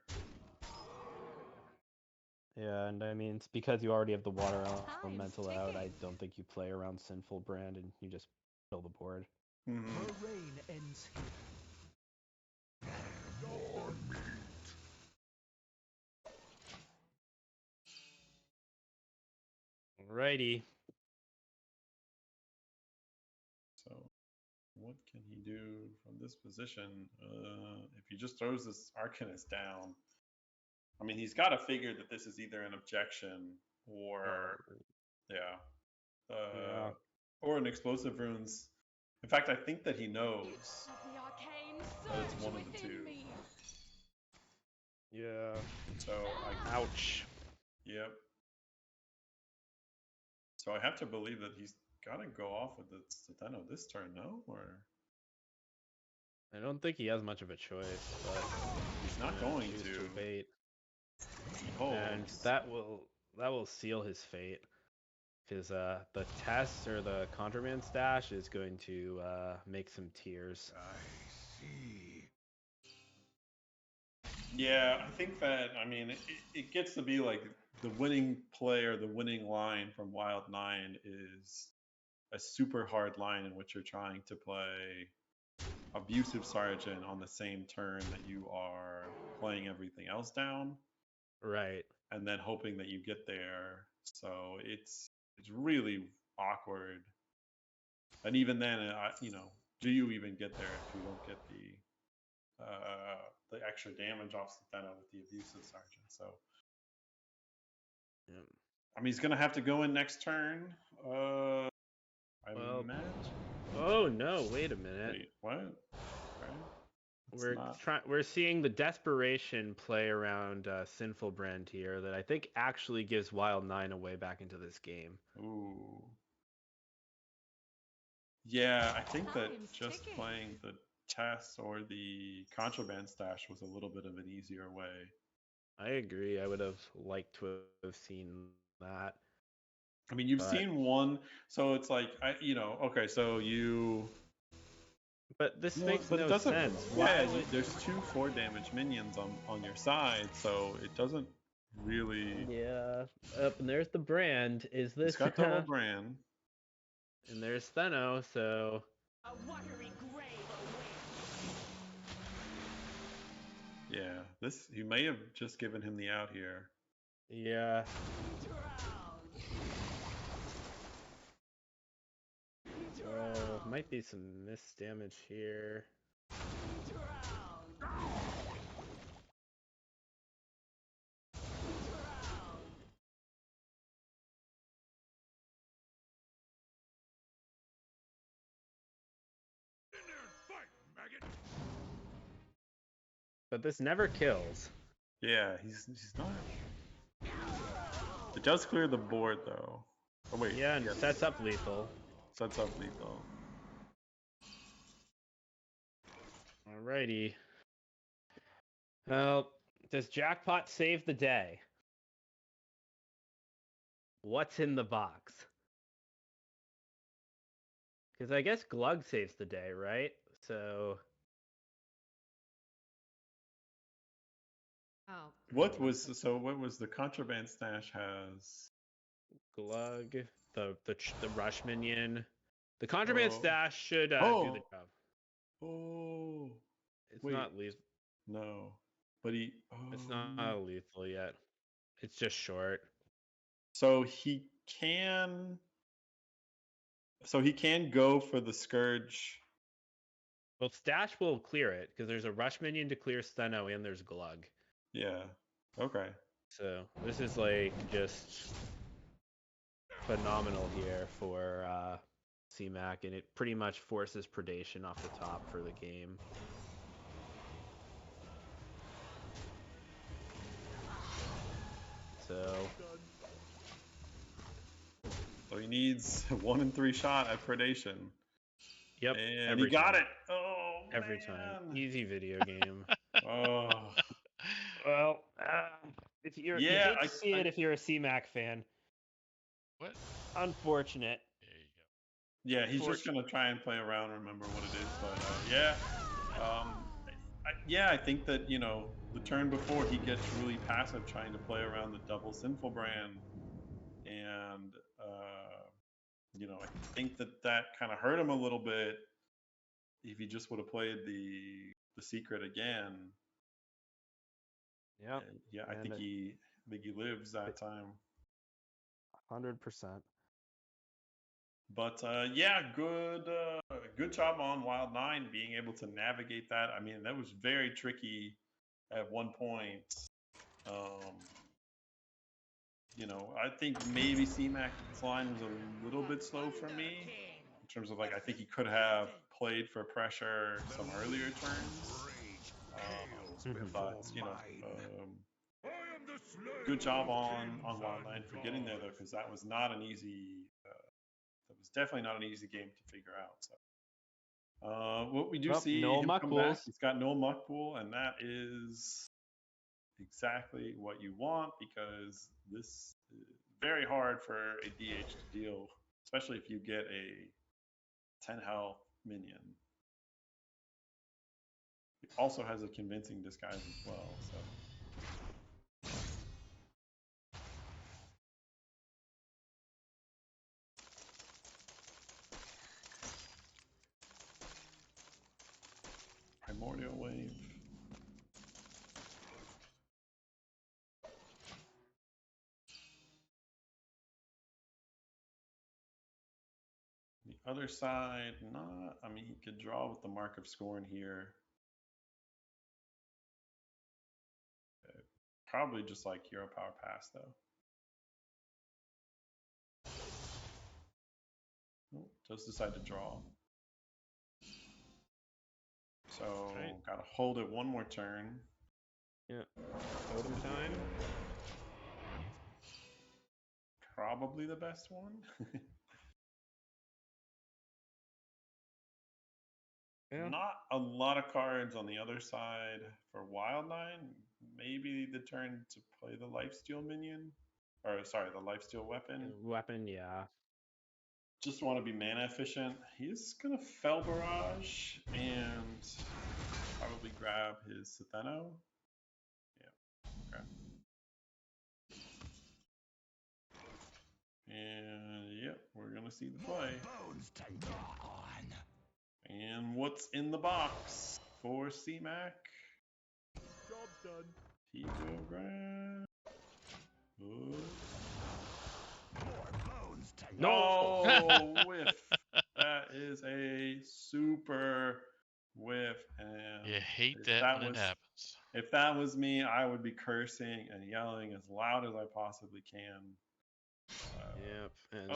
Yeah, and I mean, it's because you already have the water elemental Time's out. I ticking. don't think you play around Sinful Brand and you just fill the board. Mm-hmm. Her reign ends here. More meat. Alrighty. So, what can he do from this position? If he just throws this Arcanist down, I mean, he's got to figure that this is either an objection or, Yeah. or an explosive runes. In fact, I think that he knows The arcane that it's surge one of the within two. me. Yeah. So Ouch. yep. So I have to believe that he's got to go off with the Steno this turn, no? Or I don't think he has much of a choice, but he's not you know, going choose to. wait. He And holds. that will seal his fate. Because the test or the Contraband Stash is going to make some tears. I see. Yeah, I think that, I mean, it gets to be like the winning play or the winning line from Wild 9 is a super hard line in which you're trying to play Abusive Sergeant on the same turn that you are playing everything else down. Right. And then hoping that you get there. So it's really awkward. And even then, do you even get there if you don't get the extra damage off Steno with the Abusive Sergeant? So, Yeah. I mean, he's gonna have to go in next turn. I Well, imagine. oh no! Wait a minute. Wait, what? Right? We're seeing the desperation play around Sinful Brand here that I think actually gives Wild 9 away back into this game. Ooh. Yeah, I think that Time's just ticking. playing the Tess or the Contraband Stash was a little bit of an easier way. I agree. I would have liked to have seen that. I mean, you've But- seen one, so it's like, okay, so you. But this No, makes but it no doesn't. sense. Yeah, Why would... there's 2 4 damage minions on your side, so it doesn't really. Yeah. Up and there's the brand. Is this? It's got double brand. And there's Steno. So. A watery grave awaits. Yeah, you may have just given him the out here. Yeah. Might be some missed damage here. In there and fight, maggot. But this never kills. Yeah, he's not. It does clear the board though. Oh wait. Yeah, and sets up lethal. Sets up lethal. Alrighty. Well, does Jackpot save the day? What's in the box? Because I guess Glug saves the day, right? So. Oh. What was the Contraband Stash has? Glug, the rush minion. The Contraband Oh. Stash should do Oh. the job. Oh. It's Wait. not lethal. No. But he. It's not lethal yet. It's just short. So he can. So he can go for the Scourge. Well, Stash will clear it because there's a rush minion to clear Steno and there's Glug. Yeah. Okay. So this is like just phenomenal here for CMAC, and it pretty much forces predation off the top for the game. So he needs 1 in 3 shot at predation. Yep. And he got it. Oh, every man. time. Easy video game. Oh. Well, if you hate to see it if you're a CMAC fan. What? Unfortunate. There you go. Yeah, he's just gonna try and play around, remember what it is. But I think that the turn before he gets really passive trying to play around the double sinful brand, and I think that kind of hurt him a little bit. If he just would have played the secret again, yeah, I think he lives that time. 100%. But good job on Wild 9 being able to navigate that. I mean, that was very tricky at one point. I think maybe CMAC's line was a little bit slow for me in terms of I think he could have played for pressure some earlier turns. Good job on Wild 9 for getting there though, because that was not an easy. That was definitely not an easy game to figure out. So, what we do see no him muck come pools. back, he's got no muck pool, and that is exactly what you want because this is very hard for a DH to deal, especially if you get a 10 health minion. He also has a convincing disguise as well. So. Primordial Wave. The other side, he could draw with the Mark of Scorn here. Probably just like Hero Power Pass, though. Oh, does decide to draw. So, gotta hold it one more turn. Yeah. Totem time. Probably the best one. Yeah. Not a lot of cards on the other side for Wild 9. Maybe the turn to play the Lifesteal minion. Or, sorry, the Lifesteal weapon. Weapon, yeah. Just want to be mana efficient. He's going to Fel Barrage and probably grab his Setheno. Yeah, okay. And, yep, we're going to see the play. And what's in the box for CMAC? Job done. Pico grab. No whiff. That is a super whiff. And you hate that when it happens. If that was me, I would be cursing and yelling as loud as I possibly can. Yep. And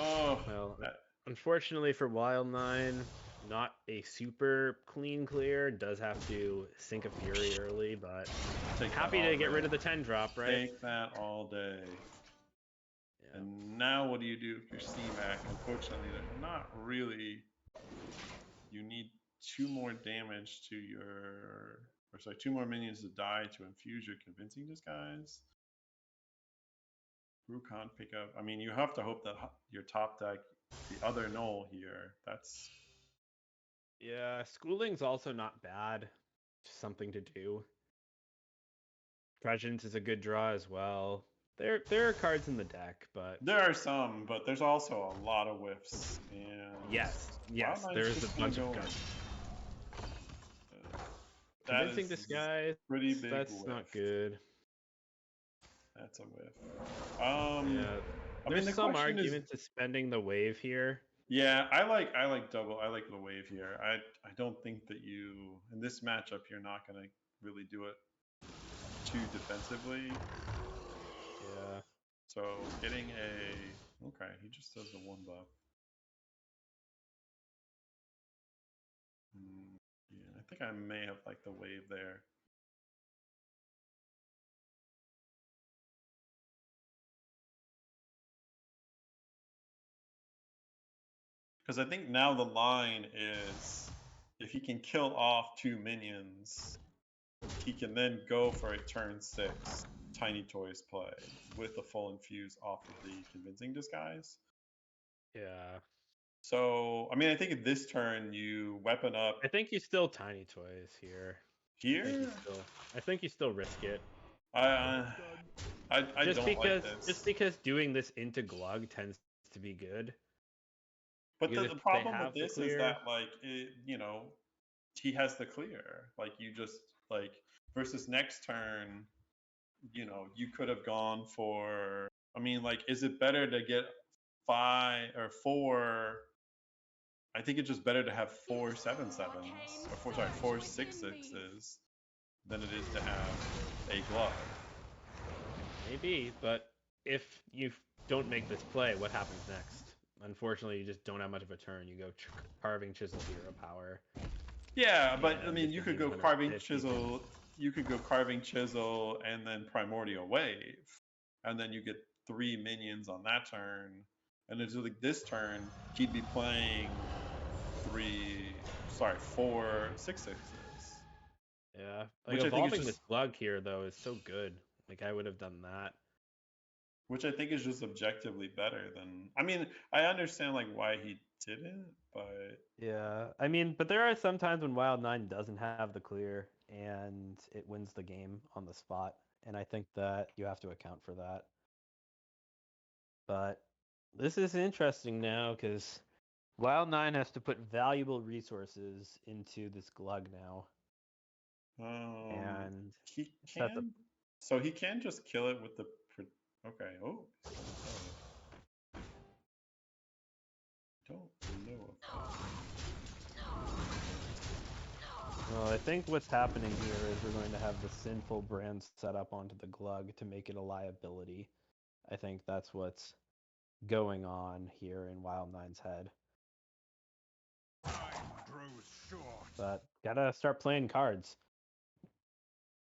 unfortunately for Wild 9, not a super clean clear. Does have to sink a Fury early, but happy to get rid of the 10 drop, right? Take that all day. Yeah. And now what do you do if you're CMAC? Unfortunately, there's not really. You need 2 more damage to your. Or sorry, 2 more minions to die to infuse your convincing disguise. Rukon pickup. I mean, you have to hope that your top deck, the other null here, that's. Yeah, Schooling's also not bad. Just something to do. Prescience is a good draw as well. There are cards in the deck, but there are some, but there's also a lot of whiffs. And yes, there's a bunch of guns. Convincing disguise. Pretty big. That's whiff. Not good. That's a whiff. Yeah. There's some argument to spending the wave here Yeah, I like double. I like the wave here. I don't think that you in this matchup you're not gonna really do it too defensively. Yeah. So getting a okay, he just does the one buff. Yeah, I think I may have liked the wave there. Because I think now the line is if he can kill off 2 minions, he can then go for a turn 6 Tiny Toys play with a full infuse off of the Convincing Disguise. Yeah. So, I mean, I think at this turn you weapon up I think you still Tiny Toys here. here. I think you still risk it. I don't like this. Just because doing this into Glug tends to be good. But Because the if they problem with have the this is clear, that like he has the clear. Like you just like versus next turn, you could have gone for. I mean, like, is it better to get 5 or 4? I think it's just better to have 4 7/7s or 4 6/6s than it is to have a glove. maybe. But if you don't make this play, what happens next? Unfortunately, you just don't have much of a turn. You go carving chisel hero power. Yeah, but I and mean, this you is could even go under carving 50 chisel. You could go carving chisel and then primordial wave, and then you get 3 minions on that turn. And it's like this turn, he'd be playing 4 6/6s. Yeah, like Which I think is evolving just this Glug here though is so good. Like I would have done that. which I think is just objectively better than. I mean, I understand like why he didn't, but Yeah, I mean, but there are some times when Wild 9 doesn't have the clear and it wins the game on the spot, and I think that you have to account for that. But this is interesting now because Wild 9 has to put valuable resources into this Glug now, and he it's at the can. So he can just kill it with the. Okay. Oh, don't know of that. Well, I think what's happening here is we're going to have the sinful brand set up onto the Glug to make it a liability. I think that's what's going on here in Wild Nine's head. Time grows short. But gotta start playing cards,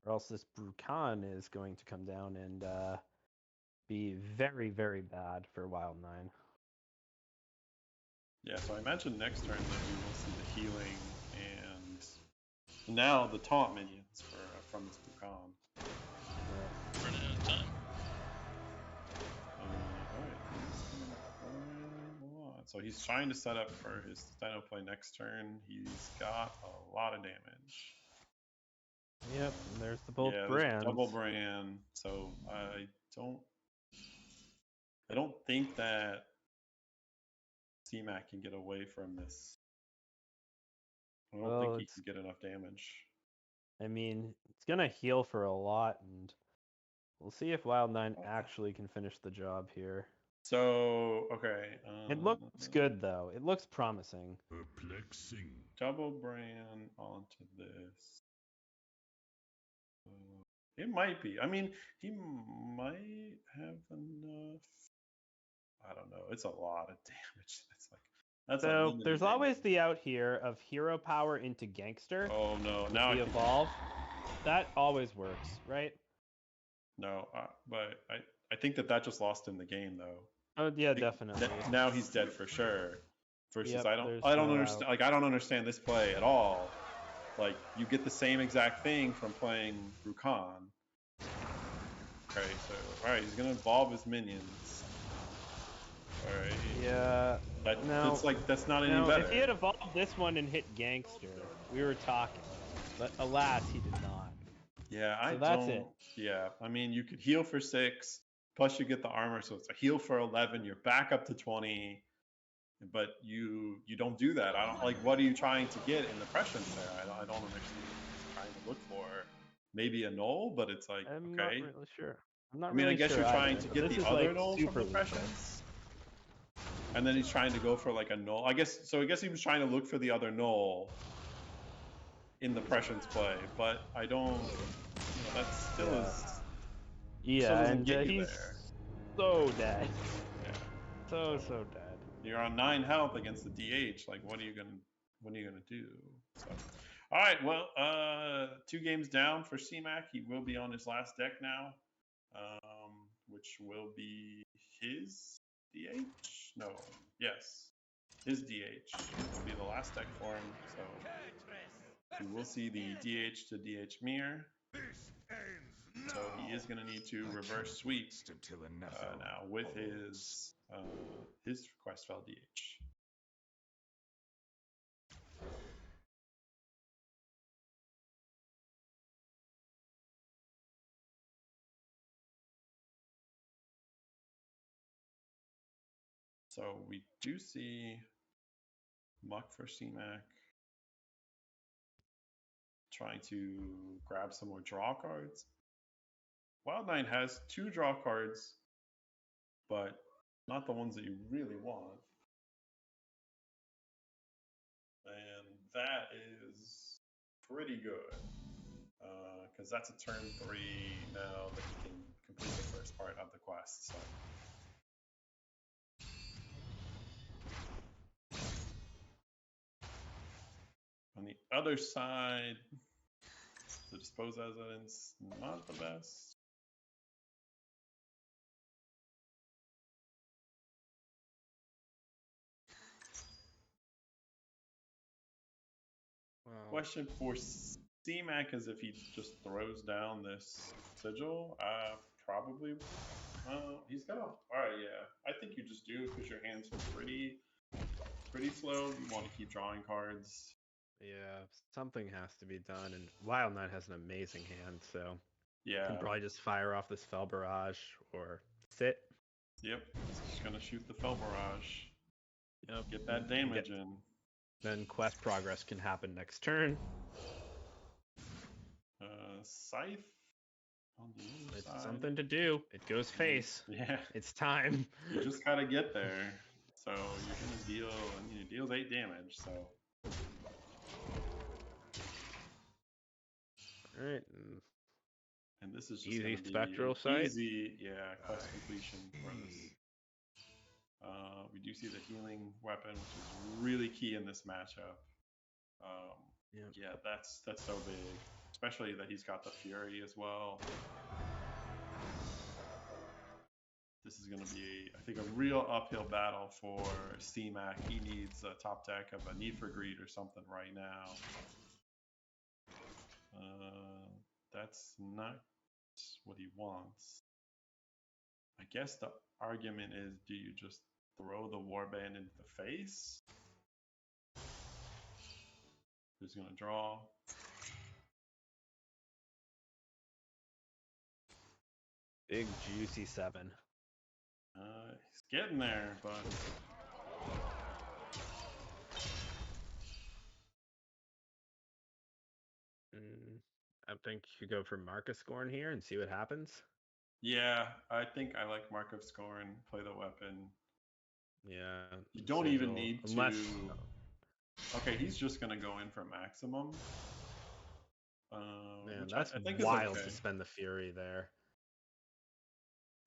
or else this Brucan is going to come down and be very, very bad for Wild 9. Yeah, so I imagine next turn that we will see the healing and now the taunt minions from this Brucan. Running out of time. Alright, so he's trying to set up for his Dino play next turn. He's got a lot of damage. Yep, and there's the both Yeah, there's brands. double brand. So I don't think that CMAC can get away from this. I don't think he can get enough damage. I mean, it's gonna heal for a lot, and we'll see if Wild 9 actually can finish the job here. So, okay. It looks good, though. It looks promising. Perplexing. Double brand onto this. It might be. I mean, he might have enough. I don't know. It's a lot of damage. That's so there's always the out here of hero power into gangster. Oh no! Now we evolve. That always works, right? No, but I think that just lost him the game though. Oh yeah, definitely. Now he's dead for sure. Versus yep, I don't understand. Like I don't understand this play at all. Like you get the same exact thing from playing Brucan. Okay, so alright, he's gonna evolve his minions. Alright. Yeah. That's not any better. If he had evolved this one and hit gangster, we were talking. But alas, he did not. Yeah, that's it. Yeah, I mean, you could heal for 6, plus you get the armor, so it's a heal for 11. You're back up to 20, but you don't do that. I don't like. What are you trying to get in the prescience there? I don't understand what he's trying to look for. Maybe a null, but it's like I'm okay. not really sure. I'm not I mean, really I guess sure you're trying either, to get the other null from the prescience. And then he's trying to go for like a null. I guess he was trying to look for the other null in the prescience play, but I don't. That still is. Yeah, still doesn't and get you he's there. so dead. Yeah. So dead. You're on 9 health against the DH. Like, what are you gonna do? So, all right. Well, 2 games down for CMAC. He will be on his last deck now, which will be his DH. No, yes, his DH will be the last deck for him. So we will see the DH to DH mirror. So he is going to need to reverse sweep now with his Questfell DH. So we do see Muck for CMAC trying to grab some more draw cards. Wild Nine has 2 draw cards, but not the ones that you really want. And that is pretty good, because that's a turn 3 now that he can complete the first part of the quest. So. On the other side, the dispose evidence, not the best. Wow. Question for CMAC is if he just throws down this sigil. Probably. He's got a. All right, yeah. I think you just do because your hands are pretty slow. You want to keep drawing cards. Yeah, something has to be done, and Wild Knight has an amazing hand, so Yeah. can probably just fire off this Fell Barrage or sit. Yep. He's just gonna shoot the Fell Barrage. Yep. Get that damage in. Then quest progress can happen next turn. Scythe on the other It's side. something to do. It goes face. Yeah. It's time. You just gotta get there. So you're gonna deal, it deals 8 damage. So. All right. And this is just Easy gonna be spectral an sight. easy, quest completion for this. We do see the healing weapon, which is really key in this matchup. Yeah, that's so big, especially that he's got the Fury as well. This is going to be, I think, a real uphill battle for CMAC. He needs a top deck of a Need for Greed or something right now. That's not what he wants. I guess the argument is, do you just throw the Warband into the face? Who's going to draw? Big juicy 7. He's getting there, but I think you go for Marcus Scorn here and see what happens. Yeah, I think I like Mark of Scorn. Play the weapon. Yeah. You don't even need to. Okay, he's just gonna go in for maximum. Man, which that's I think wild is okay. to spend the Fury there.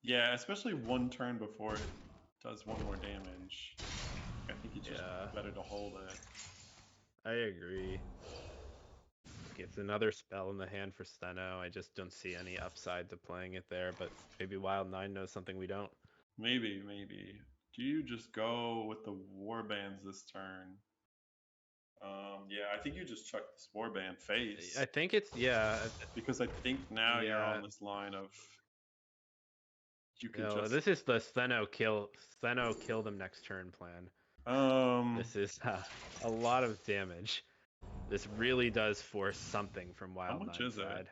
Yeah, especially one turn before it does 1 more damage. I think it's just better to hold it. I agree. It's another spell in the hand for Steno. I just don't see any upside to playing it there, but maybe Wild 9 knows something we don't. Maybe. Do you just go with the Warbands this turn? Yeah, I think you just chuck this Warband face. I think it's, Because I think now you're on this line of you could just. This is the Steno kill them next turn plan. This is a lot of damage. This really does force something from Wild Nine's side.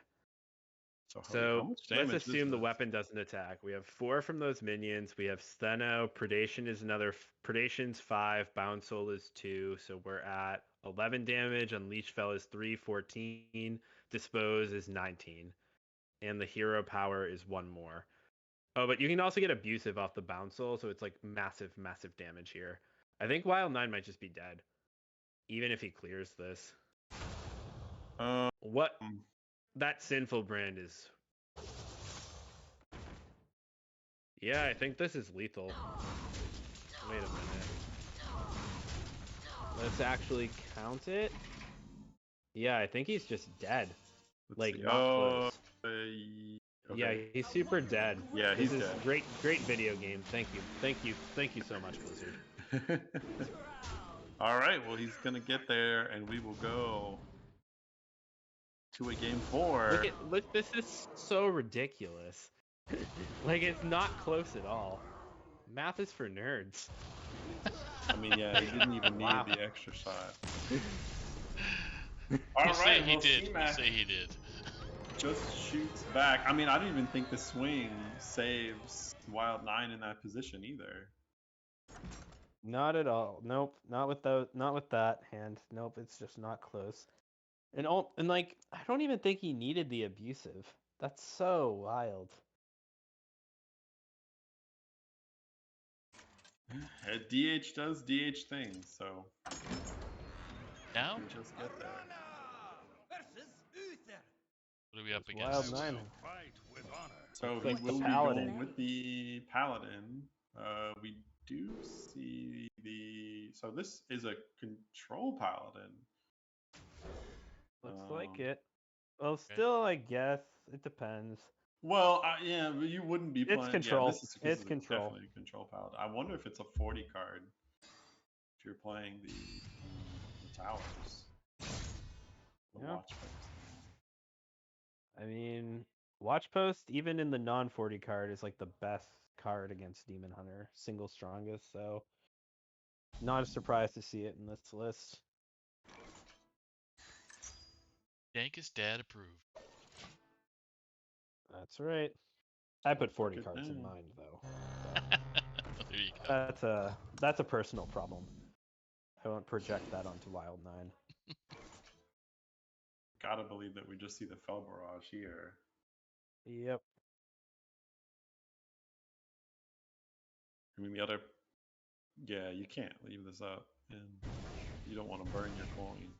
So let's assume the weapon doesn't attack. We have 4 from those minions. We have Steno. Predation's 5. Bound Soul is 2. So we're at 11 damage. Unleash Fell is 3, 14. Dispose is 19. And the hero power is 1 more. Oh, but you can also get abusive off the bouncel, so it's like massive, massive damage here. I think Wild 9 might just be dead, even if he clears this. What? That Sinful Brand is... Yeah, I think this is lethal. Wait a minute. Let's actually count it. Yeah, I think he's just dead. Like, not close. Okay. Yeah, he's super dead. Yeah, he's This is dead. great video game. Thank you so much, Blizzard. All right, well, he's gonna get there, and we will go to a game 4. Look, this is so ridiculous. Like, it's not close at all. Math is for nerds. I mean, yeah, he didn't even Wow. need the extra shot. You All say right, he well, did. You C-Mac say he did. just shoots back. I mean, I don't even think the swing saves Wild 9 in that position either. Not at all. Nope. Not with that hand. Nope. It's just not close. And like, I don't even think he needed the abusive. That's so wild. DH does DH things, so Now, we just get there. what are we up It's against? Wild 9. Fight with honor. So It's he like the will be Paladin. going with the Paladin. We do see the... So this is a control Paladin. Looks like it. Well, still, I guess it depends. Well, yeah, but you wouldn't be playing... control. Yeah, this is Control. definitely a control Paladin. I wonder if it's a 40 card if you're playing the towers. The Yeah. watch post. I mean, Watch Post, even in the non-40 card, is like the best card against Demon Hunter. Single strongest, so not a surprise to see it in this list. Yankees dad approved. That's right. I put 40 Look at cards in that. mind, though. There you go. That's a personal problem. I won't project that onto Wild 9. Gotta believe that we just see the Fell Barrage here. Yep. I mean, the other... Yeah, you can't leave this up, and you don't want to burn your coin.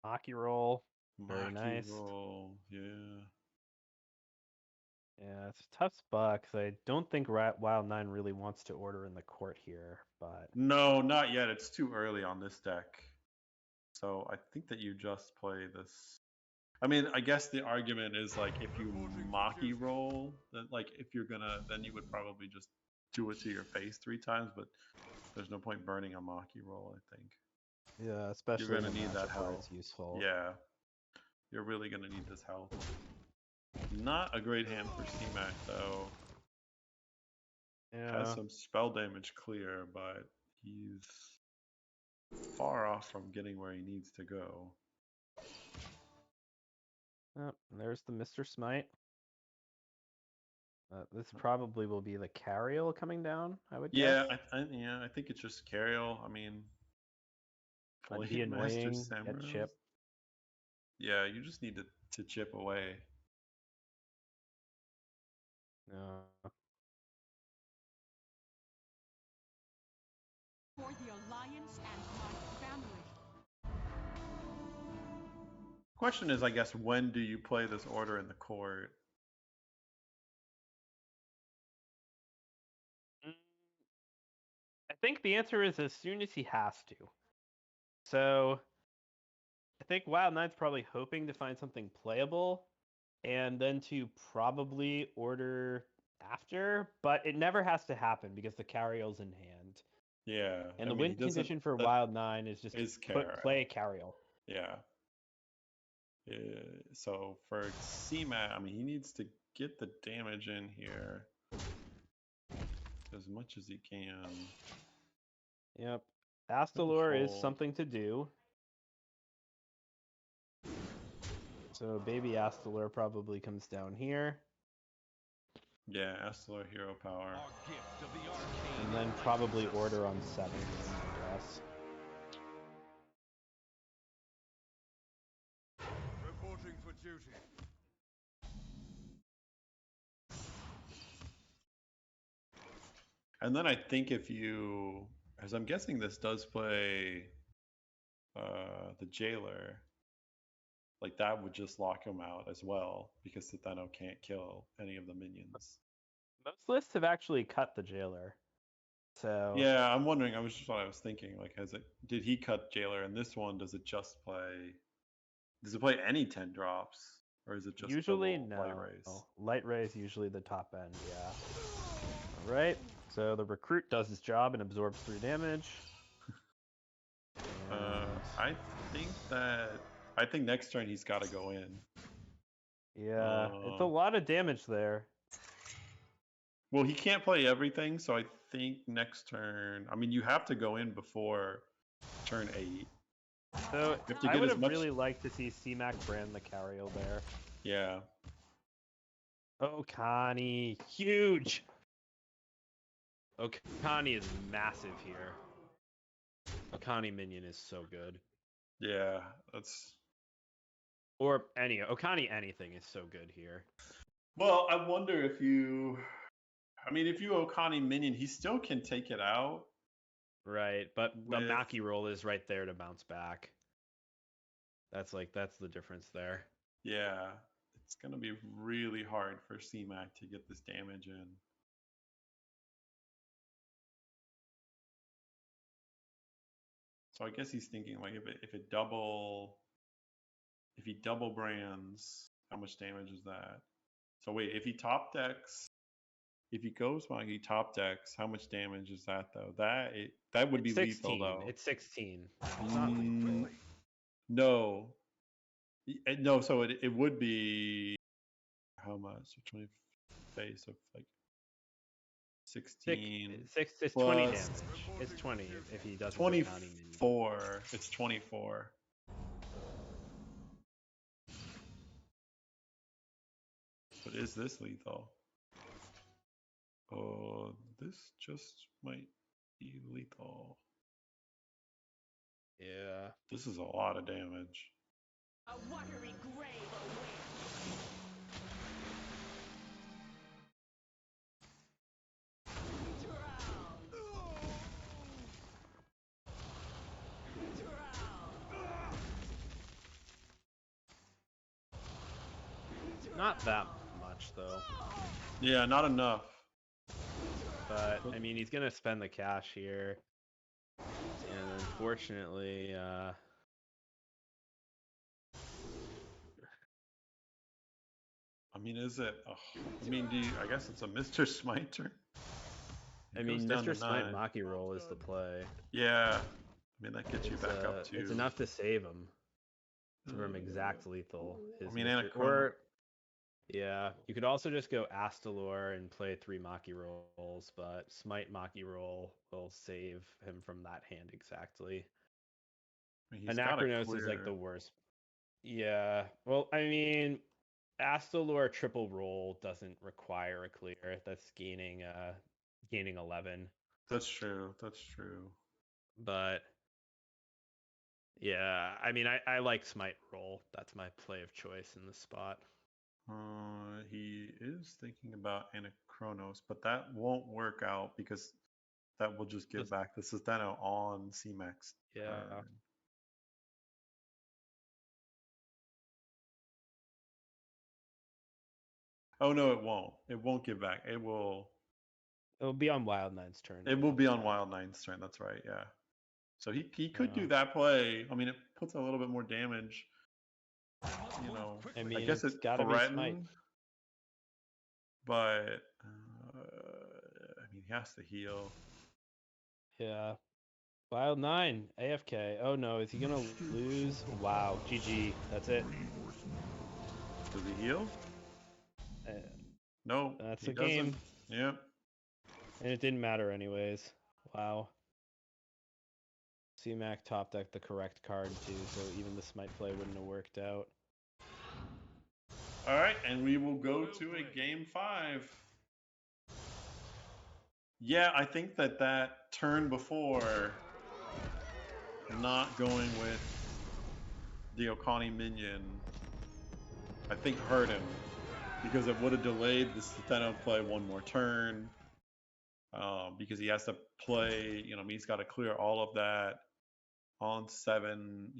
Maki roll. Very Maki nice. roll, yeah. Yeah, it's a tough spot because I don't think Wild 9 really wants to order in the court here, but... No, not yet. It's too early on this deck. So I think that you just play this. I mean, I guess the argument is like if you Maki roll, then like if you're gonna, then you would probably just do it to your face 3 times, but there's no point burning a Maki roll, I think. Yeah, especially You're gonna in a need that matchup where health. it's useful. Yeah. You're really gonna need this health. Not a great hand for C-Mac though. Yeah. Has some spell damage clear, but he's far off from getting where he needs to go. Oh, there's the Mr. Smite. This probably will be the Carriel coming down, I would Yeah, guess. I think it's just Carriel. I mean, Might be Master annoying, get Samurai's- chip. Yeah, you just need to chip away. For the Alliance and my family. Question is, I guess, when do you play this order in the court? I think the answer is as soon as he has to. So I think Wild 9's probably hoping to find something playable and then to probably order after, but it never has to happen because the Carriel's in hand. Yeah. And the win condition for Wild 9 is just play Carriel. Yeah. So for C-Mac, I mean, he needs to get the damage in here as much as he can. Yep. Astalor is something to do. So baby Astalor probably comes down here. Yeah, Astalor hero power. And then probably order on 7, I guess. Reporting for duty. And then I think if you, as I'm guessing this does play the Jailer, like that would just lock him out as well because Citheno can't kill any of the minions. Most lists have actually cut the Jailer. So yeah, I'm wondering. I was just what I was thinking. Like, did he cut Jailer? And this one, does it just play? Does it play any 10 drops, or is it just usually double no. light rays? Light rays usually the top end. Yeah. All right. So the recruit does his job and absorbs 3 damage. I think next turn he's got to go in. Yeah, it's a lot of damage there. Well, he can't play everything, so I think next turn. I mean, you have to go in before turn 8. So I would have really liked to see C-Mac brand the Cariel there. Yeah. Okani, huge. Okani is massive here. Okani minion is so good. Yeah, that's. Or Okani anything is so good here. Well, I wonder if you. I mean, if you Okani minion, he still can take it out. Right, but the Maki roll is right there to bounce back. That's the difference there. Yeah, it's going to be really hard for C-Mac to get this damage in. So I guess he's thinking like if he double brands, how much damage is that? So wait, if he goes Magi top decks, how much damage is that though? That would be 16. lethal though. It's 16. It's not lethal. No. No, so it would be how much? 20 face of like 16. It's 20 damage. It's 20 if he does 24. It's 24. But is this lethal? Oh, this just might be lethal. Yeah. This is a lot of damage. A watery grave awaits. Not that much though. Yeah, not enough. But I mean, he's gonna spend the cash here, and unfortunately, I mean, is it? I mean, I guess it's a Mr. Smite turn. I mean, Mr. Smite Maki roll is the play. Yeah, I mean that gets you back up to. It's enough to save him from exact lethal. I mean, yeah, you could also just go Astalor and play 3 Maki rolls, but Smite Maki roll will save him from that hand exactly. Anachronos is like the worst. Yeah, well, I mean, Astalor triple roll doesn't require a clear. That's gaining 11. That's true. That's true. But yeah, I mean, I like Smite roll. That's my play of choice in this spot. He is thinking about Anachronos, but that won't work out because that will just give back the Citheno on C-Max. Yeah. Oh no, it won't. It won't give back. It will. It'll be on Wild Nine's turn. It will be on Wild Nine's turn. That's right. Yeah. So he could do that play. I mean, it puts a little bit more damage. You know, I mean, I guess it's gotta be Smite. But I mean, he has to heal. Yeah. Wild 9, AFK. Oh no, is he gonna lose? Wow, GG. That's it. Does he heal? No. That's the game. Yeah. And it didn't matter anyways. Wow. C-Mac top decked the correct card too, so even the Smite play wouldn't have worked out. All right, and we will go to a game 5. Yeah, I think that turn before not going with the Okani minion, I think hurt him because it would have delayed the Citheno play one more turn. because he has to play. He's got to clear all of that on 7.